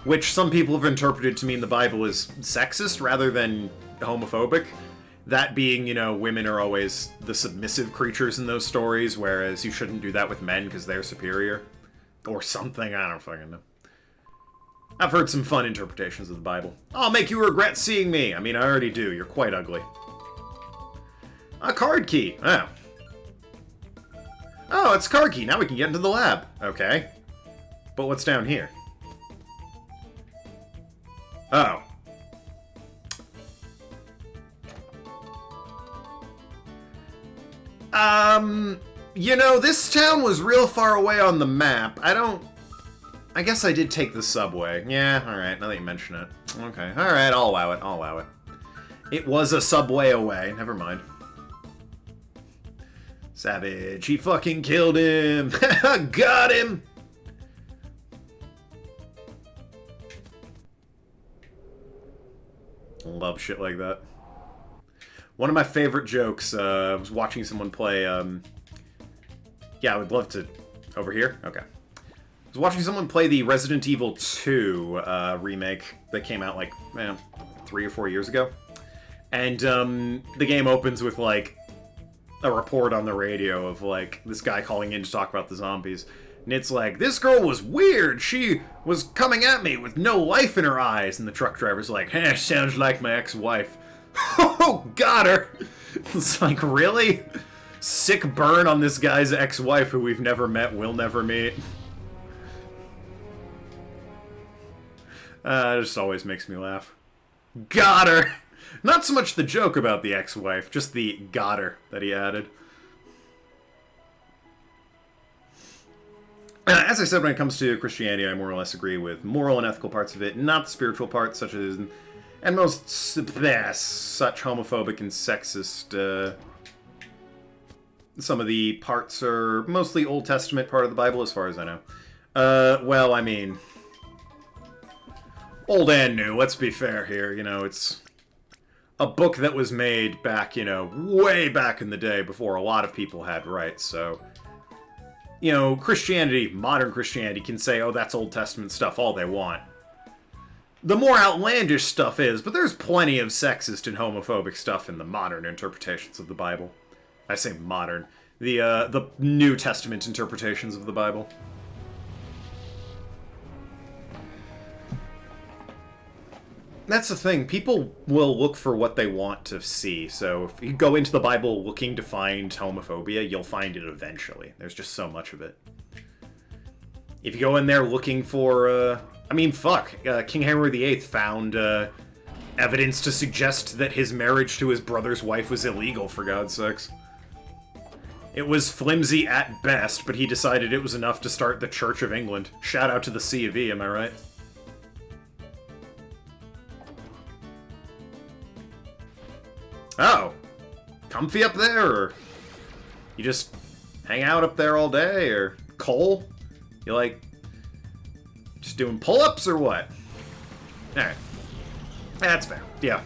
Which some people have interpreted to mean the Bible is sexist rather than homophobic. That being, you know, women are always the submissive creatures in those stories, whereas you shouldn't do that with men because they're superior. Or something, I don't fucking know. I've heard some fun interpretations of the Bible. I'll make you regret seeing me. I mean, I already do. You're quite ugly. A card key. Oh. Oh, it's a card key. Now we can get into the lab. Okay. But what's down here? Oh. You know, this town was real far away on the map. I guess I did take the subway. Yeah, alright, now that you mention it. Okay, alright, I'll allow it, I'll allow it. It was a subway away, never mind. Savage, he fucking killed him! Got him! Love shit like that. One of my favorite jokes, I was watching someone play, yeah, I would love to... Over here? Okay. I was watching someone play the Resident Evil 2 remake that came out, like, 3 or 4 years ago. And, the game opens with, like, a report on the radio of, like, this guy calling in to talk about the zombies. And it's like, this girl was weird! She was coming at me with no life in her eyes! And the truck driver's like, sounds like my ex-wife. Oh, got her! It's like, really? Sick burn on this guy's ex-wife who we've never met, will never meet. It just always makes me laugh. Got her! Not so much the joke about the ex-wife, just the got her that he added. As I said, when it comes to Christianity, I more or less agree with moral and ethical parts of it, not the spiritual parts, such as... And most... such homophobic and sexist, some of the parts are mostly Old Testament part of the Bible, as far as I know. Well, I mean, old and new, let's be fair here. You know, it's a book that was made back, you know, way back in the day before a lot of people had rights, so... You know, Christianity, modern Christianity, can say, oh, that's Old Testament stuff all they want. The more outlandish stuff is, but there's plenty of sexist and homophobic stuff in the modern interpretations of the Bible. I say modern. The New Testament interpretations of the Bible. That's the thing. People will look for what they want to see. So if you go into the Bible looking to find homophobia, you'll find it eventually. There's just so much of it. If you go in there looking for, I mean, fuck. King Henry VIII found evidence to suggest that his marriage to his brother's wife was illegal, for God's sakes. It was flimsy at best, but he decided it was enough to start the Church of England. Shout out to the C of E, am I right? Oh, comfy up there, or you just hang out up there all day, or Cole? You like just doing pull-ups or what? Alright. That's fair. Yeah.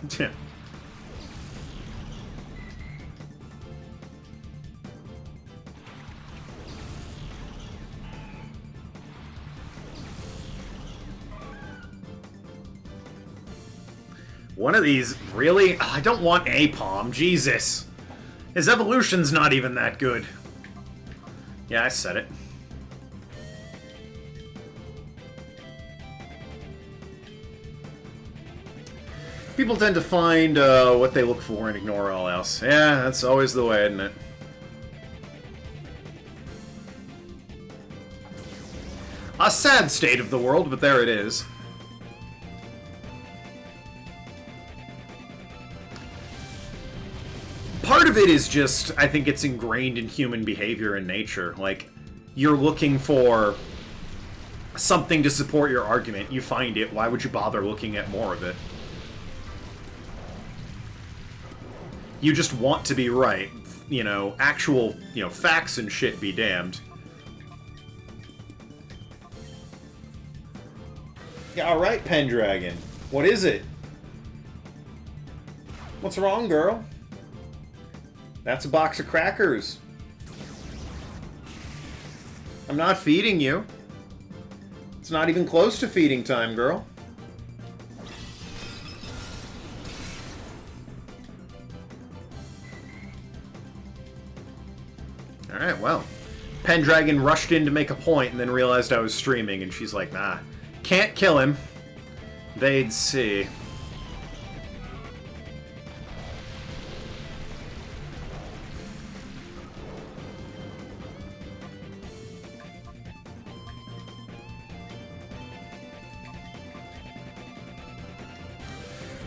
One of these, really? I don't want Apom, Jesus. His evolution's not even that good. Yeah, I said it. People tend to find what they look for and ignore all else. Yeah, that's always the way, isn't it? A sad state of the world, but there it is. Part of it is just, I think it's ingrained in human behavior and nature. Like, you're looking for something to support your argument. You find it. Why would you bother looking at more of it? You just want to be right. You know, actual, you know, facts and shit be damned. Yeah, alright, Pendragon. What is it? What's wrong, girl? That's a box of crackers. I'm not feeding you. It's not even close to feeding time, girl. Alright, well. Pendragon rushed in to make a point and then realized I was streaming, and she's like, nah, can't kill him. They'd see.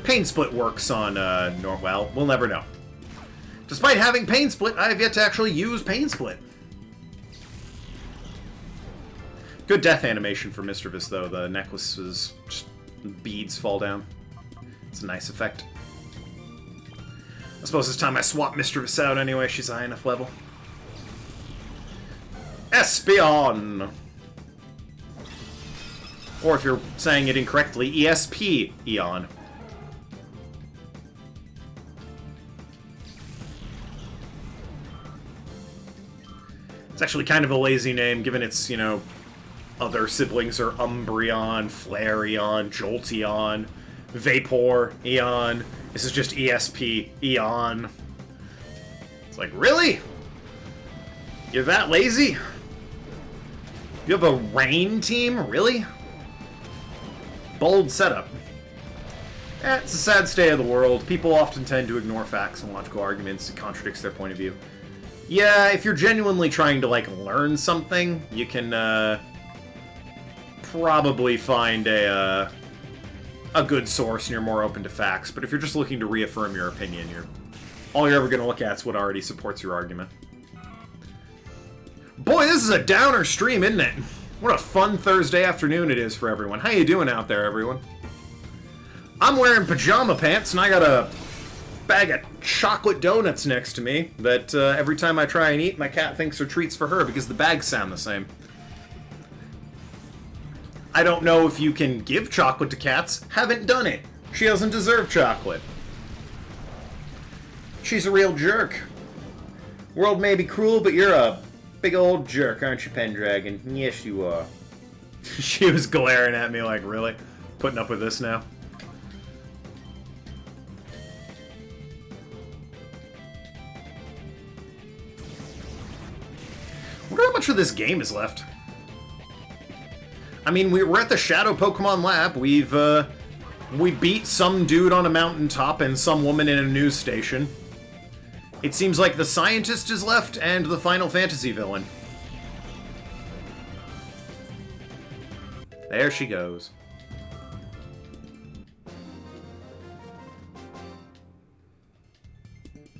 Pain Split works on, well, we'll never know. Despite having Pain Split, I have yet to actually use Pain Split. Good death animation for Mischievous, though. The necklace's just beads fall down. It's a nice effect. I suppose it's time I swap Mischievous out anyway. She's a high enough level. Espion! Or if you're saying it incorrectly, ESP Eon. It's actually kind of a lazy name, given its, you know, other siblings are Umbreon, Flareon, Jolteon, Vapor, Eon. This is just ESP, Eon. It's like, really? You're that lazy? You have a rain team? Really? Bold setup. It's a sad state of the world. People often tend to ignore facts and logical arguments. It contradicts their point of view. Yeah, if you're genuinely trying to, like, learn something, you can, probably find a good source and you're more open to facts. But if you're just looking to reaffirm your opinion, all you're ever going to look at is what already supports your argument. Boy, this is a downer stream, isn't it? What a fun Thursday afternoon it is for everyone. How you doing out there, everyone? I'm wearing pajama pants and I got a bag of chocolate donuts next to me that every time I try and eat, my cat thinks are treats for her because the bags sound the same. I don't know if you can give chocolate to cats. Haven't done it. She doesn't deserve chocolate. She's a real jerk. World may be cruel, but you're a big old jerk, aren't you, Pendragon? Yes, you are. She was glaring at me like, really? Putting up with this now? I wonder how much of this game is left. I mean, we're at the Shadow Pokemon Lab. We beat some dude on a mountaintop and some woman in a news station. It seems like the scientist is left and the Final Fantasy villain. There she goes.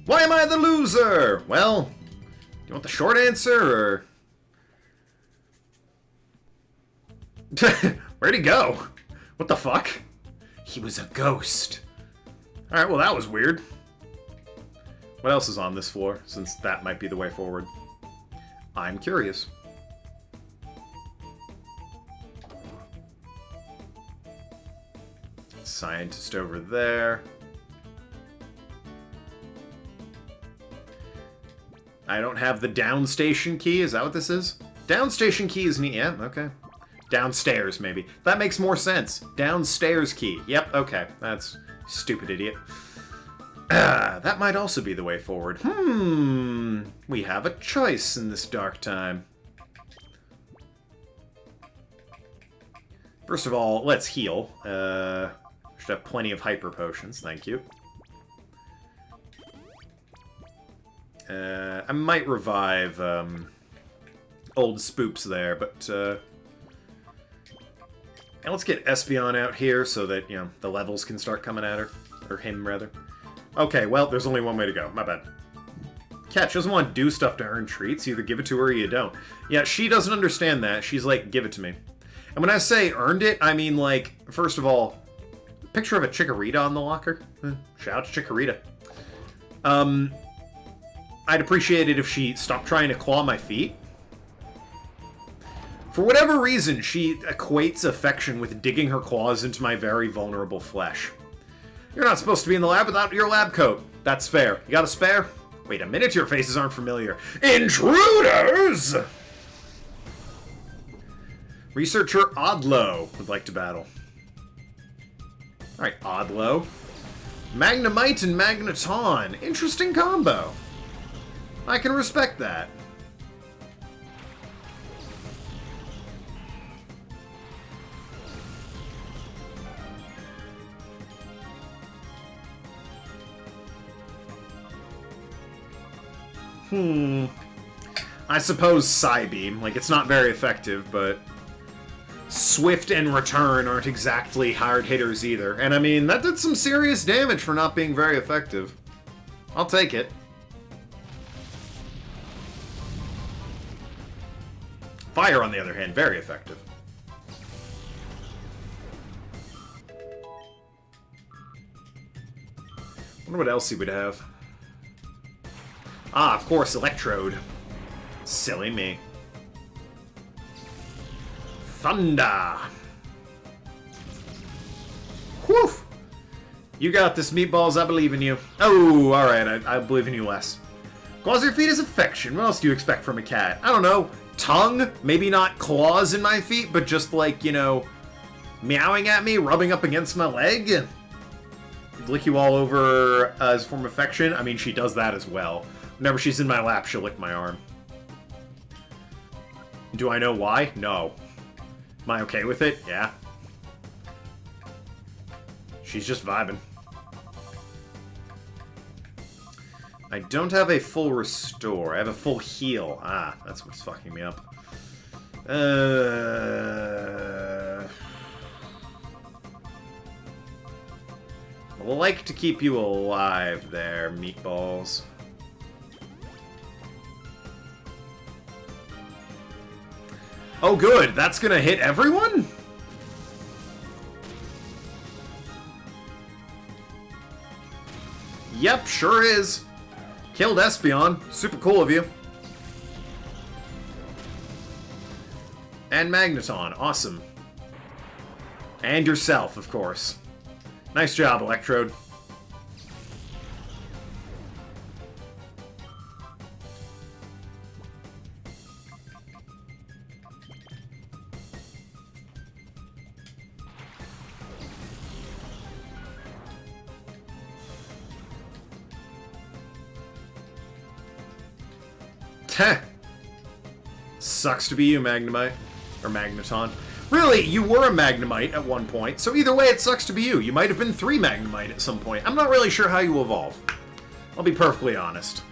Why am I the loser? Well, do you want the short answer, or... Where'd he go? What the fuck? He was a ghost. Alright, well that was weird. What else is on this floor, since that might be the way forward? I'm curious. Scientist over there. I don't have the downstation key. Is that what this is? Downstation key is neat. Yeah, okay. Downstairs, maybe. That makes more sense. Downstairs key. Yep, okay. That's stupid idiot. That might also be the way forward. We have a choice in this dark time. First of all, let's heal. Should have plenty of hyper potions, thank you. I might revive old Spoops there, but and let's get Espeon out here so that, you know, the levels can start coming at her. Or him, rather. Okay, well, there's only one way to go. My bad. Cat, she doesn't want to do stuff to earn treats. You either give it to her or you don't. Yeah, she doesn't understand that. She's like, give it to me. And when I say earned it, I mean, like, first of all, picture of a Chikorita on the locker. Shout out to Chikorita. I'd appreciate it if she stopped trying to claw my feet. For whatever reason, she equates affection with digging her claws into my very vulnerable flesh. You're not supposed to be in the lab without your lab coat. That's fair. You got a spare? Wait a minute, your faces aren't familiar. Intruders! Researcher Odlo would like to battle. Alright, Odlo. Magnemite and Magneton. Interesting combo. I can respect that. I suppose Psybeam. Like, it's not very effective, but Swift and Return aren't exactly hard hitters either. And I mean, that did some serious damage for not being very effective. I'll take it. Fire, on the other hand, very effective. Wonder what else he would have. Ah, of course, Electrode. Silly me. Thunder! Whew! You got this, Meatballs. I believe in you. Oh, alright, I believe in you less. Claws your feet is affection. What else do you expect from a cat? I don't know. Tongue? Maybe not claws in my feet, but just like, you know, meowing at me, rubbing up against my leg? Lick you all over as a form of affection? I mean, she does that as well. Whenever she's in my lap, she'll lick my arm. Do I know why? No. Am I okay with it? Yeah. She's just vibing. I don't have a full restore. I have a full heal. Ah, that's what's fucking me up. I would like to keep you alive there, Meatballs. Oh good, that's gonna hit everyone? Yep, sure is. Killed Espeon. Super cool of you. And Magneton. Awesome. And yourself, of course. Nice job, Electrode. Teh. Sucks to be you, Magnemite. Or Magneton. Really, you were a Magnemite at one point, so either way, it sucks to be you. You might have been 3 Magnemite at some point. I'm not really sure how you evolve. I'll be perfectly honest.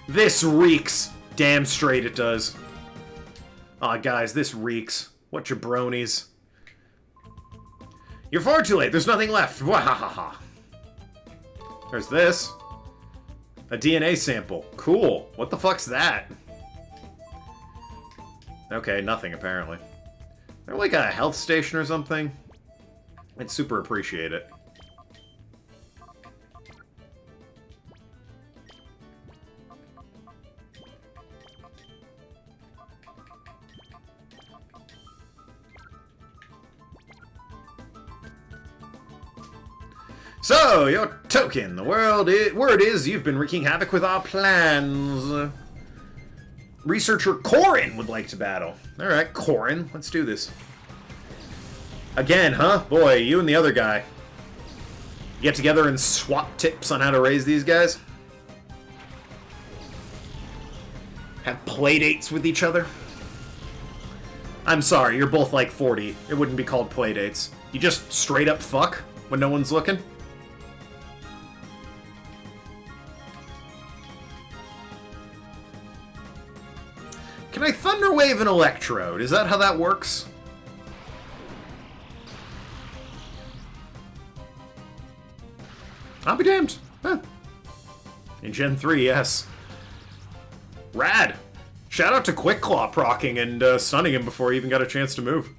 This reeks. Damn straight it does. Aw, guys, this reeks. What jabronis. You're far too late. There's nothing left. Wahahaha. There's this. A DNA sample. Cool. What the fuck's that? Okay, nothing apparently. They're like a health station or something. I'd super appreciate it. So, your token. The word is you've been wreaking havoc with our plans. Researcher Corin would like to battle. Alright, Corin, let's do this. Again, huh? Boy, you and the other guy. Get together and swap tips on how to raise these guys? Have playdates with each other? I'm sorry, you're both like 40. It wouldn't be called playdates. You just straight up fuck when no one's looking? Can I Thunder Wave an Electrode? Is that how that works? I'll be damned. Huh. In Gen 3, yes. Rad! Shout out to Quick Claw procking and stunning him before he even got a chance to move.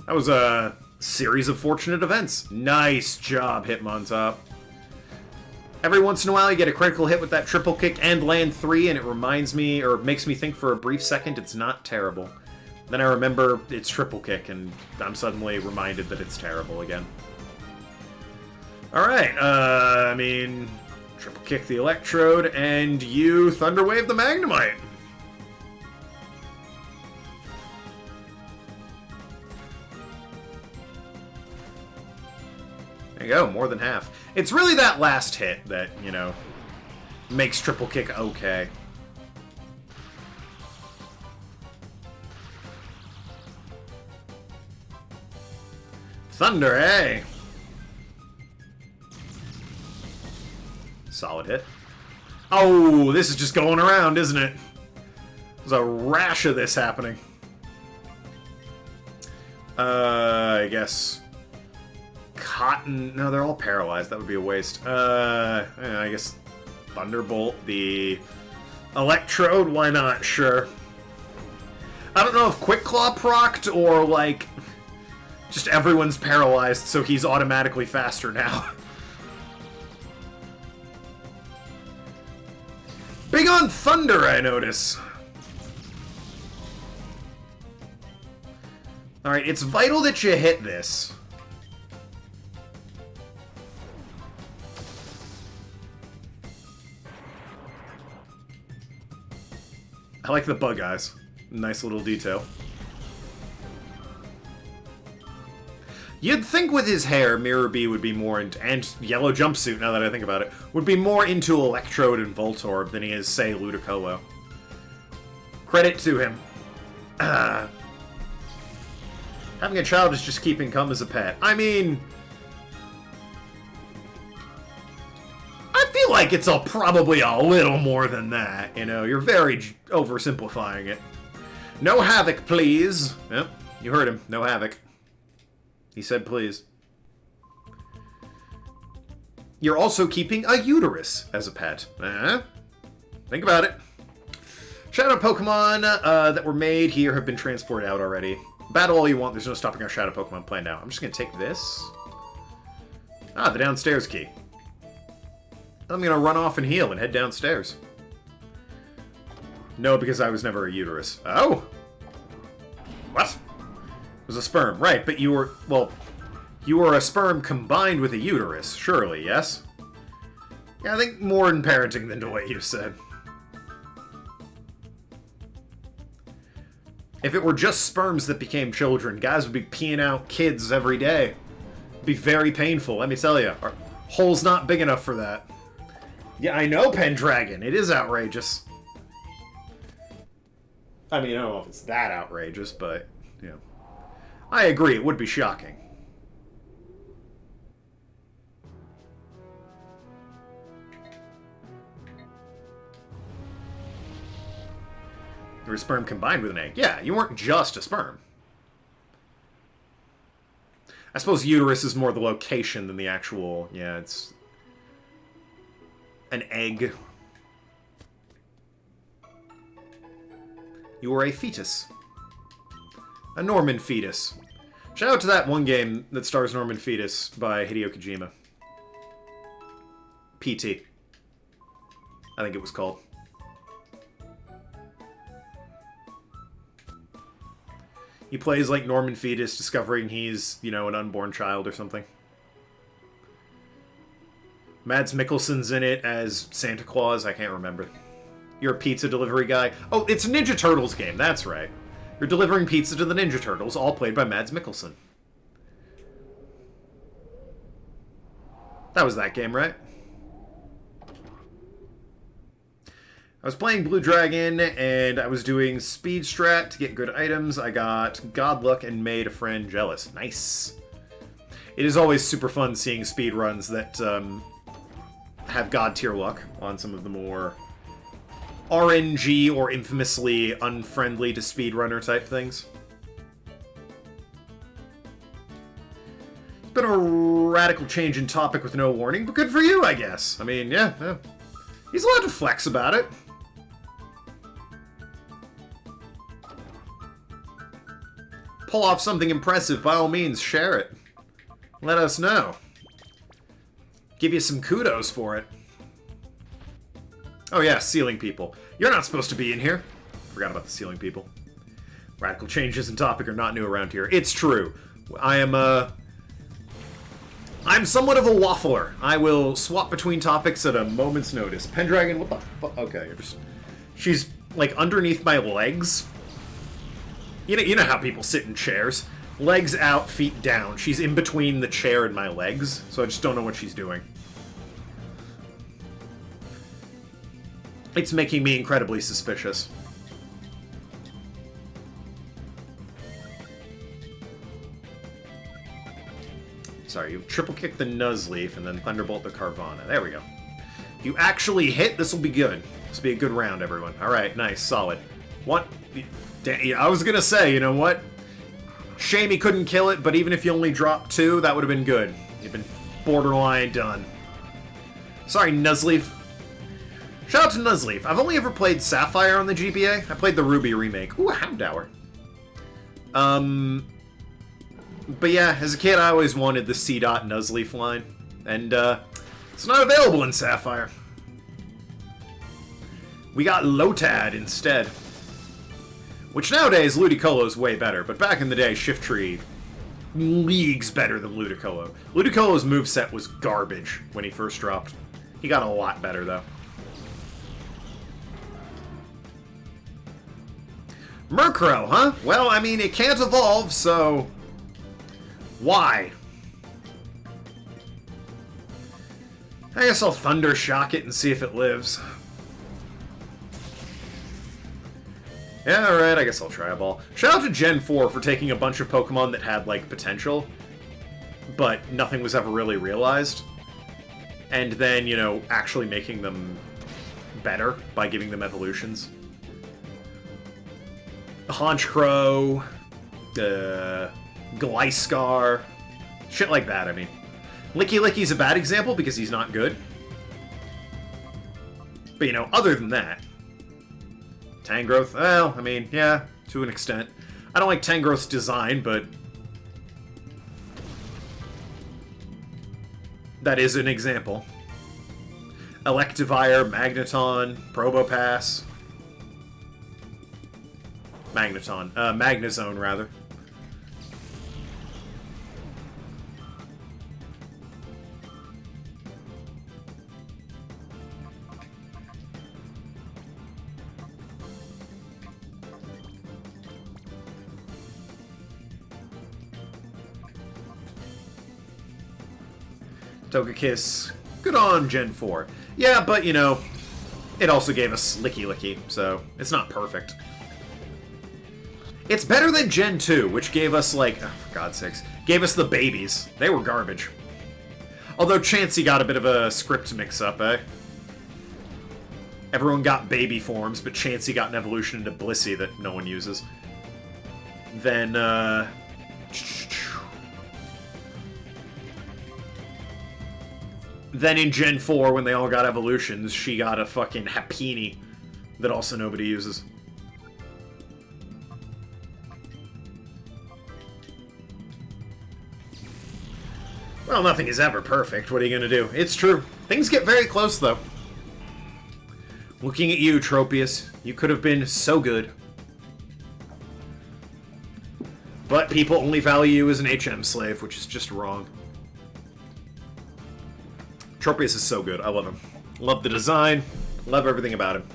That was a series of fortunate events. Nice job, Hitmontop. Every once in a while you get a critical hit with that triple kick and land 3, and it reminds me, or makes me think for a brief second it's not terrible. Then I remember it's triple kick, and I'm suddenly reminded that it's terrible again. Alright, I mean, triple kick the Electrode, and you Thunder Wave the Magnemite. There you go, more than half. It's really that last hit that, you know, makes triple kick okay. Thunder, eh? Solid hit. Oh, this is just going around, isn't it? There's a rash of this happening. I guess... Cotton... No, they're all paralyzed. That would be a waste. Yeah, I guess Thunderbolt, the Electrode, why not? Sure. I don't know if Quick Claw procced or, like, just everyone's paralyzed, so he's automatically faster now. Big on Thunder, I notice. Alright, it's vital that you hit this. I like the bug eyes. Nice little detail. You'd think with his hair, Mirror B would be more into, and yellow jumpsuit, now that I think about it, would be more into Electrode and Voltorb than he is, say, Ludicolo. Credit to him. Having a child is just keeping cum as a pet. I mean... I feel like it's probably a little more than that, you know? You're very oversimplifying it. No havoc, please. Yep, you heard him. No havoc. He said please. You're also keeping a uterus as a pet. Think about it. Shadow Pokemon that were made here have been transported out already. Battle all you want, there's no stopping our Shadow Pokemon plan now. I'm just going to take this. Ah, the downstairs key. I'm going to run off and heal and head downstairs. No, because I was never a uterus. Oh! What? It was a sperm. Right, but you were... Well, you were a sperm combined with a uterus, surely, yes? Yeah, I think more in parenting than to what you said. If it were just sperms that became children, guys would be peeing out kids every day. It'd be very painful, let me tell you. Our hole's not big enough for that. Yeah, I know, Pendragon. It is outrageous. I mean, I don't know if it's that outrageous, but, you know. I agree, it would be shocking. You were a sperm combined with an egg. Yeah, you weren't just a sperm. I suppose uterus is more the location than the actual... Yeah, it's... an egg. You were a fetus. A Norman fetus. Shout out to that one game that stars Norman Fetus by Hideo Kojima. PT. I think it was called. He plays like Norman Fetus, discovering he's, you know, an unborn child or something. Mads Mikkelsen's in it as Santa Claus. I can't remember. You're a pizza delivery guy. Oh, it's a Ninja Turtles game. That's right. You're delivering pizza to the Ninja Turtles, all played by Mads Mikkelsen. That was that game, right? I was playing Blue Dragon, and I was doing speed strat to get good items. I got God Luck and made a friend jealous. Nice. It is always super fun seeing speed runs that have God tier luck on some of the more RNG or infamously unfriendly to speedrunner type things. It's been a radical change in topic with no warning, but good for you, I guess. I mean, yeah. He's allowed to flex about it. Pull off something impressive, by all means, share it. Let us know. Give you some kudos for it. Oh yeah, ceiling people. You're not supposed to be in here. Forgot about the ceiling people. Radical changes in topic are not new around here. It's true. I'm somewhat of a waffler. I will swap between topics at a moment's notice. Pendragon, what the fuck? Okay, you're just... She's, like, underneath my legs. You know how people sit in chairs. Legs out, feet down. She's in between the chair and my legs, so I just don't know what she's doing. It's making me incredibly suspicious. Sorry, you triple kick the Nuzleaf and then Thunderbolt the Carvana. There we go. If you actually hit, this will be good. This will be a good round, everyone. Alright, nice, solid. What? I was gonna say, you know what? Shame he couldn't kill it, but even if you only dropped 2, that would have been good. You've been borderline done. Sorry, Nuzleaf. Shout out to Nuzleaf. I've only ever played Sapphire on the GBA. I played the Ruby remake. Ooh, a Houndour. But yeah, as a kid, I always wanted the C-Dot Nuzleaf line. And, it's not available in Sapphire. We got Lotad instead. Which nowadays, Ludicolo's way better, but back in the day, Shiftry leagues better than Ludicolo. Ludicolo's moveset was garbage when he first dropped. He got a lot better, though. Murkrow, huh? Well, I mean, it can't evolve, so... Why? I guess I'll Thunder Shock it and see if it lives. Yeah, alright, I guess I'll try a ball. Shout out to Gen 4 for taking a bunch of Pokemon that had, like, potential, but nothing was ever really realized. And then, you know, actually making them better by giving them evolutions. Honchkrow, Gliscor, shit like that, I mean. Licky Licky's a bad example because he's not good. But, you know, other than that, Tangrowth? Well, I mean, yeah, to an extent. I don't like Tangrowth's design, but that is an example. Electivire, Magneton, Probopass. Magneton. Magnezone, rather. Togekiss, good on Gen 4. Yeah, but, you know, it also gave us Licky Licky, so it's not perfect. It's better than Gen 2, which gave us, like, oh, for God's sakes, gave us the babies. They were garbage. Although Chansey got a bit of a script mix-up, eh? Everyone got baby forms, but Chansey got an evolution into Blissey that no one uses. Then, Then in Gen 4, when they all got evolutions, she got a fucking Happiny that also nobody uses. Well, nothing is ever perfect. What are you gonna do? It's true. Things get very close, though. Looking at you, Tropius. You could have been so good. But people only value you as an HM slave, which is just wrong. Tropius is so good. I love him. Love the design. Love everything about him.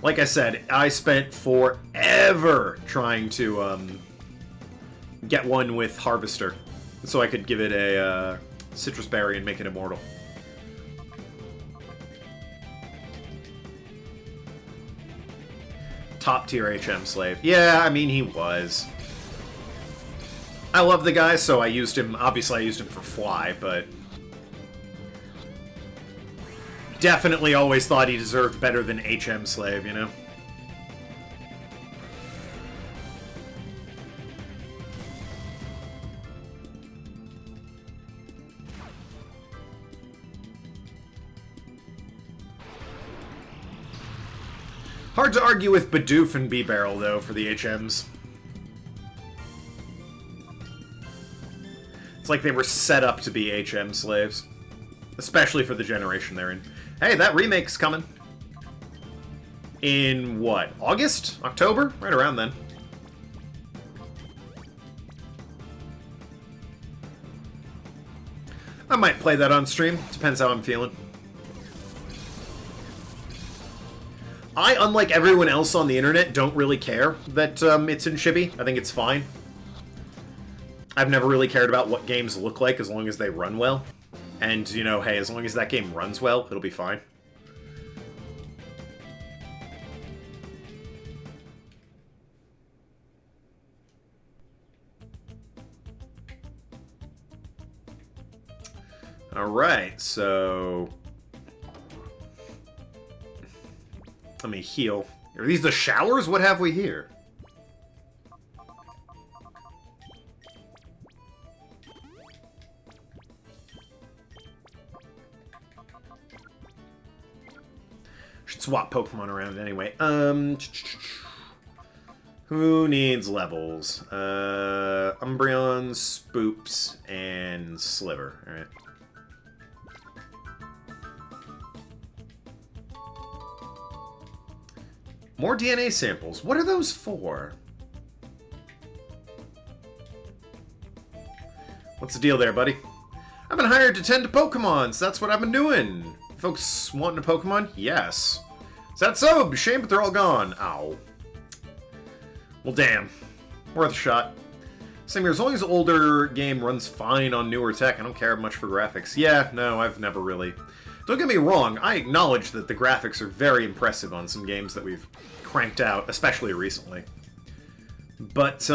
Like I said, I spent forever trying to get one with Harvester, so I could give it a Citrus Berry and make it immortal. Top tier HM slave. Yeah, I mean, he was. I love the guy, so I used him. Obviously, I used him for Fly, but definitely always thought he deserved better than HM slave, you know? Hard to argue with Bidoof and B-Barrel, though, for the HMs. It's like they were set up to be HM slaves. Especially for the generation they're in. Hey, that remake's coming. In, what, August? October? Right around then. I might play that on stream. Depends how I'm feeling. I, unlike everyone else on the internet, don't really care that it's in Chibi. I think it's fine. I've never really cared about what games look like as long as they run well. And, you know, hey, as long as that game runs well, it'll be fine. Alright, so let me heal. Are these the showers? What have we here? Should swap Pokemon around anyway. Who needs levels? Umbreon, Spoops, and Sliver. Alright. More DNA samples. What are those for? What's the deal there, buddy? I've been hired to tend to Pokemon, so that's what I've been doing. Folks wanting a Pokemon? Yes. Is that so? Shame, but they're all gone. Ow. Well, damn. Worth a shot. Same here, as long as the older game runs fine on newer tech, I don't care much for graphics. Yeah, no, I've never really... Don't get me wrong, I acknowledge that the graphics are very impressive on some games that we've cranked out, especially recently. But,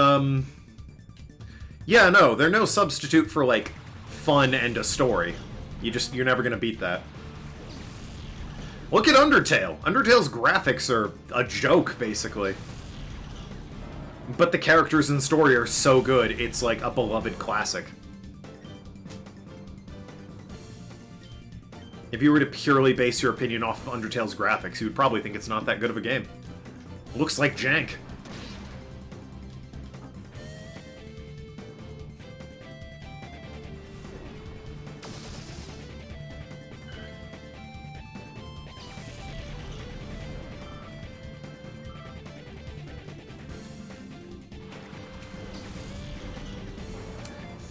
yeah, no, they're no substitute for, like, fun and a story. You're never gonna beat that. Look at Undertale! Undertale's graphics are a joke, basically. But the characters and story are so good, it's like a beloved classic. If you were to purely base your opinion off of Undertale's graphics, you would probably think it's not that good of a game. Looks like jank.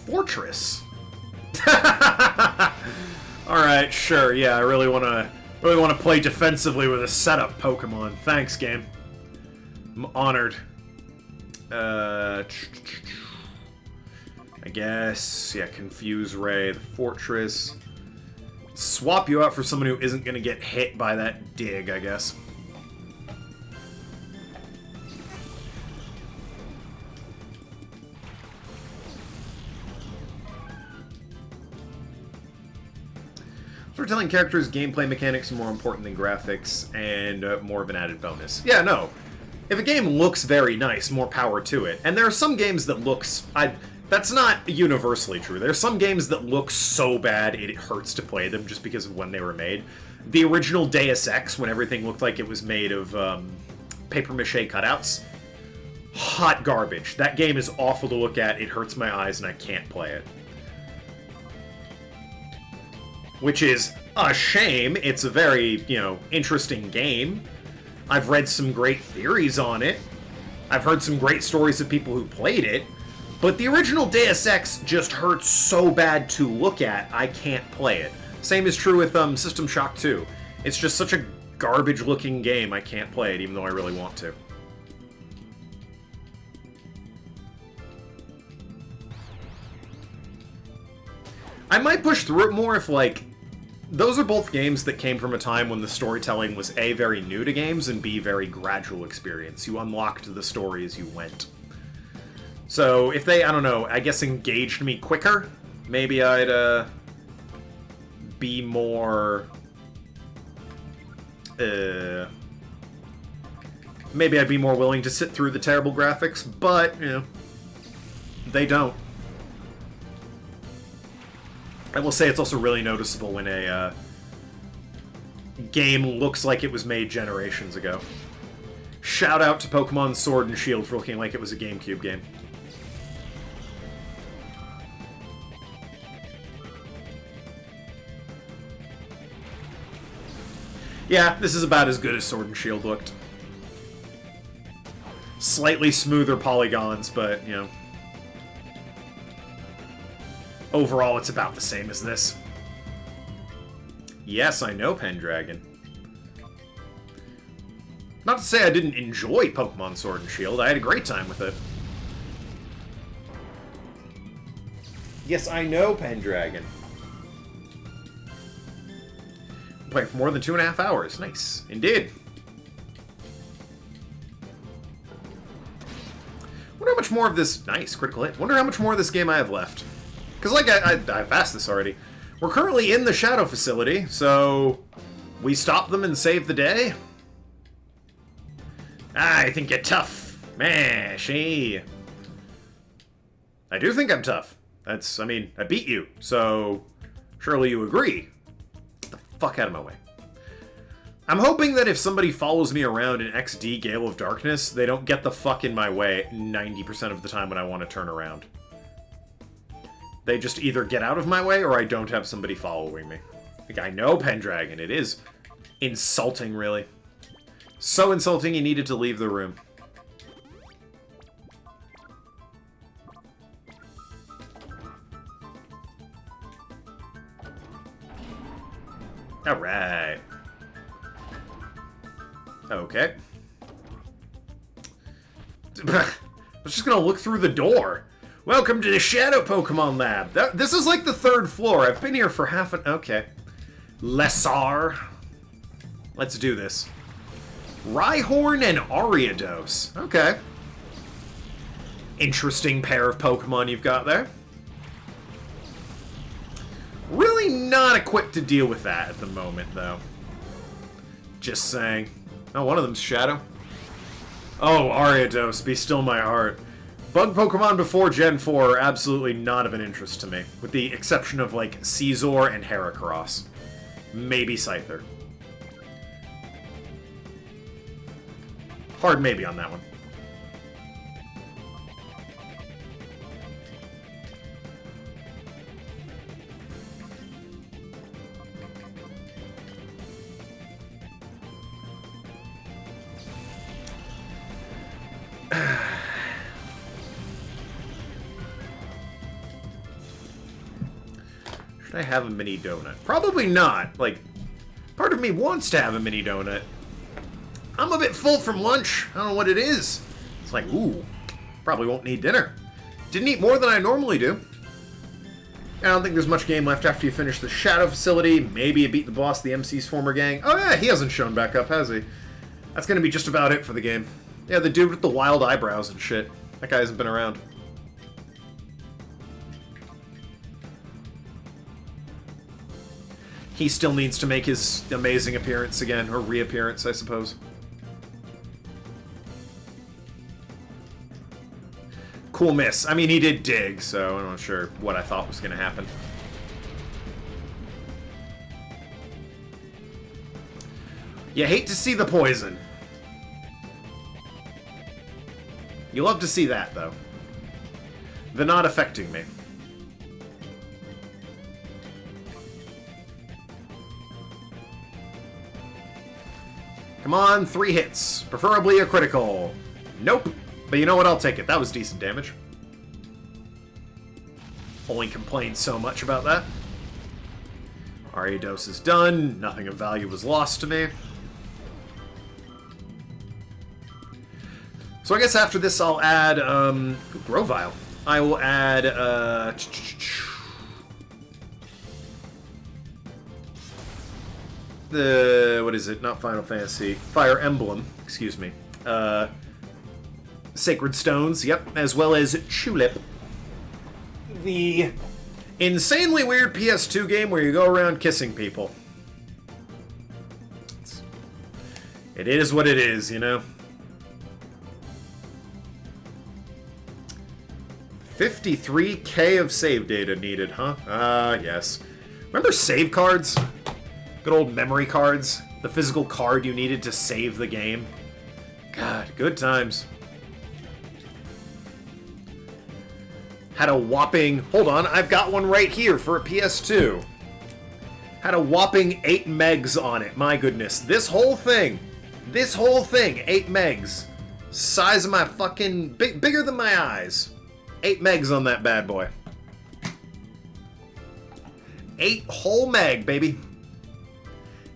Fortress. All right, sure. Yeah, I really want to play defensively with a setup Pokemon. Thanks, game. I'm honored. I guess, yeah, Confuse Ray, the Fortress. Swap you out for someone who isn't going to get hit by that dig, I guess. Storytelling characters, gameplay mechanics are more important than graphics, and more of an added bonus. Yeah, no. If a game looks very nice, more power to it. And there are some games that looks... that's not universally true. There are some games that look so bad it hurts to play them just because of when they were made. The original Deus Ex, when everything looked like it was made of papier-mâché cutouts, hot garbage. That game is awful to look at, it hurts my eyes, and I can't play it. Which is a shame. It's a very, interesting game. I've read some great theories on it. I've heard some great stories of people who played it. But the original Deus Ex just hurts so bad to look at, I can't play it. Same is true with System Shock 2. It's just such a garbage-looking game, I can't play it, even though I really want to. I might push through it more if, those are both games that came from a time when the storytelling was A, very new to games, and B, very gradual experience. You unlocked the story as you went. So, if they, I don't know, I guess engaged me quicker, maybe I'd, be more... maybe I'd be more willing to sit through the terrible graphics, but, they don't. I will say it's also really noticeable when a game looks like it was made generations ago. Shout out to Pokemon Sword and Shield for looking like it was a GameCube game. Yeah, this is about as good as Sword and Shield looked. Slightly smoother polygons, but, overall, it's about the same as this. Yes, I know, Pendragon. Not to say I didn't enjoy Pokemon Sword and Shield. I had a great time with it. Yes, I know, Pendragon. Playing for more than 2.5 hours. Nice. Indeed. Wonder how much more of this... Nice, critical hit. Wonder how much more of this game I have left. Because, I've asked this already. We're currently in the Shadow Facility, so... we stop them and save the day? I think you're tough. Man, she... I do think I'm tough. I beat you, so... surely you agree. Get the fuck out of my way. I'm hoping that if somebody follows me around in XD Gale of Darkness, they don't get the fuck in my way 90% of the time when I want to turn around. They just either get out of my way, or I don't have somebody following me. I know, Pendragon. It is insulting, really. So insulting, he needed to leave the room. Alright. Okay. I was just gonna look through the door. Welcome to the Shadow Pokemon Lab. This is like the 3rd floor. I've been here for half an... Okay. Lessar. Let's do this. Rhyhorn and Ariados. Okay. Interesting pair of Pokemon you've got there. Really not equipped to deal with that at the moment, though. Just saying. Oh, one of them's Shadow. Oh, Ariados, be still my heart. Bug Pokemon before Gen 4 are absolutely not of an interest to me, with the exception of, Caesar and Heracross. Maybe Scyther. Hard maybe on that one. Should I have a mini donut? Probably not. Like, part of me wants to have a mini donut. I'm a bit full from lunch. I don't know what it is. It's like, ooh, probably won't need dinner. Didn't eat more than I normally do. I don't think there's much game left after you finish the Shadow Facility. Maybe you beat the boss of the MC's former gang. Oh yeah, he hasn't shown back up, has he? That's gonna be just about it for the game. Yeah, the dude with the wild eyebrows and shit. That guy hasn't been around. He still needs to make his amazing appearance again, or reappearance, I suppose. Cool miss. I mean, he did dig, so I'm not sure what I thought was going to happen. You hate to see the poison. You love to see that, though. The not affecting me. Come on, 3 hits. Preferably a critical. Nope. But you know what? I'll take it. That was decent damage. Only complained so much about that. RA dose is done. Nothing of value was lost to me. So I guess after this I'll add, Grovile. I will add, what is it? Not Final Fantasy. Fire Emblem, excuse me. Sacred Stones, yep, as well as Tulip. The insanely weird PS2 game where you go around kissing people. It is what it is, you know? 53K of save data needed, huh? Ah, yes. Remember save cards? Good old memory cards? The physical card you needed to save the game? God, good times. Had a whopping... Hold on, I've got one right here for a PS2. Had a whopping 8 megs on it. My goodness. This whole thing, 8 megs. Size of my fucking... bigger than my eyes. 8 megs on that bad boy. 8 whole meg, baby.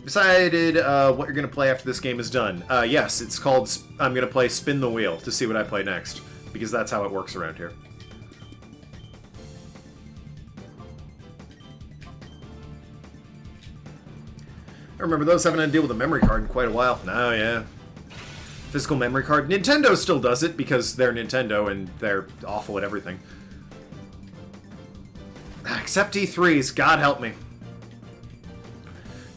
Decided what you're going to play after this game is done. Yes, it's called... I'm going to play Spin the Wheel to see what I play next. Because that's how it works around here. I remember those having to deal with a memory card in quite a while. Oh, yeah. Physical memory card. Nintendo still does it because they're Nintendo and they're awful at everything. Except E3s. God help me.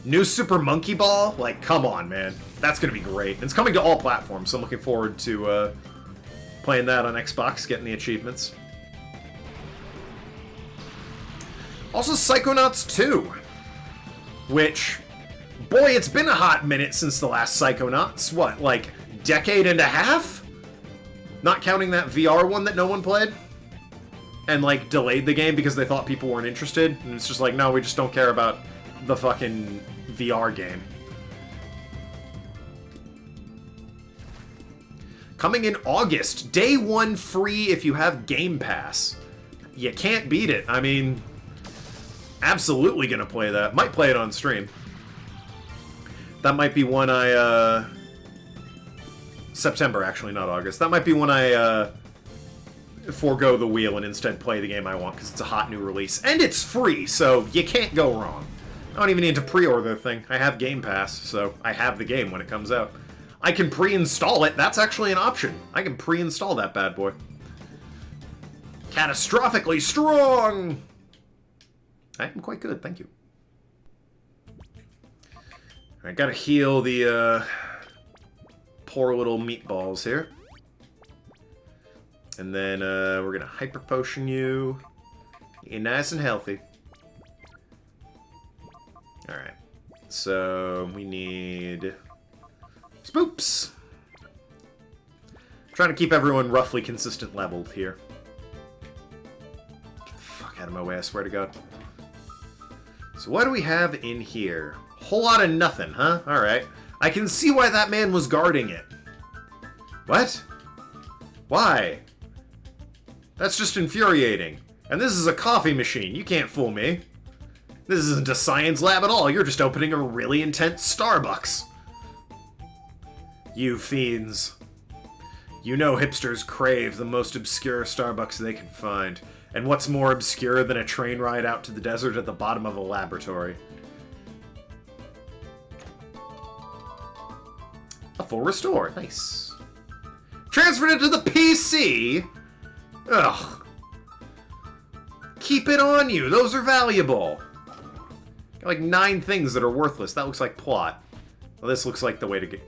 New Super Monkey Ball? Like, come on, man. That's going to be great. It's coming to all platforms, so I'm looking forward to playing that on Xbox, getting the achievements. Also, Psychonauts 2. Which... Boy, it's been a hot minute since the last Psychonauts. What, like, decade and a half? Not counting that VR one that no one played? And, like, delayed the game because they thought people weren't interested? And it's just like, no, we just don't care about the fucking VR game. Coming in August. Day 1 free if you have Game Pass. You can't beat it. I mean, absolutely gonna play that. Might play it on stream. That might be one I, September, actually, not August. That might be when I, forego the wheel and instead play the game I want, because it's a hot new release. And it's free, so you can't go wrong. I don't even need to pre-order the thing. I have Game Pass, so I have the game when it comes out. I can pre-install it. That's actually an option. I can pre-install that bad boy. Catastrophically strong! I am quite good, thank you. I gotta heal the, poor little meatballs here. And then, we're gonna Hyper Potion you. Get nice and healthy. Alright. So we need spoops. Trying to keep everyone roughly consistent leveled here. Get the fuck out of my way, I swear to God. So what do we have in here? Whole lot of nothing, huh? Alright. I can see why that man was guarding it. What? Why? That's just infuriating. And this is a coffee machine. You can't fool me. This isn't a science lab at all. You're just opening a really intense Starbucks. You fiends. You know hipsters crave the most obscure Starbucks they can find. And what's more obscure than a train ride out to the desert at the bottom of a laboratory? A full restore. Nice. Transferred it to the PC? Ugh. Keep it on you. Those are valuable. Got like 9 things that are worthless. That looks like plot. Well, this looks like the way to get...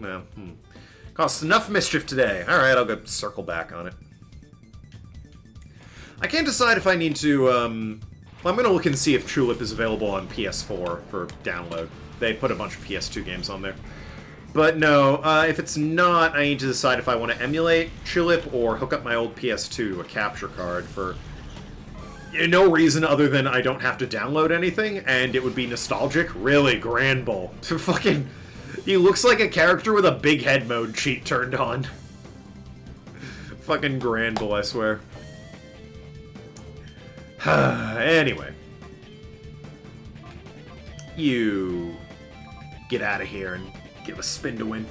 Costs enough mischief today. Alright, I'll go circle back on it. I can't decide if I need to... well, I'm going to look and see if Tulip is available on PS4 for download. They put a bunch of PS2 games on there. But no, if it's not, I need to decide if I want to emulate Tulip or hook up my old PS2 to a capture card for no reason other than I don't have to download anything, and it would be nostalgic. Really, Granbull. Fucking... He looks like a character with a big head mode cheat turned on. Fucking Granbull, I swear. Anyway. You... get out of here and give a spin to win.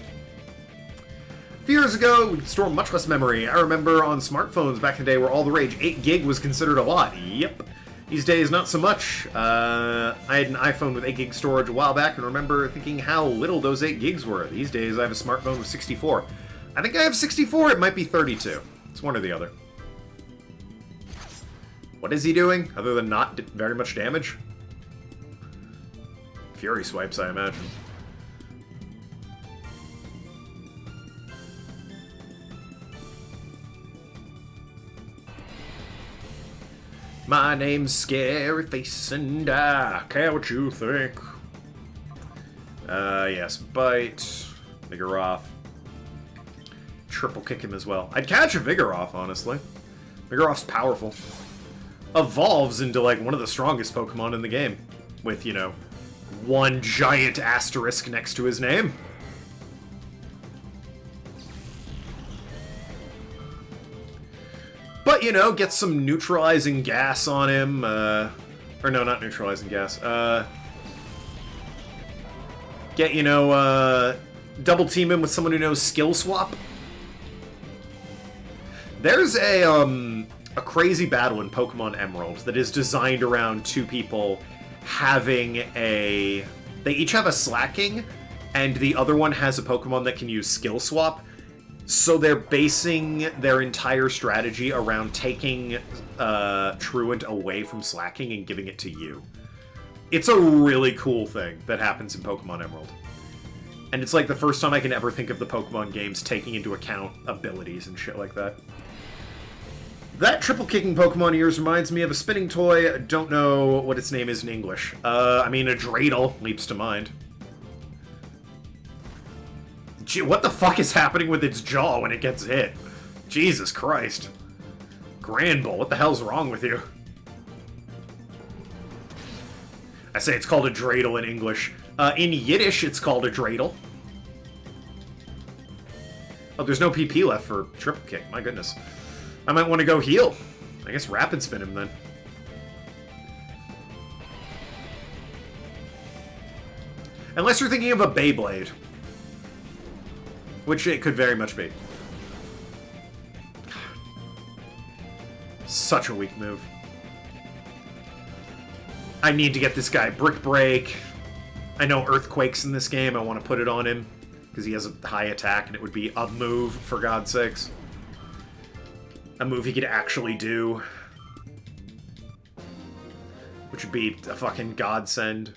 A few years ago, we could store much less memory. I remember on smartphones back in the day where all the rage, 8 gig was considered a lot. Yep. These days, not so much. I had an iPhone with 8 gig storage a while back and remember thinking how little those 8 gigs were. These days, I have a smartphone with 64. I think I have 64, it might be 32. It's one or the other. What is he doing, other than not very much damage? Fury swipes, I imagine. My name's Scary Face and I care what you think. Yes, bite. Vigoroth. Triple kick him as well. I'd catch a Vigoroth, honestly. Vigoroth's powerful. Evolves into, like, one of the strongest Pokemon in the game. With, you know, one giant asterisk next to his name. But, you know, get some neutralizing gas on him, or no, not neutralizing gas, get, you know, double team him with someone who knows skill swap. There's a crazy battle in Pokemon Emerald that is designed around 2 people having a... They each have a Slacking, and the other one has a Pokemon that can use skill swap. So they're basing their entire strategy around taking Truant away from Slacking and giving it to you. It's a really cool thing that happens in Pokemon Emerald. And it's like the first time I can ever think of the Pokemon games taking into account abilities and shit like that. That triple-kicking Pokemon of yours reminds me of a spinning toy. I don't know what its name is in English. I mean, a Dreidel leaps to mind. Gee, what the fuck is happening with its jaw when it gets hit? Jesus Christ. Granbull, what the hell's wrong with you? I say it's called a Dreidel in English. In Yiddish, it's called a Dreidel. Oh, there's no PP left for triple kick. My goodness. I might want to go heal. I guess rapid spin him then. Unless you're thinking of a Beyblade. Which it could very much be. Such a weak move. I need to get this guy Brick Break. I know Earthquake's in this game. I want to put it on him. Because he has a high attack and it would be a move, for God's sakes. A move he could actually do. Which would be a fucking godsend.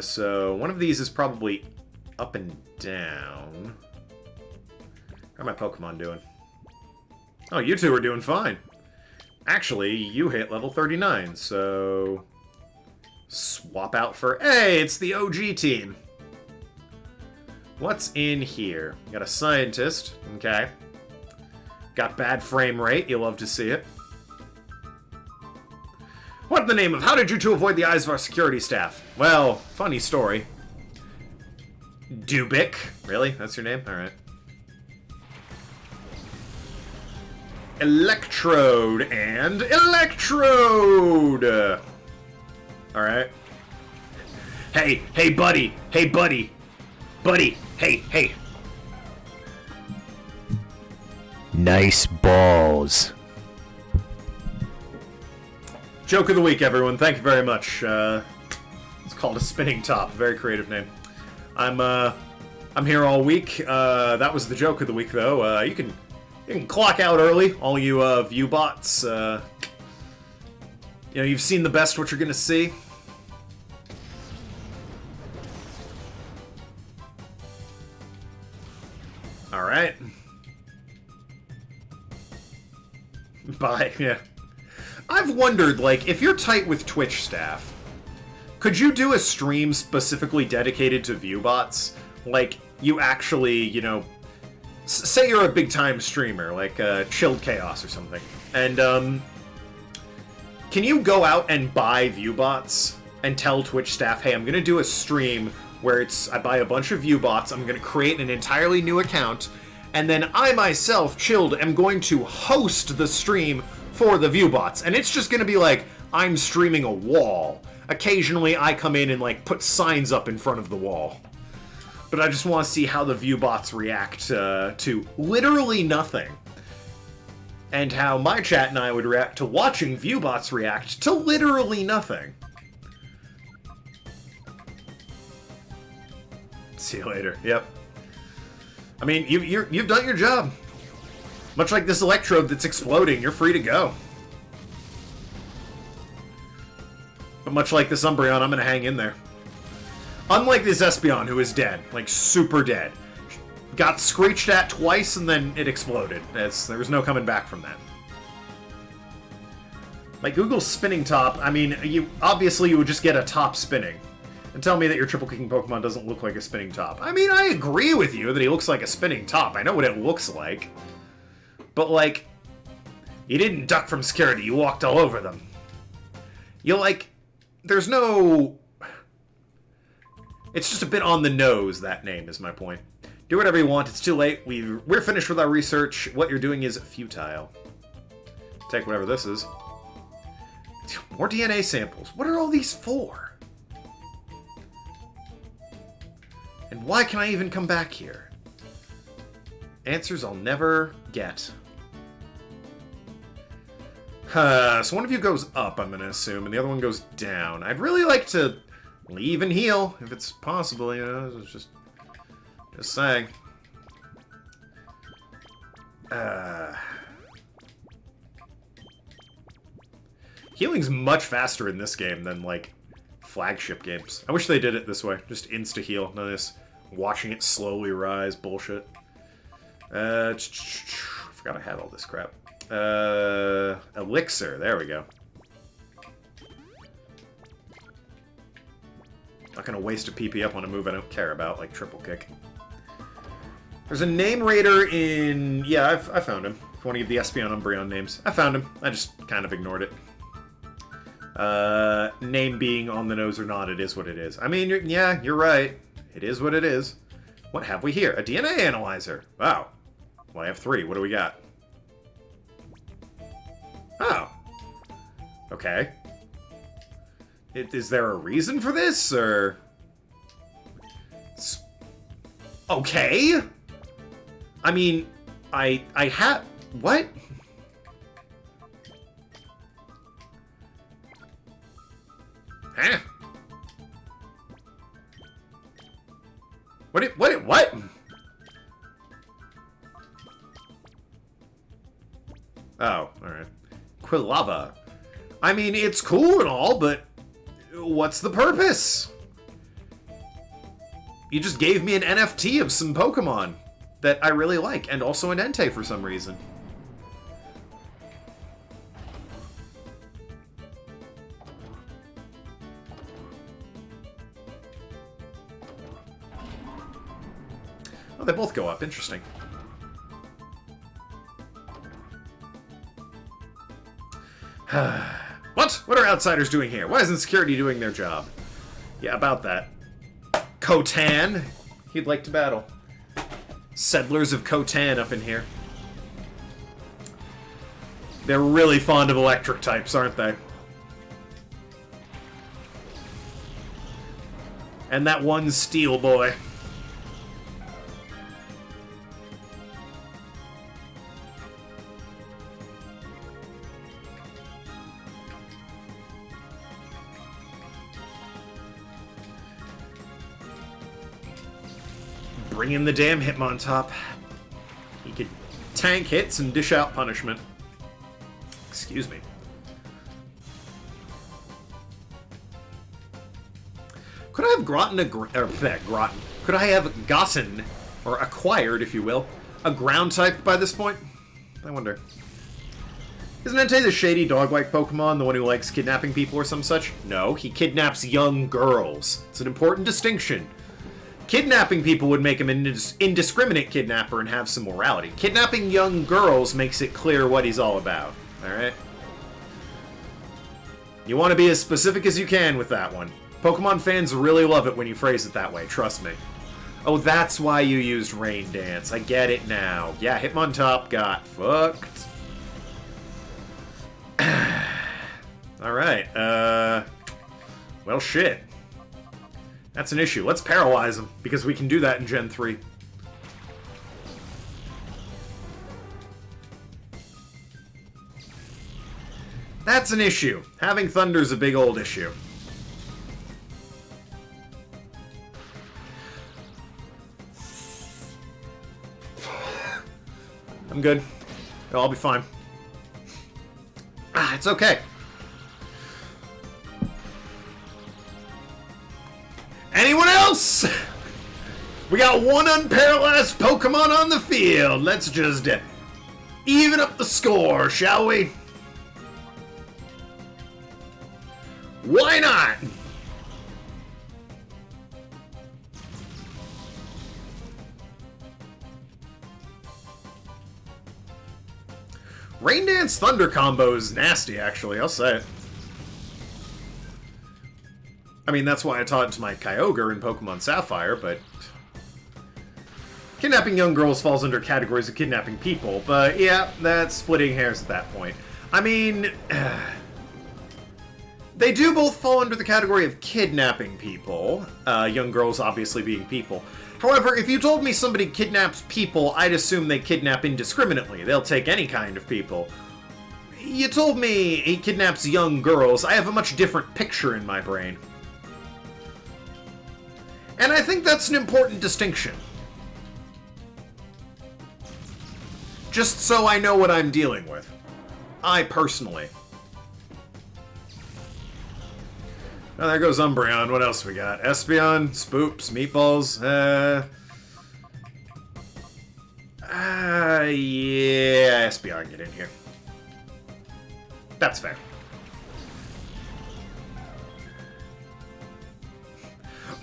So one of these is probably up and down. How are my Pokemon doing? Oh, you two are doing fine. Actually, you hit level 39, so... swap out for... Hey, it's the OG team! What's in here? Got a scientist. Okay. Got bad frame rate. You'll love to see it. What in the name of how did you two avoid the eyes of our security staff? Well, funny story. Dubik. Really? That's your name? Alright. Electrode and Electrode! Alright. Hey, buddy! Hey, buddy! Buddy! Hey! Nice balls. Joke of the week, everyone. Thank you very much. It's called a spinning top. Very creative name. I'm here all week. That was the joke of the week, though. You can clock out early, all you view bots. You know, you've seen the best what you're gonna see. All right. Bye. Yeah. I've wondered, like, if you're tight with Twitch staff, could you do a stream specifically dedicated to view bots? Like, you actually, you know, say you're a big-time streamer, like Chilled Chaos or something, and, can you go out and buy view bots and tell Twitch staff, hey, I'm gonna do a stream where I buy a bunch of view bots, I'm gonna create an entirely new account, and then I myself, Chilled, am going to host the stream for the view bots, and it's just gonna be like, I'm streaming a wall. Occasionally I come in and, like, put signs up in front of the wall. But I just want to see how the view bots react to literally nothing. And how my chat and I would react to watching view bots react to literally nothing. See you later. Yep. I mean, you've done your job. Much like this Electrode that's exploding, you're free to go. But much like this Umbreon, I'm gonna hang in there. Unlike this Espeon, who is dead. Like, super dead. Got screeched at twice, and then it exploded. There was no coming back from that. Like, Google's spinning top, I mean, obviously you would just get a top spinning. And tell me that your triple kicking Pokemon doesn't look like a spinning top. I mean, I agree with you that he looks like a spinning top. I know what it looks like. But, like, you didn't duck from security, you walked all over them. You, like, there's no... It's just a bit on the nose, that name, is my point. Do whatever you want, it's too late. We're finished with our research. What you're doing is futile. Take whatever this is. More DNA samples. What are all these for? And why can I even come back here? Answers I'll never get. So one of you goes up, I'm gonna assume, and the other one goes down. I'd really like to leave and heal, if it's possible, you know, it's just saying. Healing's much faster in this game than, like, flagship games. I wish they did it this way, just insta-heal, none of this watching it slowly rise bullshit. I forgot I had all this crap. Elixir, there we go. Not gonna waste a PP up on a move I don't care about, like triple kick. There's a name raider in... Yeah, I found him. If you want to give the Espeon Umbreon names. I found him. I just kind of ignored it. Name being on the nose or not, it is what it is. I mean, yeah, you're right. It is what it is. What have we here? A DNA analyzer. Wow. Well, I have 3. What do we got? Oh. Okay. Is there a reason for this, or... Okay? I mean, I have... What? Huh? What? Oh, alright. Quilava. I mean, it's cool and all, but what's the purpose? You just gave me an NFT of some Pokemon. that I really like, and also an Entei for some reason. Oh, they both go up. Interesting. What? What are outsiders doing here? Why isn't security doing their job? Yeah, about that. Khotan. He'd like to battle. Settlers of Khotan up in here. They're really fond of electric types, aren't they? And that one steel boy. Bring in the damn Hitmontop. He could tank hits and dish out punishment. Excuse me. Could I have could I have gotten, or acquired, if you will, a ground type by this point? I wonder. Isn't Entei the shady dog-like Pokemon, the one who likes kidnapping people or some such? No, he kidnaps young girls. It's an important distinction. Kidnapping people would make him an indiscriminate kidnapper and have some morality. Kidnapping young girls makes it clear what he's all about. Alright? You want to be as specific as you can with that one. Pokemon fans really love it when you phrase it that way, trust me. Oh, that's why you used Rain Dance. I get it now. Yeah, Hitmontop got fucked. Alright, well, shit. That's an issue. Let's paralyze him, because we can do that in Gen 3. That's an issue. Having Thunder's a big old issue. I'm good. I'll be fine. It's okay. Anyone else? We got one unparalyzed Pokemon on the field. Let's just even up the score, shall we? Why not? Rain Dance Thunder combo is nasty, actually. I'll say it. I mean, that's why I taught it to my Kyogre in Pokemon Sapphire, but... Kidnapping young girls falls under categories of kidnapping people, but yeah, that's splitting hairs at that point. I mean... They do both fall under the category of kidnapping people, young girls obviously being people. However, if you told me somebody kidnaps people, I'd assume they kidnap indiscriminately. They'll take any kind of people. You told me he kidnaps young girls, I have a much different picture in my brain. And I think that's an important distinction. Just so I know what I'm dealing with. I personally. Oh, there goes Umbreon. What else we got? Espeon, Spoops, Meatballs. Yeah, Espeon, get in here. That's fair.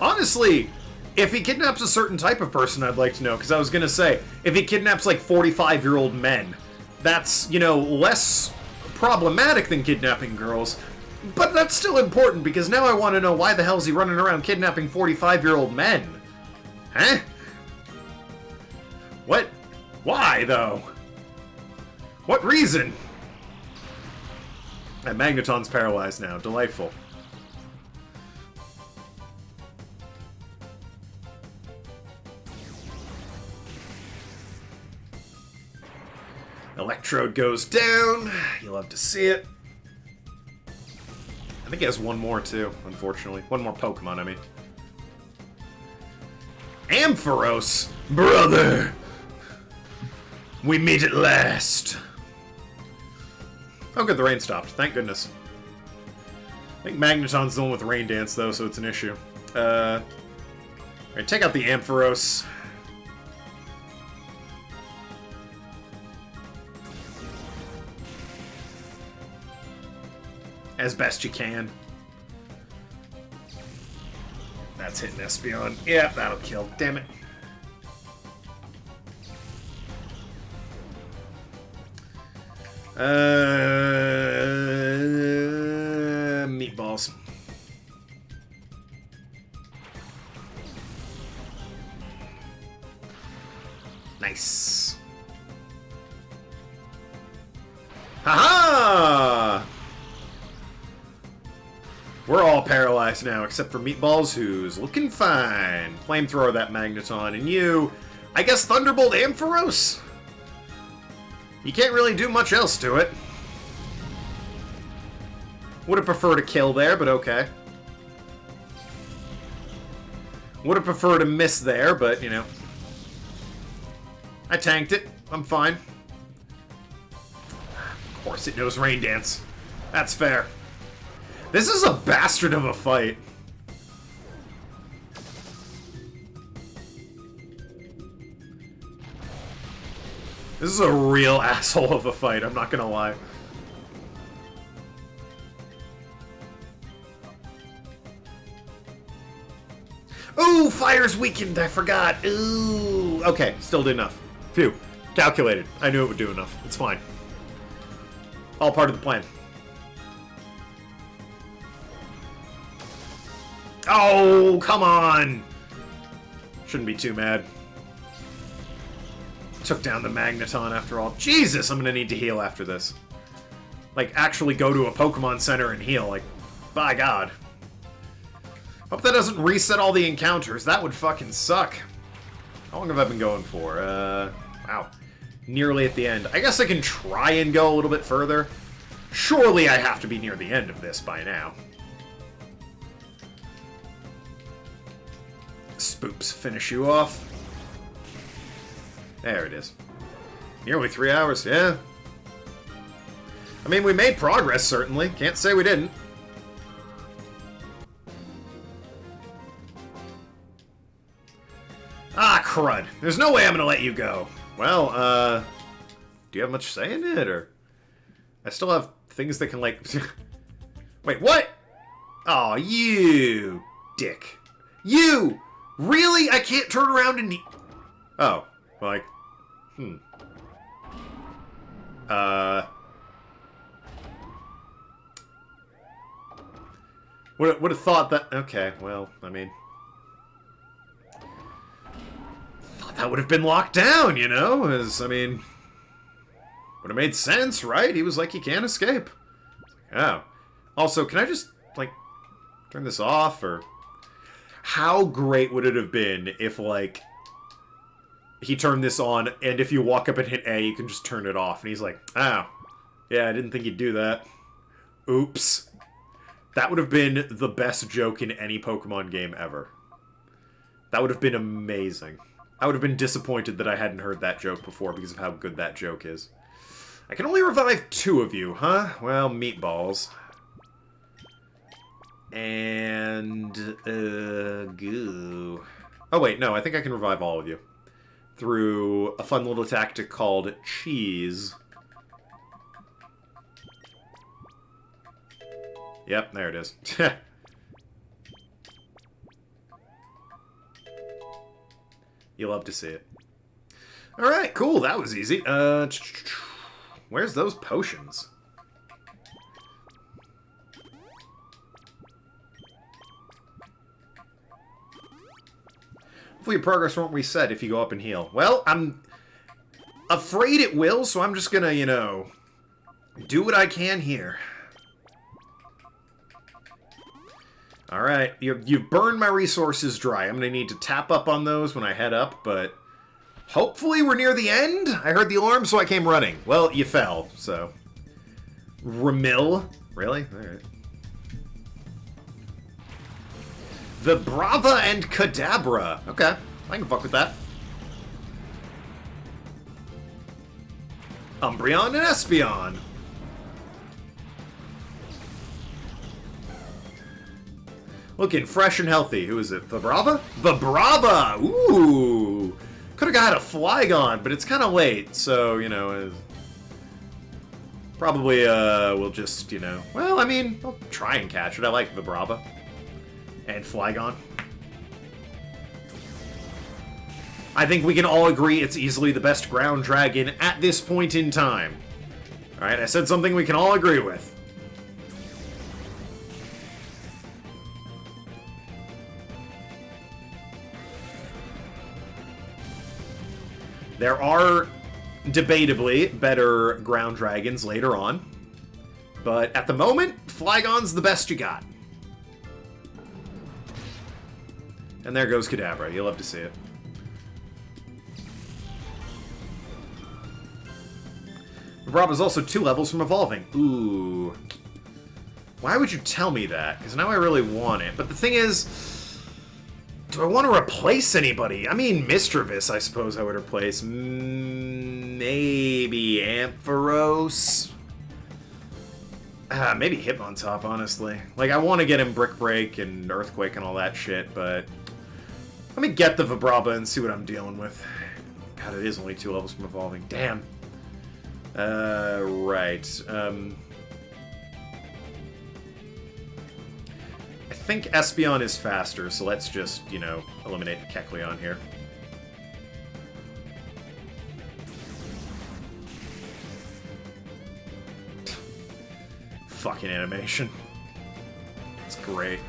Honestly, if he kidnaps a certain type of person, I'd like to know, because I was going to say, if he kidnaps, like, 45-year-old men, that's, you know, less problematic than kidnapping girls, but that's still important, because now I want to know why the hell is he running around kidnapping 45-year-old men? Huh? What? Why, though? What reason? And Magneton's paralyzed now. Delightful. Electrode goes down. You love to see it. I think he has one more, too, unfortunately. One more Pokemon, I mean. Ampharos! Brother! We meet at last! Oh good, the rain stopped. Thank goodness. I think Magneton's the one with Rain Dance, though, so it's an issue. Alright, take out the Ampharos. as best you can. That's hitting Espeon. Yeah, that'll kill. Damn it. Meatballs. Nice. Haha! We're all paralyzed now, except for Meatballs, who's looking fine. Flamethrower that Magneton, and you, I guess Thunderbolt Ampharos? You can't really do much else to it. Would have preferred a kill there, but okay. Would have preferred a miss there, but, you know. I tanked it. I'm fine. Of course it knows Rain Dance. That's fair. This is a bastard of a fight. This is a real asshole of a fight, I'm not gonna lie. Ooh, fire's weakened, I forgot. Ooh. Okay, still did enough. Phew. Calculated. I knew it would do enough. It's fine. All part of the plan. Oh, come on! Shouldn't be too mad. Took down the Magneton after all. Jesus, I'm gonna need to heal after this. Like, actually go to a Pokemon Center and heal. Like, by God. Hope that doesn't reset all the encounters. That would fucking suck. How long have I been going for? Wow. Nearly at the end. I guess I can try and go a little bit further. Surely I have to be near the end of this by now. Spoops finish you off. There it is. Nearly 3 hours, yeah. I mean, we made progress, certainly. Can't say we didn't. Ah, crud. There's no way I'm gonna let you go. Well, do you have much say in it, or? I still have things that can, like... Wait, what? Aw, you dick. You! Really? I can't turn around and... Oh, like... Would have thought that... Okay, well, I mean... Thought that would have been locked down, you know? As, I mean... Would have made sense, right? He was like, you can't escape. Oh. Also, can I just, like, turn this off, or... How great would it have been if, like... He turned this on, and if you walk up and hit A, you can just turn it off. And he's like, oh, yeah, I didn't think you'd do that. Oops. That would have been the best joke in any Pokemon game ever. That would have been amazing. I would have been disappointed that I hadn't heard that joke before because of how good that joke is. I can only revive 2 of you, huh? Well, Meatballs. And... goo. Oh, wait, no, I think I can revive all of you. Through a fun little tactic called Cheese. Yep, there it is. You love to see it. Alright, cool, that was easy. Where's those potions? Hopefully your progress won't reset if you go up and heal. Well, I'm afraid it will, so I'm just gonna, you know, do what I can here. Alright, you've burned my resources dry. I'm gonna need to tap up on those when I head up, but hopefully we're near the end. I heard the alarm, so I came running. Well, you fell, so... Ramil? Really? Alright. The Brava and Kadabra. Okay, I can fuck with that. Umbreon and Espeon. Looking fresh and healthy. Who is it? The Brava? The Brava! Ooh! Could have got a Flygon, but it's kind of late, so, you know... Probably, we'll just, you know... Well, I mean, I'll try and catch it. I like Vibrava. And Flygon. I think we can all agree it's easily the best ground dragon at this point in time. Alright, I said something we can all agree with. There are, debatably, better ground dragons later on. But at the moment, Flygon's the best you got. And there goes Kadabra. You'll love to see it. Vibraba's also 2 levels from evolving. Ooh. Why would you tell me that? Because now I really want it. But the thing is, do I want to replace anybody? I mean, Mischievous, I suppose I would replace. Maybe Ampharos. Maybe Hitmontop, honestly. Like, I want to get him Brick Break and Earthquake and all that shit, but... Let me get the Vibrava and see what I'm dealing with. God, it is only 2 levels from evolving. Damn. Right. I think Espeon is faster, so let's just, you know, eliminate the Kecleon here. Fucking animation. It's great.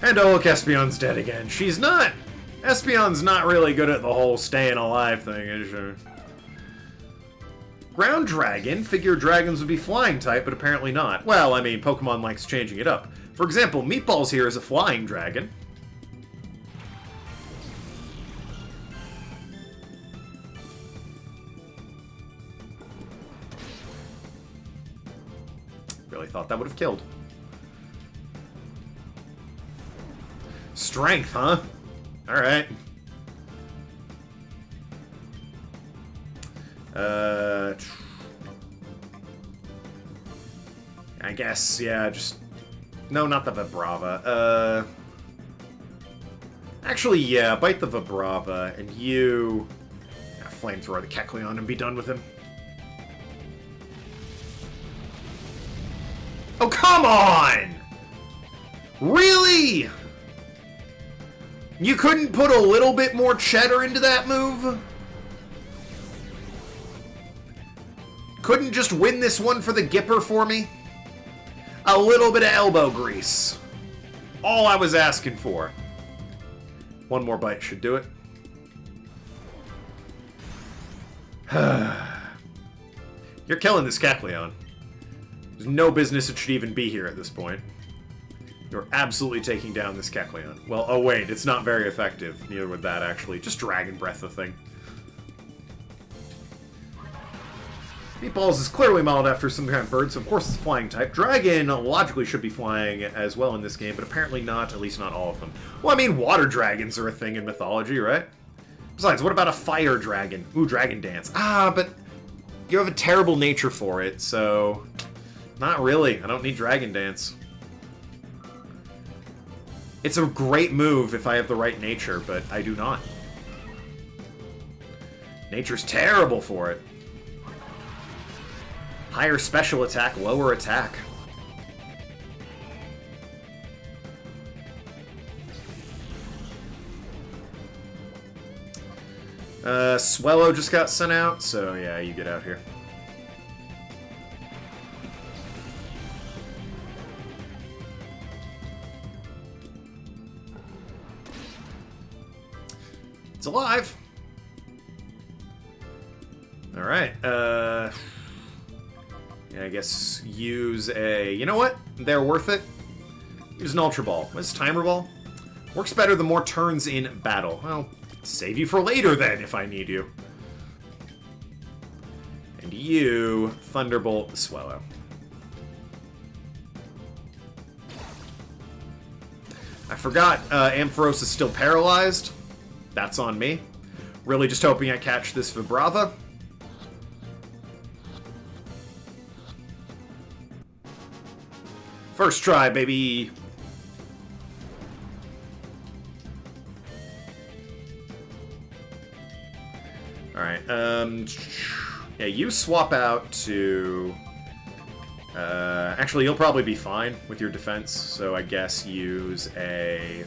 And oh look, Espeon's dead again. She's not! Espeon's not really good at the whole staying alive thing, is she? Ground Dragon? Figured dragons would be flying type, but apparently not. Well, I mean, Pokemon likes changing it up. For example, Meatballs here is a flying dragon. Really thought that would have killed. Strength, huh? Alright. I guess, yeah, just... No, not the Vibrava. Actually, yeah, bite the Vibrava, and you... Yeah, flamethrower the Kecleon and be done with him. Oh, come on! Really? You couldn't put a little bit more cheddar into that move? Couldn't just win this one for the Gipper for me? A little bit of elbow grease. All I was asking for. One more bite should do it. You're killing this Kecleon. There's no business it should even be here at this point. You're absolutely taking down this Kecleon. Well, oh wait, it's not very effective. Neither would that, actually. Just Dragon Breath the thing. Meatballs is clearly modeled after some kind of bird, so of course it's a flying type. Dragon logically should be flying as well in this game, but apparently not, at least not all of them. Well, I mean, water dragons are a thing in mythology, right? Besides, what about a fire dragon? Ooh, Dragon Dance. Ah, but you have a terrible nature for it, so... Not really. I don't need Dragon Dance. It's a great move if I have the right nature, but I do not. Nature's terrible for it. Higher special attack, lower attack. Swellow just got sent out, so yeah, you get out here. It's alive! Alright, yeah, I guess use a... You know what? They're worth it. Use an Ultra Ball. What's Timer Ball? Works better the more turns in battle. Well, save you for later then, if I need you. And you, Thunderbolt the Swellow. I forgot Ampharos is still paralyzed. That's on me. Really just hoping I catch this Vibrava. First try, baby! Alright, Yeah, you swap out to... actually, you'll probably be fine with your defense, so I guess use a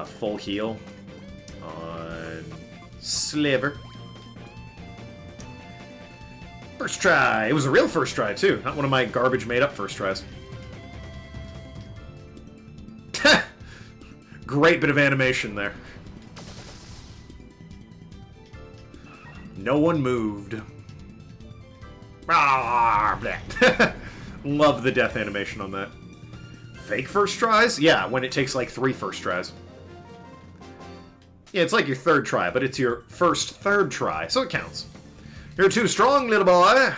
full heal on Sliver. First try! It was a real first try, too. Not one of my garbage made-up first tries. Great bit of animation there. No one moved. Love the death animation on that. Fake first tries? Yeah, when it takes like 3 first tries. Yeah, it's like your 3rd try, but it's your first 3rd try, so it counts. You're too strong, little boy.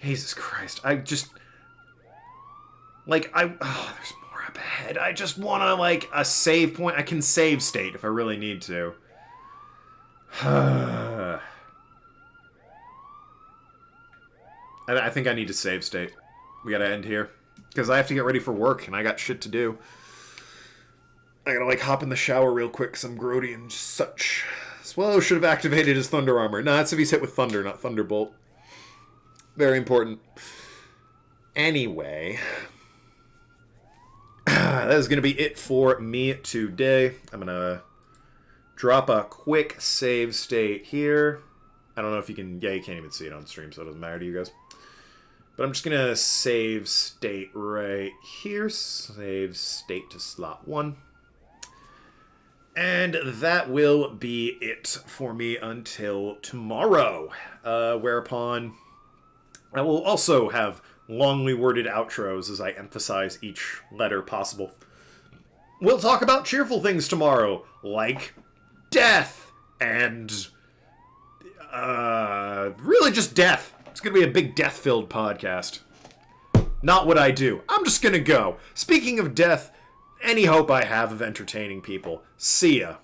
Jesus Christ, I just... Like, oh, there's more up ahead. I just want to, like, a save point. I can save state if I really need to. I think I need to save state. We gotta end here. Because I have to get ready for work, and I got shit to do. I gotta, like, hop in the shower real quick, because I'm grody and such. Swallow should have activated his Thunder Armor. No, that's if he's hit with Thunder, not Thunderbolt. Very important. Anyway... that is going to be it for me today. I'm going to drop a quick save state here. I don't know if you can... Yeah, you can't even see it on stream, so it doesn't matter to you guys. But I'm just going to save state right here. Save state to slot 1. And that will be it for me until tomorrow. Whereupon I will also have longly worded outros as I emphasize each letter possible. We'll talk about cheerful things tomorrow, like death and really just death. It's gonna be a big death-filled podcast. Not what I do. I'm just gonna go. Speaking of death, any hope I have of entertaining people. See ya.